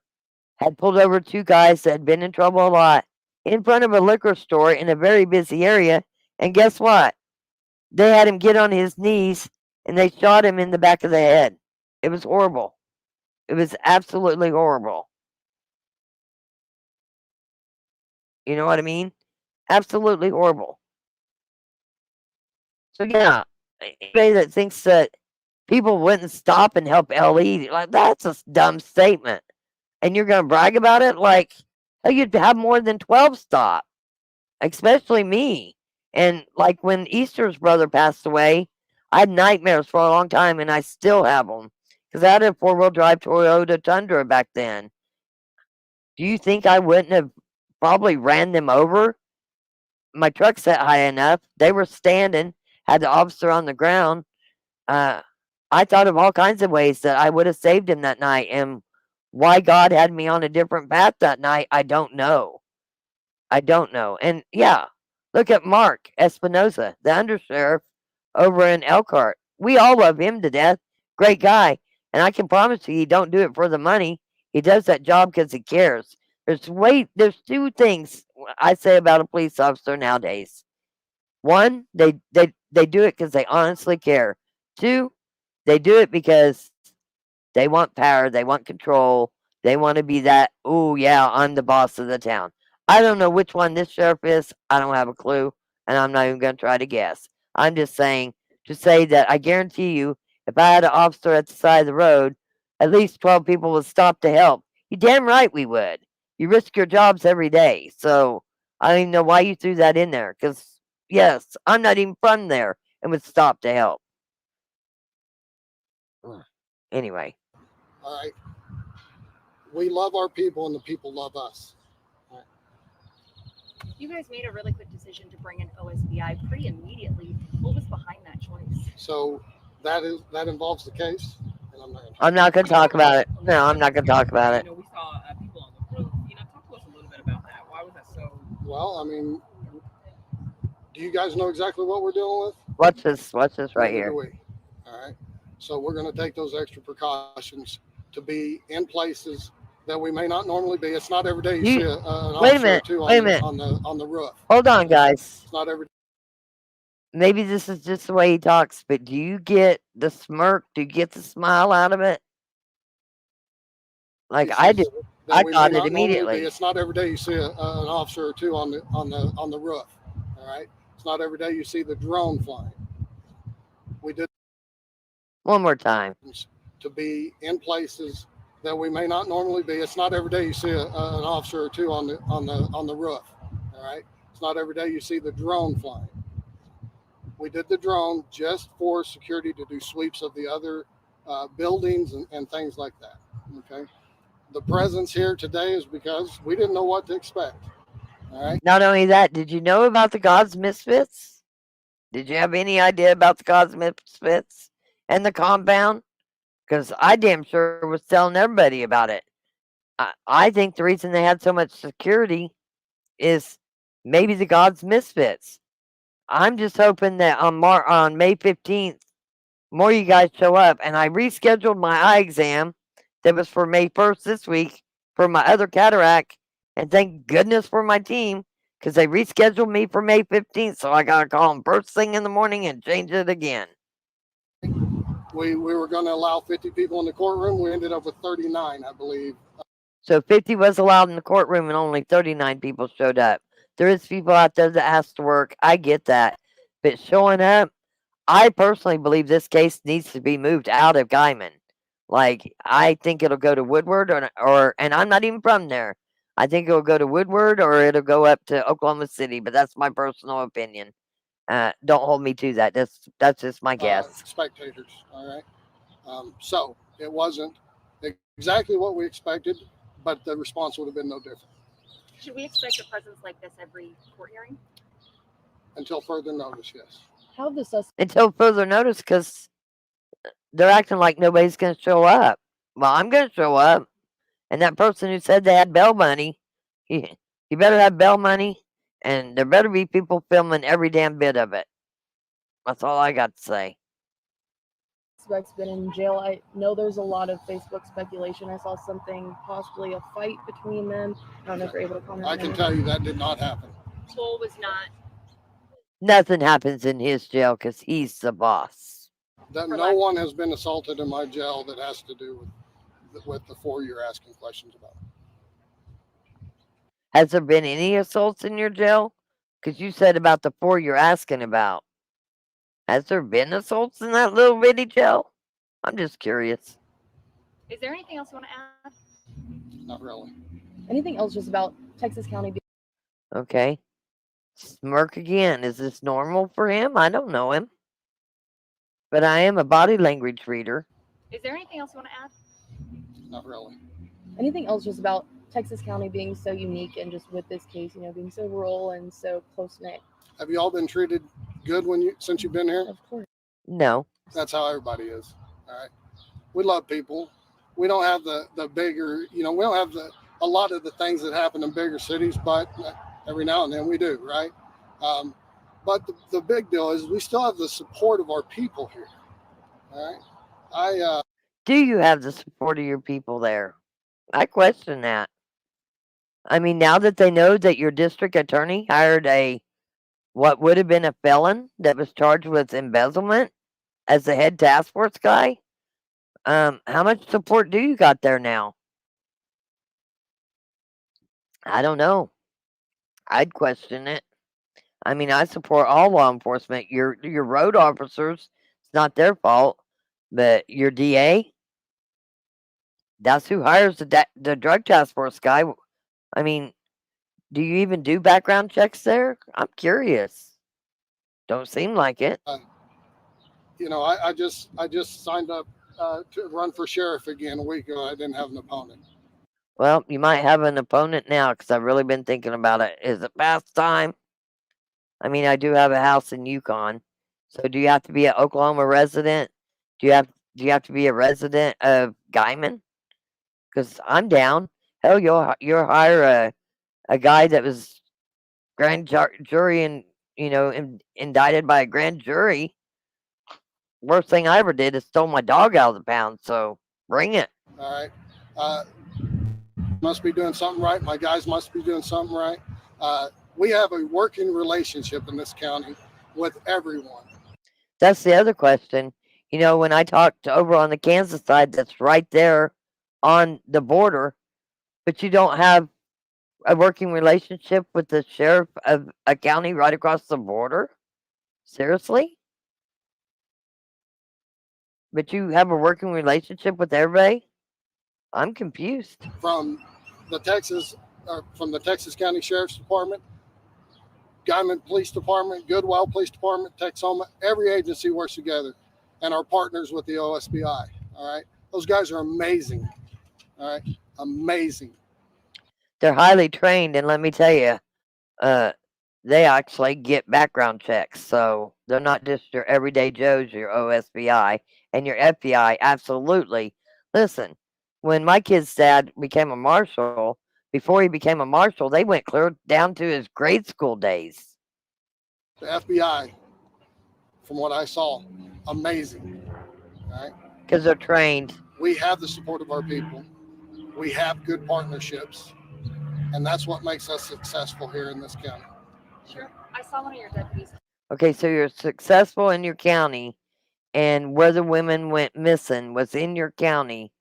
had pulled over two guys that had been in trouble a lot in front of a liquor store in a very busy area. And guess what? They had him get on his knees and they shot him in the back of the head. It was horrible. It was absolutely horrible. You know what I mean? Absolutely horrible. So yeah, anybody that thinks that people wouldn't stop and help LE, like that's a dumb statement. And you're gonna brag about it like hell you'd have more than 12 stop, especially me. And like when Easter's brother passed away, I had nightmares for a long time and I still have them. Because I had a four-wheel drive Toyota Tundra back then. Do you think I wouldn't have probably ran them over? My truck sat high enough. They were standing, had the officer on the ground. Uh, I thought of all kinds of ways that I would have saved him that night. And why God had me on a different path that night, I don't know. I don't know. And yeah, look at Mark Espinoza, the undersheriff over in Elkhart. We all love him to death. Great guy. And I can promise you, he don't do it for the money. He does that job because he cares. There's two things I say about a police officer nowadays. One, they do it because they honestly care. Two, they do it because they want power, they want control, they want to be that, oh yeah, I'm the boss of the town. I don't know which one this sheriff is. I don't have a clue, and I'm not even going to try to guess. I'm just saying to say that I guarantee you, if I had an officer at the side of the road, at least 12 people would stop to help. You damn right we would. You risk your jobs every day. So I don't even know why you threw that in there. Because, yes, I'm not even from there and would stop to help. Anyway. All right. We love our people and the people love us. You guys made a really quick decision to bring in OSBI pretty immediately. What was behind that choice? So that involves the case, and I'm not going to talk about it. No, I'm not going to talk about it. We saw people on the roof. Talk to us a little bit about that. Why was that so? Well, I mean, do you guys know exactly what we're dealing with? Watch this right here. All right. So we're going to take those extra precautions to be in places that we may not normally be. It's not every day you see an officer or two on the roof. Hold on, guys. It's not every. Maybe this is just the way he talks, but do you get the smirk? Do you get the smile out of it? Like I do. I got it immediately. It's not every day you see an officer or two on the roof. All right. It's not every day you see the drone flying. We did one more time to be in places that we may not normally be. It's not every day you see an officer or two on the roof. All right. It's not every day you see the drone flying. We did the drone just for security to do sweeps of the other buildings and things like that. Okay. The presence here today is because we didn't know what to expect. All right. Not only that, did you know about the God's Misfits? Did you have any idea about the God's Misfits and the compound? Because I damn sure was telling everybody about it. I think the reason they had so much security is maybe the God's Misfits. I'm just hoping that on May 15th, more of you guys show up. And I rescheduled my eye exam that was for May 1st this week for my other cataract, and thank goodness for my team because they rescheduled me for May 15th, so I gotta call them first thing in the morning and change it again. We were going to allow 50 people in the courtroom. We ended up with 39, I believe. So 50 was allowed in the courtroom and only 39 people showed up. There is people out there that has to work. I get that. But showing up, I personally believe this case needs to be moved out of Guyman. Like, I think it'll go to Woodward or and I'm not even from there. I think it'll go to Woodward or it'll go up to Oklahoma City, but that's my personal opinion. Don't hold me to that. That's just my guess. Spectators, all right? So it wasn't exactly what we expected, but the response would have been no different. Should we expect a presence like this every court hearing? Until further notice, yes. How have the suspects Until further notice, because they're acting like nobody's going to show up. Well, I'm going to show up. And that person who said they had bail money, you better have bail money, and there better be people filming every damn bit of it. That's all I got to say. Been in jail? I know there's a lot of Facebook speculation. I saw something, possibly a fight between them. I don't know if you're able to comment. I can tell you that did not happen. Cole was not. Nothing happens in his jail because he's the boss. That no one has been assaulted in my jail that has to do with the 4 you're asking questions about. Has there been any assaults in your jail? Because you said about the 4 you're asking about. Has there been assaults in that little bitty jail? I'm just curious. Is there anything else you want to add? Not really. Anything else just about Texas County? Okay. Smirk again. Is this normal for him? I don't know him. But I am a body language reader. Is there anything else you want to add? Not really. Anything else just about Texas County being so unique and just with this case, being so rural and so close knit? Have you all been treated good since you've been here? Of course. No. That's how everybody is. All right. We love people. We don't have the bigger, we don't have a lot of the things that happen in bigger cities, but every now and then we do, right? But the big deal is we still have the support of our people here. All right. Do you have the support of your people there? I question that. I mean, now that they know that your district attorney hired what would have been a felon that was charged with embezzlement as the head task force guy, how much support do you got there now? I don't know. I'd question it. I mean, I support all law enforcement. Your road officers, it's not their fault, but your DA, that's who hires the drug task force guy. I mean, do you even do background checks there? I'm curious. Don't seem like it. I just signed up to run for sheriff again a week ago. I didn't have an opponent. Well, you might have an opponent now because I've really been thinking about it. Is it past time? I mean, I do have a house in Yukon. So do you have to be an Oklahoma resident? Do you have to be a resident of Guyman? Because I'm down. Hell, you'll hire a guy that was grand jury and indicted by a grand jury. Worst thing I ever did is stole my dog out of the pound. So bring it. All right. Must be doing something right. My guys must be doing something right. We have a working relationship in this county with everyone. That's the other question. When I talked over on the Kansas side, that's right there on the border, but you don't have a working relationship with the sheriff of a county right across the border? Seriously? But you have a working relationship with everybody? I'm confused. From the Texas County Sheriff's Department, Guyman Police Department, Goodwill Police Department, Texoma, every agency works together and are partners with the OSBI. All right. Those guys are amazing. All right. Amazing. They're highly trained, and let me tell you, they actually get background checks. So they're not just your everyday Joes, your OSBI and your FBI. Absolutely. Listen, when my kid's dad became a marshal, before he became a marshal, they went clear down to his grade school days. The FBI, from what I saw, amazing. All right. Because they're trained. We have the support of our people. We have good partnerships, and that's what makes us successful here in this county. Sure. I saw one of your deputies. Okay, so you're successful in your county, and where the women went missing was in your county,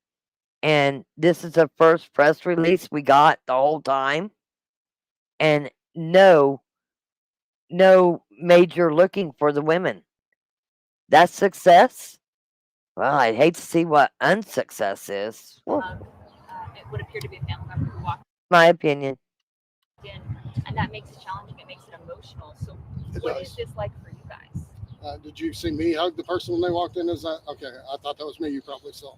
and this is the first press release we got the whole time, and no major looking for the women. That's success? Well, I'd hate to see what unsuccess is. Woof. It would appear to be a family member who walked My opinion. in, and that makes it challenging. It makes it emotional. So, what is this like for you guys? Did you see me hug the person when they walked in? Is that okay? I thought that was me. You probably saw.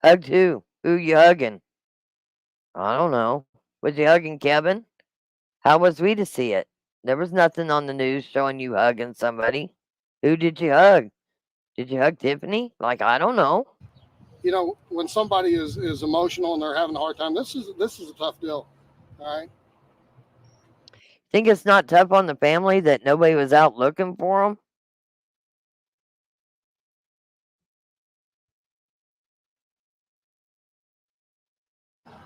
Hugged who? Who you hugging? I don't know. Was you hugging Kevin? How was we to see it? There was nothing on the news showing you hugging somebody. Who did you hug? Did you hug Tiffany? Like, I don't know. You know, when somebody is emotional and they're having a hard time, this is a tough deal. All right. Think it's not tough on the family that nobody was out looking for them?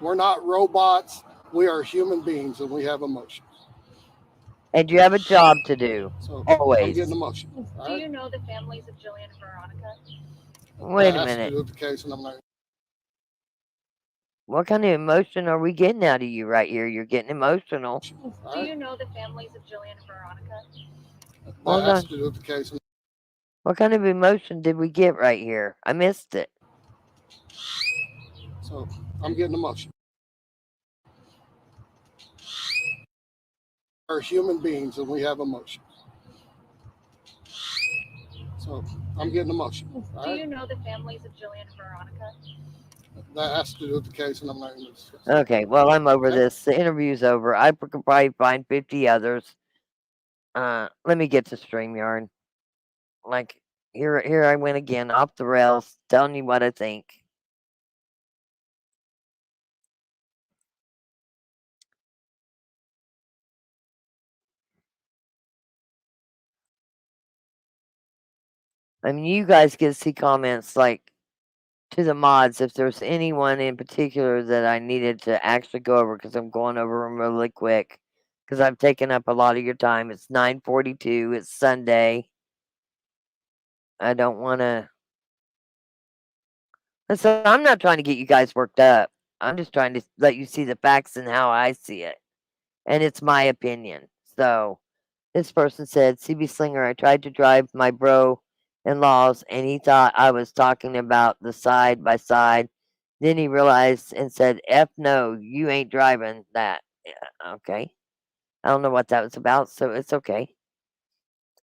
We're not robots. We are human beings, and we have emotions. And you have a job to do. So I'm Always. getting emotional. All Do right. you know the families of Jillian and Veronica? Wait That a has to minute. do with the case, and I'm not. What kind of emotion are we getting out of you right here? You're getting emotional. Do you know the families of Jillian and Veronica? That Hold has on. to do with the case. What kind of emotion did we get right here? I missed it. So I'm getting emotional. We're human beings, and we have emotions. So I'm getting emotional. All Do right. you know the families of Jillian and Veronica? That has to do with the case, and I'm not going to discuss it. Okay, well, I'm over Okay. this. The interview's over. I could probably find 50 others. Let me get to StreamYard. Like, here I went again, off the rails, telling you what I think. I mean, you guys get to see comments like to the mods if there's anyone in particular that I needed to actually go over because I'm going over them really quick because I've taken up a lot of your time. It's 9:42. It's Sunday. I don't want to. Listen, I'm not trying to get you guys worked up. I'm just trying to let you see the facts and how I see it, and it's my opinion. So this person said, "CB Slinger, I tried to drive my bro in laws, and he thought I was talking about the side by side. Then he realized and said, F no, you ain't driving that." Yeah, okay. I don't know what that was about, so it's okay.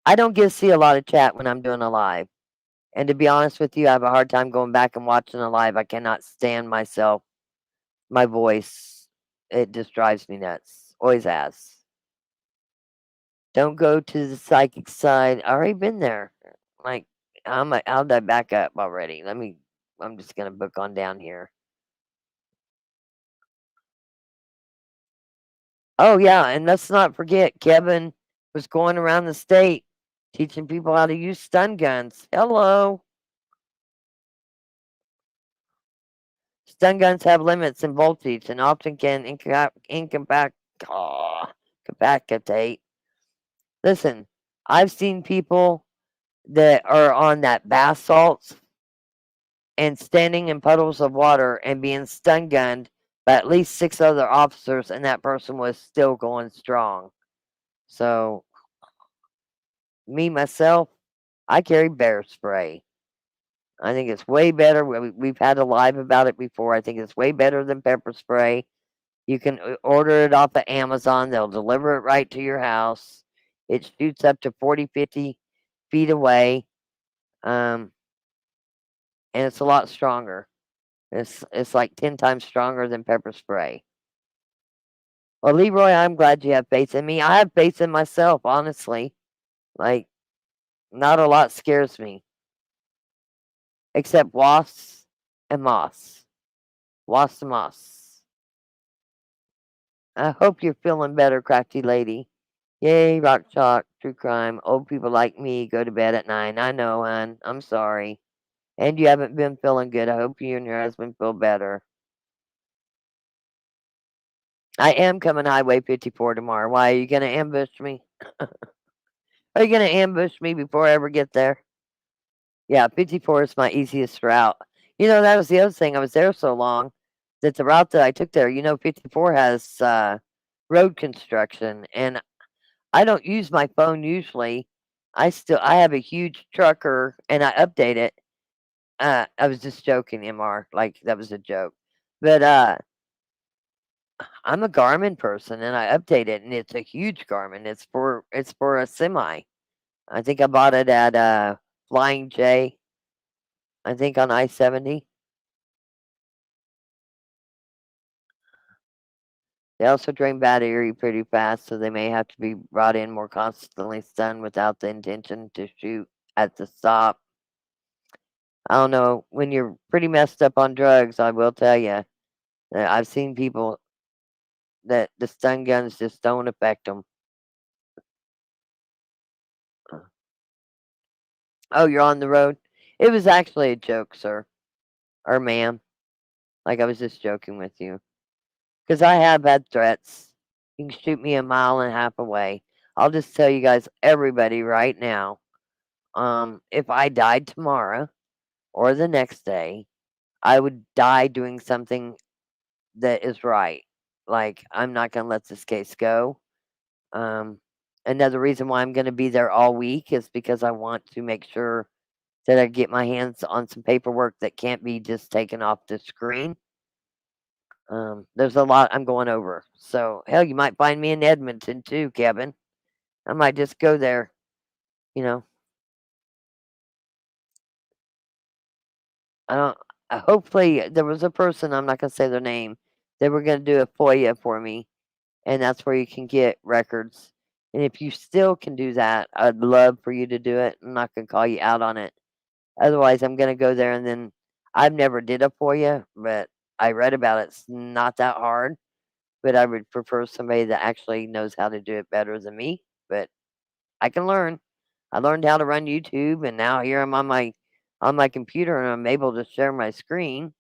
I don't get to see a lot of chat when I'm doing a live. And to be honest with you, I have a hard time going back and watching a live. I cannot stand myself, my voice. It just drives me nuts. Always has. Don't go to the psychic side. I already been there. Like, how did I back up already? I'm just gonna book on down here. Oh yeah, and let's not forget Kevin was going around the state teaching people how to use stun guns. Hello. Stun guns have limits in voltage and often can incapacitate. Listen, I've seen people that are on that bath salts and standing in puddles of water and being stun gunned by at least 6 other officers, and that person was still going strong. So, me, myself, I carry bear spray. I think it's way better. We've had a live about it before. I think it's way better than pepper spray. You can order it off of Amazon. They'll deliver it right to your house. It shoots up to 40, 50 feet away. And it's a lot stronger. It's like 10 times stronger than pepper spray. Well, Leroy, I'm glad you have faith in me. I have faith in myself, honestly. Like, not a lot scares me. Except wasps and moths. Wasps and moths. I hope you're feeling better, crafty lady. Yay, rock chalk, true crime. Old people like me go to bed at 9. I know, hon. I'm sorry. And you haven't been feeling good. I hope you and your husband feel better. I am coming Highway 54 tomorrow. Why are you gonna ambush me? Are you gonna ambush me before I ever get there? Yeah, 54 is my easiest route. That was the other thing. I was there so long that the route that I took there, 54 has road construction, and I don't use my phone usually. I have a huge trucker, and I update it. I was just joking, Mr. Like that was a joke, but I'm a Garmin person, and I update it, and it's a huge Garmin. It's for a semi. I think I bought it at Flying J. I think on I-70. They also drain battery pretty fast, so they may have to be brought in more constantly stunned without the intention to shoot at the stop. I don't know. When you're pretty messed up on drugs, I will tell you that I've seen people that the stun guns just don't affect them. Oh, you're on the road? It was actually a joke, sir. Or ma'am. Like I was just joking with you. Because I have had threats. You can shoot me a mile and a half away. I'll just tell you guys, everybody, right now. If I died tomorrow or the next day, I would die doing something that is right. Like, I'm not going to let this case go. Um, Another reason why I'm going to be there all week is because I want to make sure that I get my hands on some paperwork that can't be just taken off the screen. There's a lot I'm going over. So, hell, you might find me in Edmonton too, Kevin. I might just go there, you know. I don't hopefully there was a person, I'm not gonna say their name, they were gonna do a FOIA for me, and that's where you can get records. And if you still can do that, I'd love for you to do it. I'm not gonna call you out on it. Otherwise, I'm gonna go there and then I've never did a FOIA, but I read about it. It's not that hard, but I would prefer somebody that actually knows how to do it better than me. But I can learn. I learned how to run YouTube, and now here I'm on my computer, and I'm able to share my screen.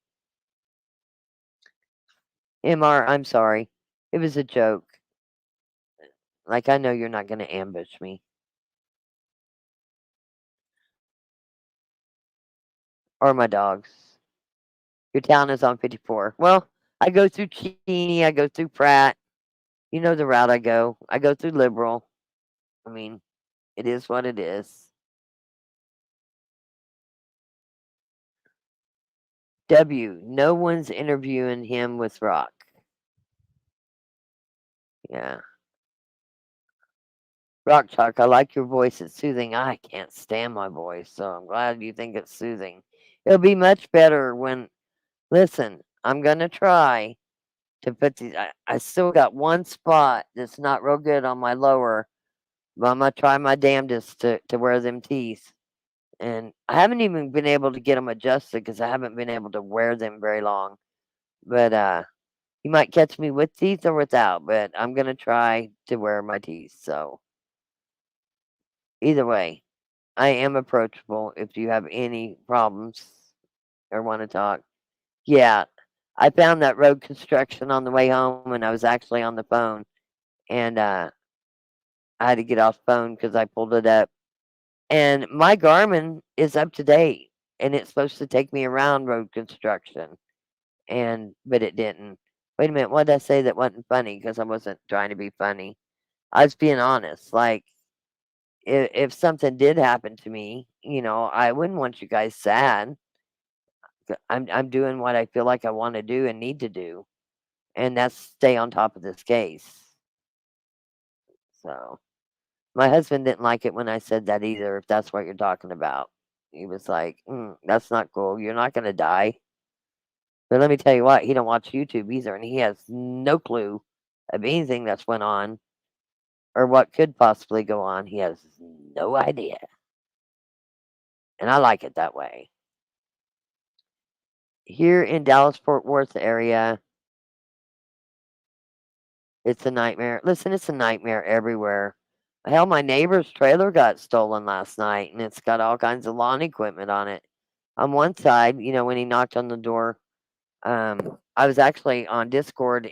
Mr. I'm sorry. It was a joke. Like, I know you're not gonna ambush me. Or my dogs. Your town is on 54. Well, I go through Cheney, I go through Pratt. You know the route I go. I go through Liberal. I mean, it is what it is. W. No one's interviewing him with Rock. Yeah. Rock Chalk, I like your voice. It's soothing. I can't stand my voice, so I'm glad you think it's soothing. It'll be much better when. Listen, I'm gonna try to put these. I still got one spot that's not real good on my lower, but I'm gonna try my damnedest to wear them teeth. And I haven't even been able to get them adjusted because I haven't been able to wear them very long. But you might catch me with teeth or without. But I'm gonna try to wear my teeth. So either way, I am approachable if you have any problems or want to talk. Yeah, I found that road construction on the way home, and I was actually on the phone, and I had to get off the phone because I pulled it up. And my Garmin is up to date, and it's supposed to take me around road construction, but it didn't. Wait a minute, what did I say that wasn't funny? Because I wasn't trying to be funny. I was being honest. Like, if something did happen to me, I wouldn't want you guys sad. I'm doing what I feel like I want to do and need to do, and that's stay on top of this case. So my husband didn't like it when I said that either. If that's what you're talking about, he was like, "That's not cool. You're not gonna die." But let me tell you what, he don't watch YouTube either, and he has no clue of anything that's went on or what could possibly go on. He has no idea, and I like it that way. Here in Dallas Fort Worth area, it's a nightmare. Listen, it's a nightmare everywhere. Hell, my neighbor's trailer got stolen last night, and it's got all kinds of lawn equipment on it. On one side, when he knocked on the door, I was actually on Discord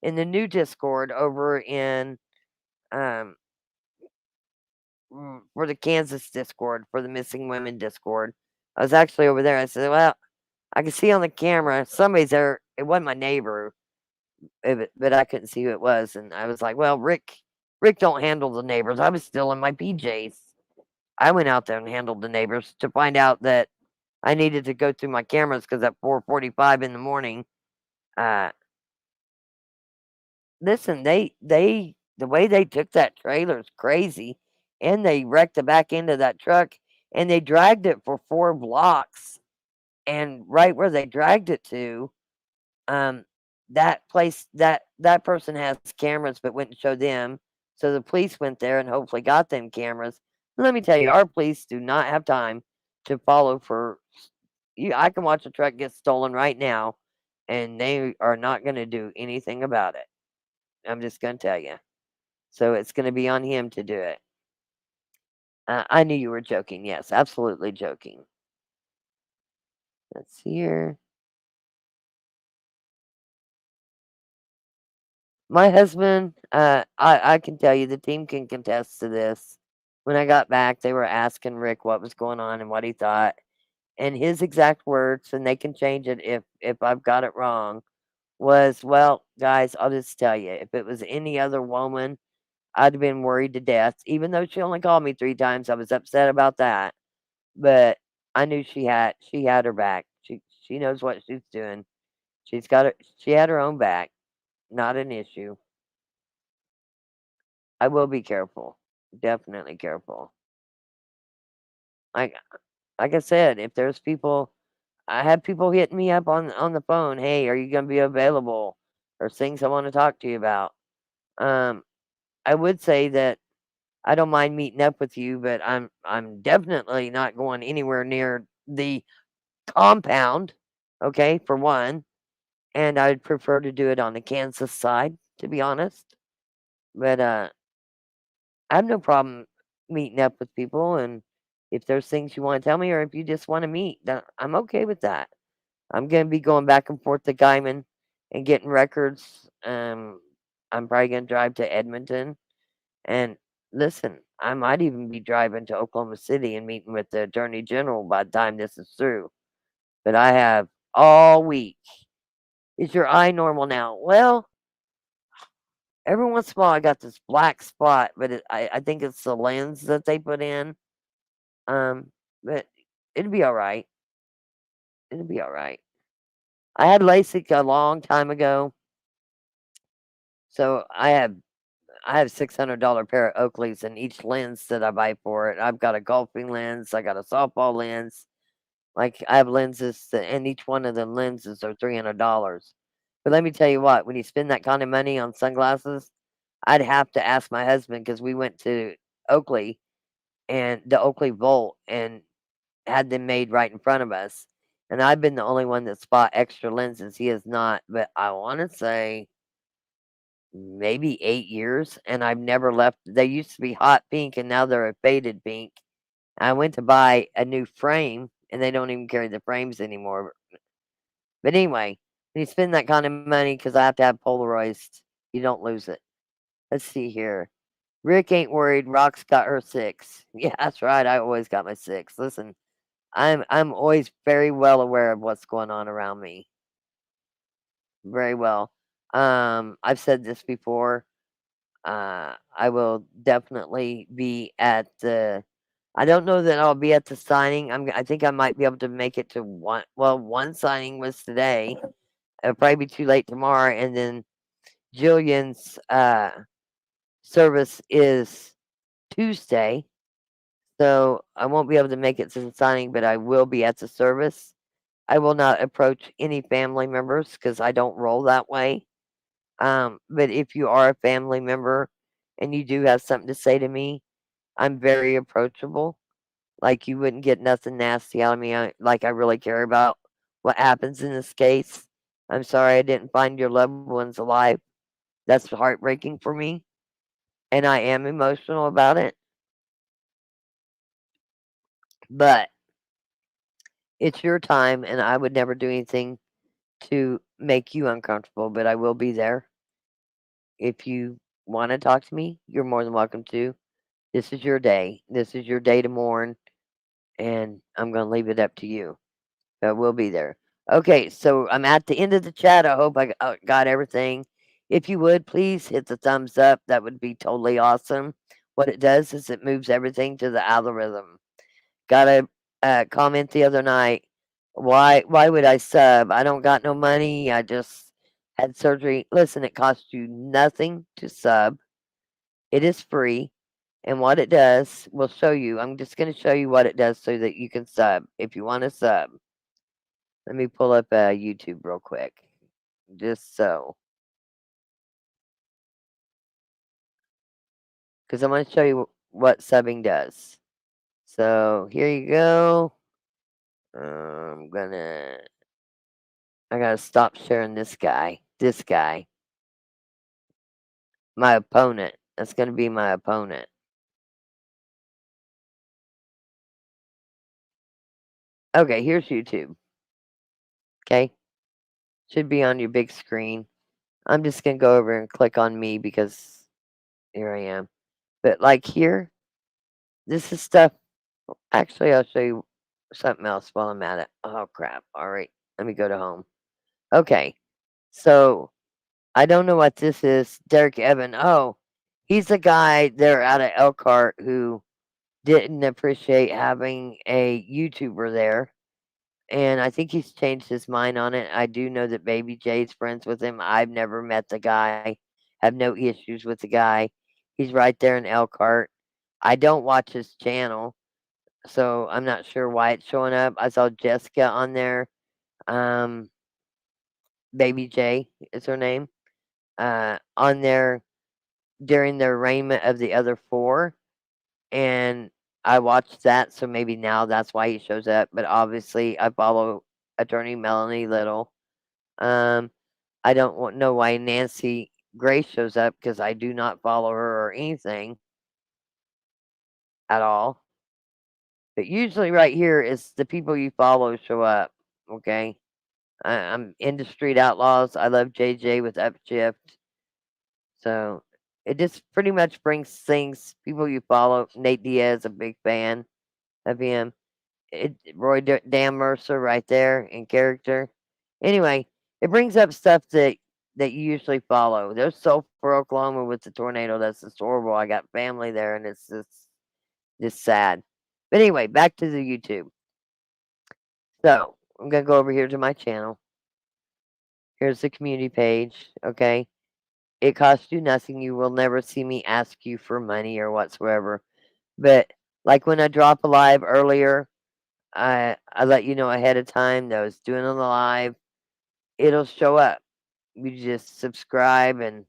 in the new Discord over in um for the Kansas Discord, for the missing women Discord. I was actually over there. I said, "Well, I can see on the camera somebody's there. It wasn't my neighbor, but I couldn't see who it was." And I was like, "Well, Rick don't handle the neighbors." I was still in my PJs. I went out there and handled the neighbors to find out that I needed to go through my cameras because at 4:45 in the morning, uh, listen, the way they took that trailer is crazy, and they wrecked the back end of that truck, and they dragged it for 4 blocks, and right where they dragged it to, um, that place that person has cameras but wouldn't show them, so the police went there and hopefully got them cameras. Let me tell you, our police do not have time to follow for you. I can watch a truck get stolen right now, and they are not gonna do anything about it. I'm just gonna tell you. So it's gonna be on him to do it. I knew you were joking. Yes, absolutely joking. Let's see here. My husband, I can tell you, the team can contest to this. When I got back, they were asking Rick what was going on and what he thought, and his exact words, and they can change it if I've got it wrong, was, "Well, guys, I'll just tell you, if it was any other woman, I'd have been worried to death. Even though she only called me 3 times, I was upset about that, but I knew she had her back. She knows what she's doing. She had her own back. Not an issue. I will be careful. Definitely careful." Like like I said, if there's people I have people hitting me up on the phone, "Hey, are you gonna be available? There's things I wanna talk to you about." Um, I would say that I don't mind meeting up with you, but I'm definitely not going anywhere near the compound, okay, for one, and I'd prefer to do it on the Kansas side, to be honest. But, I have no problem meeting up with people, and if there's things you wanna tell me or if you just wanna meet, then I'm okay with that. I'm gonna be going back and forth to Guyman and getting records. I'm probably gonna drive to Edmonton, and listen, I might even be driving to Oklahoma City and meeting with the attorney general by the time this is through. But I have all week. "Is your eye normal now?" Well, every once in a while I got this black spot, but I think it's the lens that they put in. But it'll be all right. It'll be all right. I had LASIK a long time ago, so I have $600 pair of Oakleys and each lens that I buy for it. I've got a golfing lens, I got a softball lens. Like I have lenses that, and each one of the lenses are $300. But let me tell you what, when you spend that kind of money on sunglasses, I'd have to ask my husband because we went to Oakley and the Oakley Volt and had them made right in front of us. And I've been the only one that's bought extra lenses. He has not, but I want to say maybe 8 years, and I've never left. They used to be hot pink, and now they're a faded pink. I went to buy a new frame, and they don't even carry the frames anymore. But anyway, when you spend that kind of money, because I have to have Polaroids, you don't lose it. Let's see here. Rick ain't worried. Rock's got her 6. Yeah, that's right. I always got my 6. Listen, I'm always very well aware of what's going on around me. Very well. I've said this before. I will definitely be at the. I don't know that I'll be at the signing. I think I might be able to make it to one. Well, one signing was today. It'll probably be too late tomorrow, and then Jillian's service is Tuesday, so I won't be able to make it to the signing, but I will be at the service. I will not approach any family members because I don't roll that way. But if you are a family member and you do have something to say to me, I'm very approachable. Like you wouldn't get nothing nasty out of me. Like I really care about what happens in this case. I'm sorry I didn't find your loved ones alive. That's heartbreaking for me, and I am emotional about it. But it's your time, and I would never do anything to make you uncomfortable. But I will be there, if you want to talk to me, you're more than welcome to. This is your day. This is your day to mourn, and I'm going to leave it up to you. But we'll be there. Okay, so I'm at the end of the chat. I hope I got everything. If you would, please hit the thumbs up. That would be totally awesome. What it does is it moves everything to the algorithm. Got a comment the other night. Why would I sub? I don't got no money. I just had surgery. Listen, it costs you nothing to sub. It is free. And what it does, we'll show you. I'm just going to show you what it does so that you can sub if you want to sub. Let me pull up YouTube real quick. Just so. Because I'm going to show you what subbing does. So here you go. I gotta stop sharing this guy. This guy. My opponent. That's gonna be my opponent. Okay, here's YouTube. Okay. Should be on your big screen. I'm just gonna go over and click on me because here I am. But like here, this is stuff. Actually, I'll show you something else while I'm at it. Oh crap. Alright. Let me go to home. Okay. So I don't know what this is. Derek Evan. Oh, he's the guy there out of Elkhart who didn't appreciate having a YouTuber there. And I think he's changed his mind on it. I do know that Baby J's friends with him. I've never met the guy, have no issues with the guy. He's right there in Elkhart. I don't watch his channel, so I'm not sure why it's showing up. I saw Jessica on there. Um, Baby J is her name. On there during the arraignment of the other four. And I watched that, so maybe now that's why he shows up. But obviously, I follow Attorney Melanie Little. I don't know why Nancy Grace shows up because I do not follow her or anything at all. But usually, right here is the people you follow show up. Okay, I'm into Street Outlaws. I love JJ with Upshift. So it just pretty much brings things people you follow. Nate Diaz, a big fan of him. Dan Mercer right there in character. Anyway, it brings up stuff that you usually follow. There's Sulphur, Oklahoma with the tornado. That's just horrible. I got family there, and it's just sad. But anyway, back to the YouTube. So I'm gonna go over here to my channel. Here's the community page. Okay, it costs you nothing. You will never see me ask you for money or whatsoever. But like when I drop a live earlier, I let you know ahead of time that I was doing on the live. It'll show up. You just subscribe and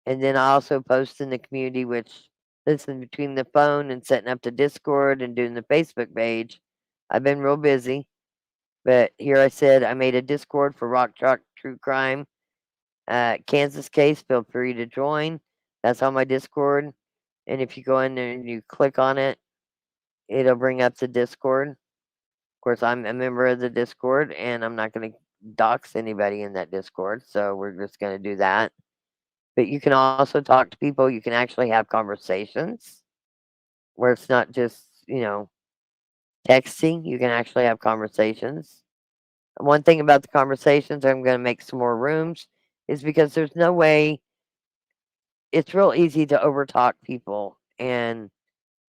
then I also post in the community, which listen between the phone and setting up the Discord and doing the Facebook page. I've been real busy, but here I said I made a Discord for Rock Chalk True Crime. Kansas case, feel free to join. That's on my Discord. And if you go in there and you click on it, it'll bring up the Discord. Of course, I'm a member of the Discord, and I'm not going to dox anybody in that Discord, so we're just going to do that. But you can also talk to people. You can actually have conversations where it's not just, texting. You can actually have conversations. One thing about the conversations, I'm going to make some more rooms, is because there's no way, it's real easy to overtalk people, and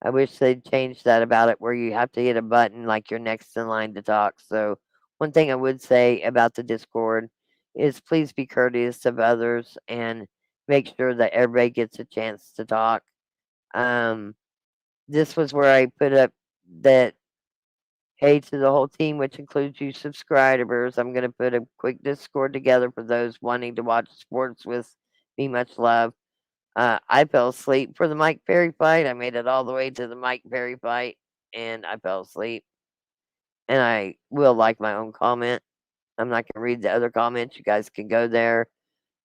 I wish they'd change that about it where you have to hit a button like you're next in line to talk. So, one thing I would say about the Discord is please be courteous of others and make sure that everybody gets a chance to talk. Um, this was where I put up that hey to the whole team, which includes you subscribers. I'm going to put a quick Discord together for those wanting to watch sports with me. Much love. I fell asleep for the Mike Perry fight. I made it all the way to the Mike Perry fight, and I fell asleep. And I will like my own comment. I'm not going to read the other comments. You guys can go there.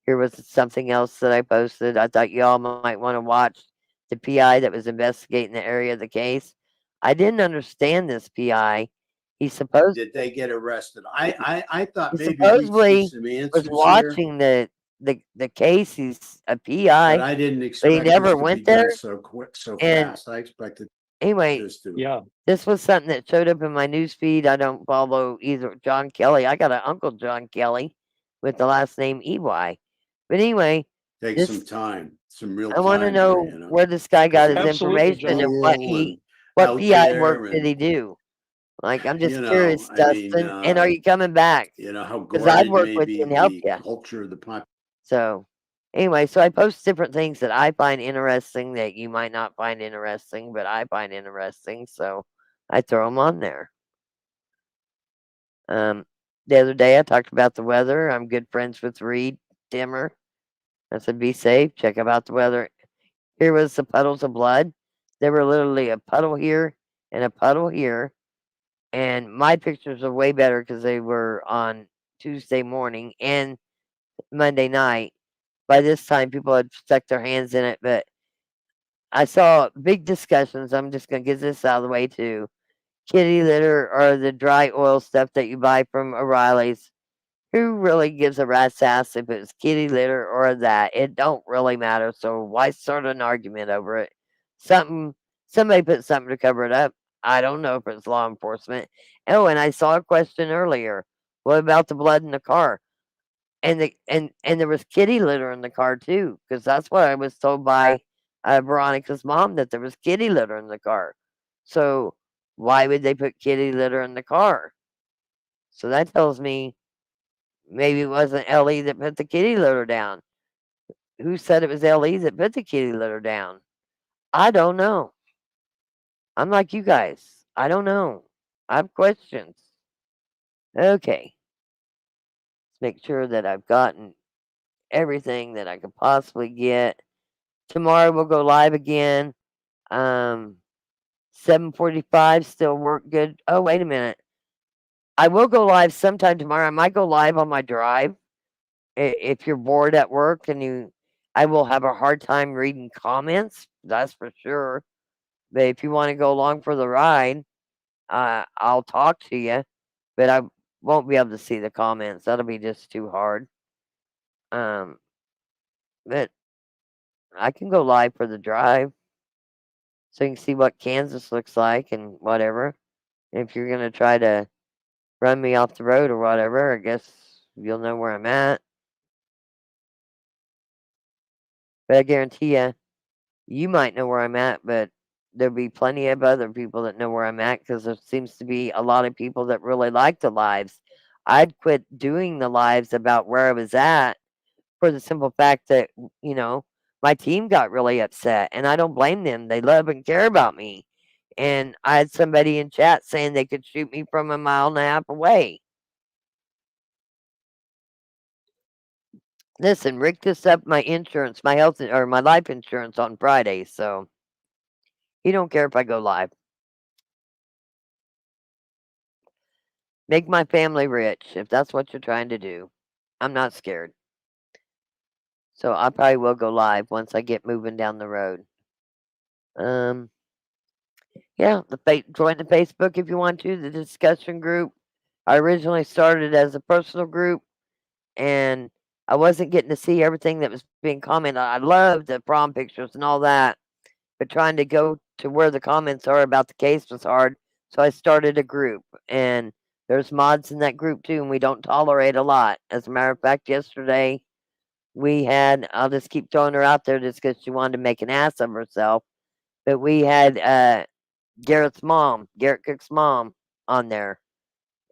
Here was something else that I posted. I thought y'all might want to watch the PI that was investigating the area of the case. I didn't understand this PI. He supposed Did they get arrested? I thought he maybe we'd see supposedly some was answers here. watching the the case. He's a But PI, I didn't but he expect this never to be went done there. so quick, so And fast. I expected anyway, this to. Yeah. this was something that showed up in my news feed. I don't follow either John Kelly. I got an uncle John Kelly with the last name EY. But anyway, Take some this time, some real I want to time here, know you know, where this guy got because his it's Absolutely, information John. and rural and what out PI work there, did and he do? Like, I'm you just know, curious, I mean, Dustin. And are you coming back? you know how Because I'd guarded work may with you be and help the you. culture of the population. So, anyway, so I post different things that I find interesting that you might not find interesting, but I find interesting. So I throw them on there. The other day I talked about the weather. I'm good friends with Reed Dimmer. I said, be safe. Check about the weather. Here was the puddles of blood. There were literally a puddle here and a puddle here. And my pictures are way better because they were on Tuesday morning and Monday night. By this time, people had stuck their hands in it, but I saw big discussions. I'm just going to get this out of the way too. Kitty litter or the dry oil stuff that you buy from O'Reilly's. Who really gives a rat's ass if it's kitty litter or that? It don't really matter. So why start an argument over it? Something somebody put something to cover it up. I don't know if it's law enforcement. Oh, and I saw a question earlier. What about the blood in the car? And there was kitty litter in the car too, because that's what I was told by Veronica's mom that there was kitty litter in the car. So why would they put kitty litter in the car? So that tells me maybe it wasn't LE that put the kitty litter down. Who said it was LE that put the kitty litter down? I don't know. I'm like you guys. I don't know. I have questions. Okay. Let's make sure that I've gotten everything that I could possibly get. Tomorrow we'll go live again. 7:45 still work good. Oh, wait a minute. I will go live sometime tomorrow. I might go live on my drive. If you're bored at work and I will have a hard time reading comments. That's for sure. But if you want to go along for the ride, I'll talk to you. But I won't be able to see the comments. That'll be just too hard. Um, but I can go live for the drive so you can see what Kansas looks like and whatever. If you're gonna try to run me off the road or whatever, I guess you'll know where I'm at. But I guarantee you might know where I'm at, but there'll be plenty of other people that know where I'm at because there seems to be a lot of people that really like the lives. I'd quit doing the lives about where I was at for the simple fact that, you know, my team got really upset and I don't blame them. They love and care about me. And I had somebody in chat saying they could shoot me from a mile and a half away. Listen, Rick just up my insurance, my health or my life insurance on Friday, so he don't care if I go live. Make my family rich if that's what you're trying to do. I'm not scared. So I probably will go live once I get moving down the road. Um yeah, join the Facebook if you want to, the discussion group. I originally started as a personal group and I wasn't getting to see everything that was being commented. I love the prom pictures and all that, but trying to go to where the comments are about the case was hard. So I started a group, and there's mods in that group too, and we don't tolerate a lot. As a matter of fact, yesterday we had, I'll just keep throwing her out there just because she wanted to make an ass of herself, but we had Garrett Cook's mom, on there,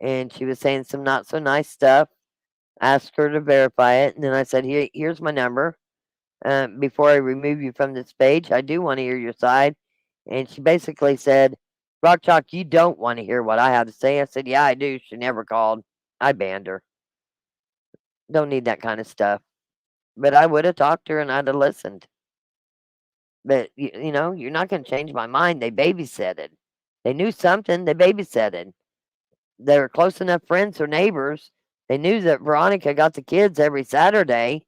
and she was saying some not so nice stuff. Asked her to verify it, and then I said, here's my number. Before I remove you from this page, I do want to hear your side. And she basically said, Rock Chalk, you don't want to hear what I have to say. I said, yeah, I do. She never called. I banned her. Don't need that kind of stuff. But I would have talked to her and I'd have listened. But, you know, you're not going to change my mind. They babysitted. They knew something. They babysitted. They were close enough friends or neighbors. They knew that Veronica got the kids every Saturday.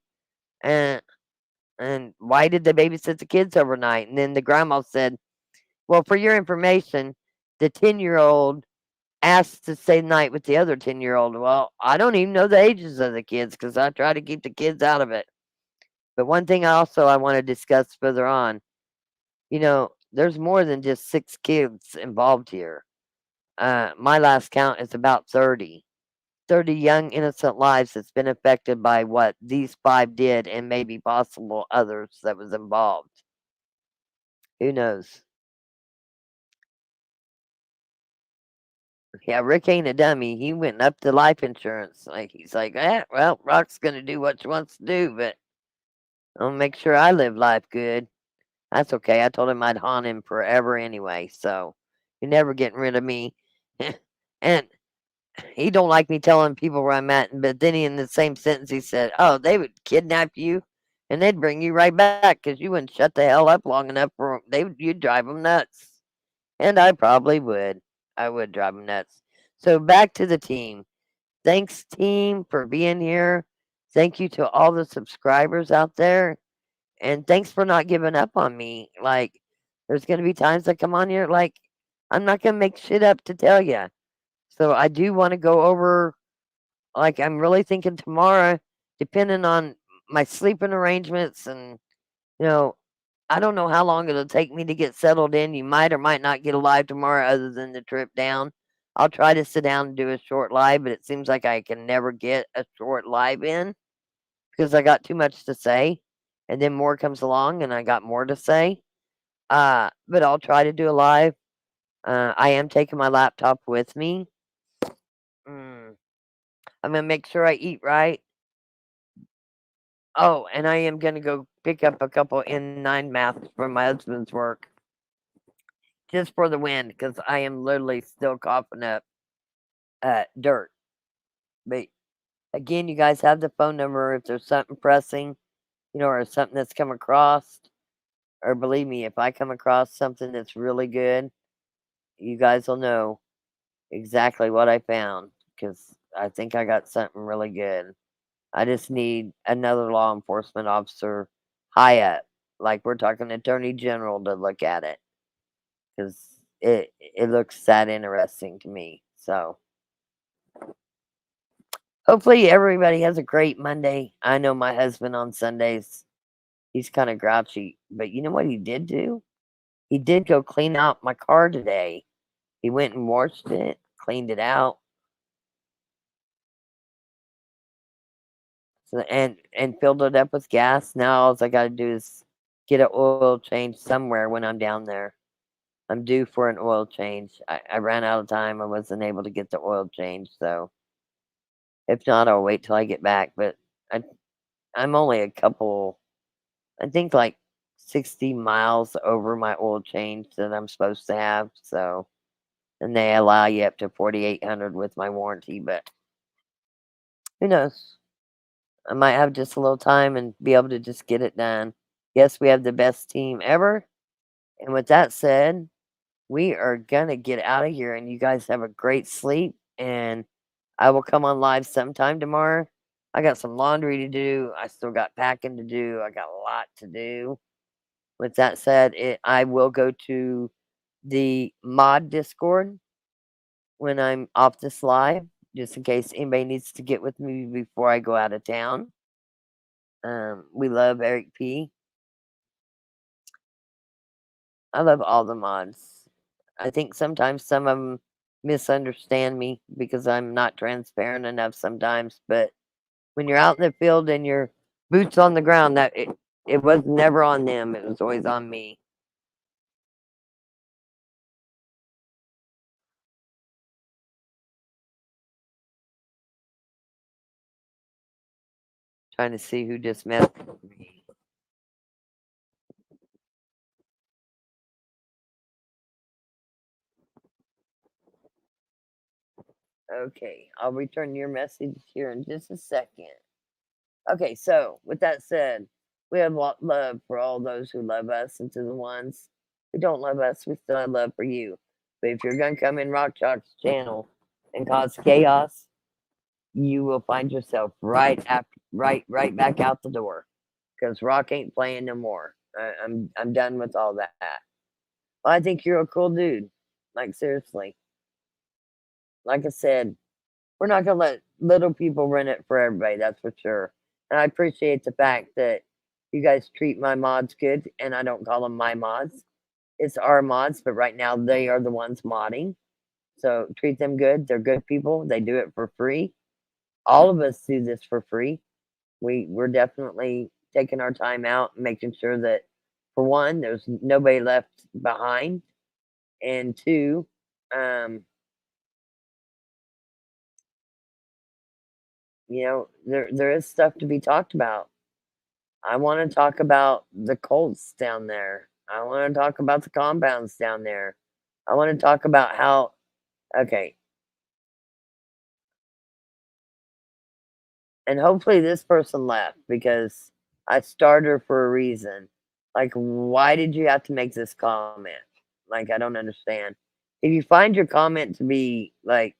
And why did they babysit the kids overnight? And then the grandma said, well, for your information, the 10-year-old asked to stay the night with the other 10-year-old. Well, I don't even know the ages of the kids because I try to keep the kids out of it. But one thing I want to discuss further on, there's more than just 6 kids involved here. My last count is about 30. 30 young, innocent lives that's been affected by what these 5 did and maybe possible others that was involved. Who knows? Yeah, Rick ain't a dummy. He went up to life insurance. Like, he's like, well, Rock's going to do what she wants to do, but I'll make sure I live life good. That's okay. I told him I'd haunt him forever anyway, so you're never getting rid of me. And he don't like me telling people where I'm at, but then in the same sentence he said, "Oh, they would kidnap you, and they'd bring you right back because you wouldn't shut the hell up long enough for you'd drive them nuts." And I probably would. I would drive them nuts. So back to the team. Thanks, team, for being here. Thank you to all the subscribers out there, and thanks for not giving up on me. Like, there's gonna be times I come on here, like, I'm not gonna make shit up to tell you. So I do want to go over, like, I'm really thinking tomorrow, depending on my sleeping arrangements, and you know, I don't know how long it'll take me to get settled in. You might or might not get a live tomorrow, other than the trip down. I'll try to sit down and do a short live, but it seems like I can never get a short live in because I got too much to say, and then more comes along, and I got more to say. But I'll try to do a live. I am taking my laptop with me. Mm. I'm gonna make sure I eat right. Oh, and I am gonna go pick up a couple N9 masks from my husband's work just for the wind, because I am literally still coughing up dirt. But again, you guys have the phone number if there's something pressing, or something that's come across. Or believe me, if I come across something that's really good, you guys will know exactly what I found, because I think I got something really good. I just need another law enforcement officer high up, like we're talking attorney general, to look at it, because it looks that interesting to me. So hopefully everybody has a great Monday. I know my husband on Sundays, he's kind of grouchy, but you know what he did do? He did go clean out my car today. He went and washed it, cleaned it out, so and filled it up with gas. Now all I got to do is get an oil change somewhere when I'm down there. I'm due for an oil change. I ran out of time. I wasn't able to get the oil change, so if not, I'll wait till I get back. But I, I'm only a couple, I think like 60 miles over my oil change that I'm supposed to have. So, and they allow you up to 4,800 with my warranty, but who knows? I might have just a little time and be able to just get it done. Yes, we have the best team ever. And with that said, we are gonna get out of here, and you guys have a great sleep, and I will come on live sometime tomorrow. I got some laundry to do. I still got packing to do. I got a lot to do. With that said, I will go to the mod Discord when I'm off this live, just in case anybody needs to get with me before I go out of town. We love Eric P. I love all the mods. I think sometimes some of them misunderstand me because I'm not transparent enough sometimes. But when you're out in the field and your boots on the ground, it was never on them. It was always on me. Trying to see who just messaged me. Okay, I'll return your message here in just a second. Okay, so with that said, we have love for all those who love us, and to the ones who don't love us, we still have love for you. But if you're gonna come in Rock Chalk's channel and cause chaos, you will find yourself right back out the door. Because Rock ain't playing no more. I'm done with all that. Well, I think you're a cool dude. Like, seriously. like I said, we're not gonna let little people run it for everybody, that's for sure. And I appreciate the fact that you guys treat my mods good, and I don't call them my mods. It's our mods, but right now they are the ones modding. So treat them good. They're good people. They do it for free. All of us do this for free. We're definitely taking our time out and making sure that, for one, there's nobody left behind, and two, um, there is stuff to be talked about. I want to talk about the cults down there. I want to talk about the compounds down there. I want to talk about how, okay, and hopefully this person left because I started her for a reason. Like, why did you have to make this comment? Like, I don't understand. If you find your comment to be like,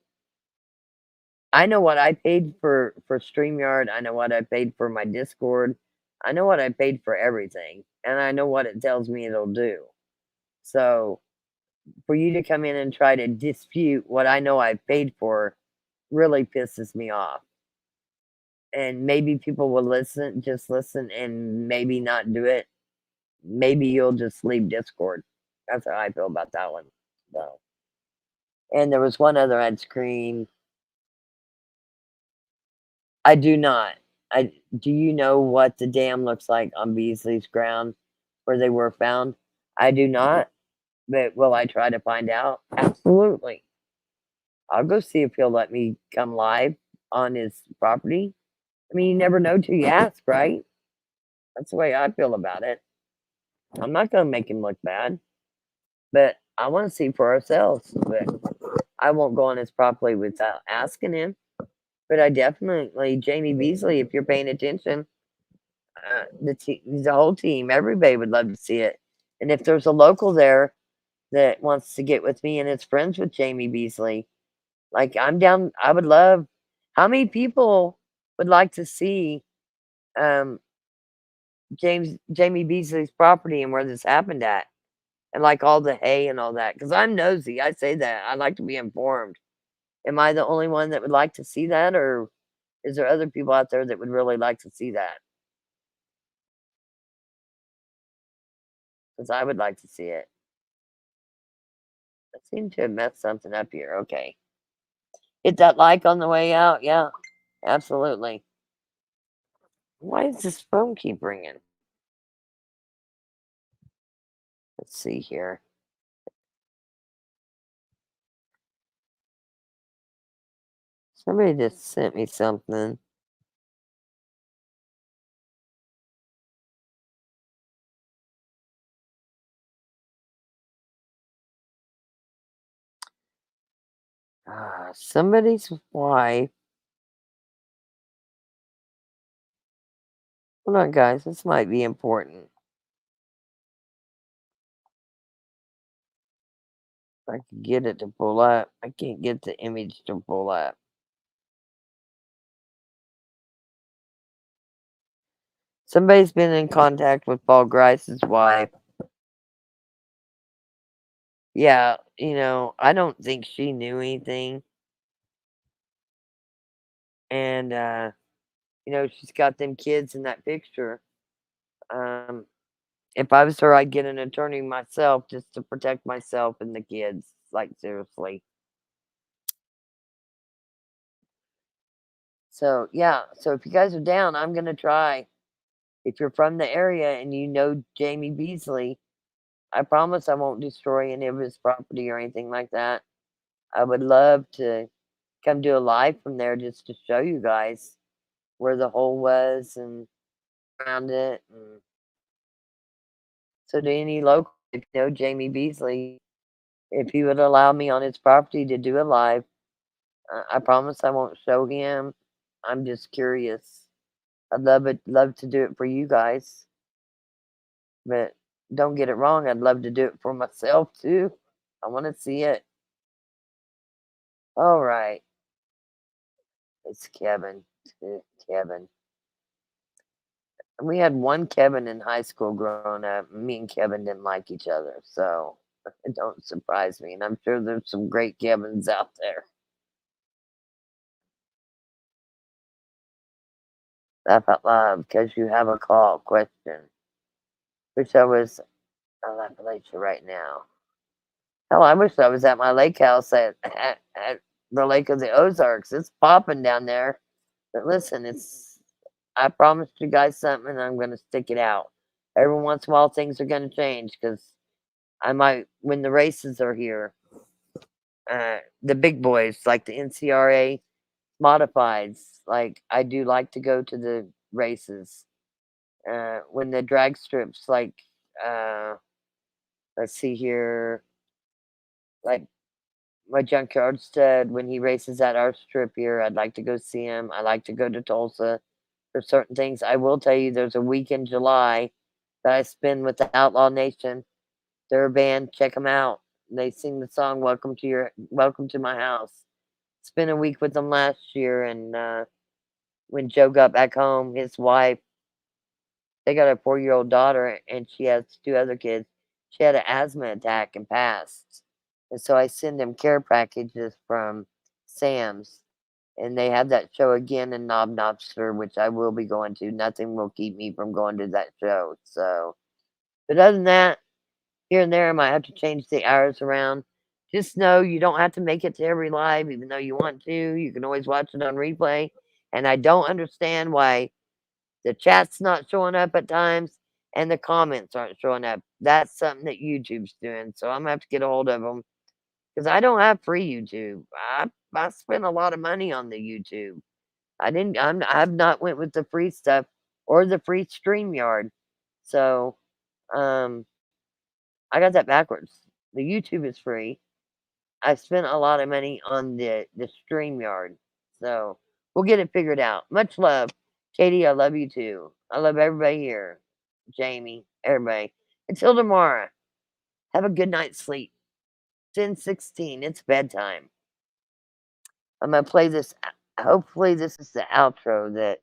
I know what I paid for StreamYard, I know what I paid for my Discord, I know what I paid for everything, and I know what it tells me it'll do. So for you to come in and try to dispute what I know I paid for really pisses me off. And maybe people will listen, just listen, and maybe not do it. Maybe you'll just leave Discord. That's how I feel about that one. So, and there was one other I'd screen. I do not. I do you know what the dam looks like on Beasley's ground where they were found? I do not, but will I try to find out? Absolutely. I'll go see if he'll let me come live on his property. I mean, you never know till you ask, right? That's the way I feel about it. I'm not gonna make him look bad, but I want to see for ourselves. But I won't go on his property without asking him. But I definitely, Jamie Beasley, if you're paying attention, the whole team, everybody would love to see it. And if there's a local there that wants to get with me and is friends with Jamie Beasley, like I'm down. I would love. How many people would like to see um, Jamie Beasley's property and where this happened at, and like all the hay and all that? Because I'm nosy. I say that I like to be informed. Am I the only one that would like to see that, or is there other people out there that would really like to see that? Because I would like to see it. I seem to have messed something up here. Okay. Hit that like on the way out. Yeah, absolutely. Why does this phone keep ringing? Let's see here. Somebody just sent me something. Somebody's wife. Hold on, guys. This might be important. I can get it to pull up. I can't get the image to pull up. Somebody's been in contact with Paul Grice's wife. Yeah, I don't think she knew anything. And, she's got them kids in that picture. Um, if I was her, I'd get an attorney myself just to protect myself and the kids. Like, seriously. So, yeah. So, if you guys are down, I'm going to try. If you're from the area and you know Jamie Beasley, I promise I won't destroy any of his property or anything like that. I would love to come do a live from there just to show you guys where the hole was and around it. And so, to any local, if you know Jamie Beasley, if he would allow me on his property to do a live, I promise I won't show him. I'm just curious. I'd love to do it for you guys. But don't get it wrong, I'd love to do it for myself too. I want to see it. All right. It's Kevin. Kevin. We had one Kevin in high school growing up. Me and Kevin didn't like each other, so it don't surprise me. And I'm sure there's some great Kevins out there. laugh out loud because you have a call question. Wish I was at Appalachia right now. Hell, I wish I was at my lake house at the Lake of the Ozarks. It's popping down there. But listen, I promised you guys something and I'm going to stick it out. Every once in a while, things are going to change because I might, when the races are here, the big boys, like the NCRA modifieds, like I do like to go to the races. When the drag strips, like, uh, let's see here, like my junkyard stud, when he races at our strip here, I'd like to go see him. I like to go to Tulsa for certain things. I will tell you, there's a week in July that I spend with the Outlaw Nation. They're a band. Check them out. They sing the song Welcome to My House." Spent a week with them last year, and when Joe got back home, his wife, they got a 4-year-old daughter, and she has 2 other kids. She had an asthma attack and passed. And so I send them care packages from Sam's. And they have that show again in Knob Lobster, which I will be going to. Nothing will keep me from going to that show. So, but other than that, here and there, I might have to change the hours around. Just know you don't have to make it to every live, even though you want to. You can always watch it on replay. And I don't understand why the chat's not showing up at times and the comments aren't showing up. That's something that YouTube's doing. So I'm gonna have to get a hold of them because I don't have free YouTube. I spent a lot of money on the YouTube. I've not went with the free stuff or the free StreamYard. So um I got that backwards. The YouTube is free. I spent a lot of money on the StreamYard. So we'll get it figured out. Much love. Katie, I love you too. I love everybody here. Jamie, everybody. Until tomorrow, have a good night's sleep. 10:16. It's bedtime. I'm gonna play this. Hopefully, this is the outro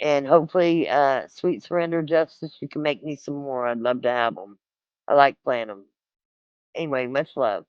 and hopefully, Sweet Surrender Justice, you can make me some more. I'd love to have them. I like playing them. Anyway, much love.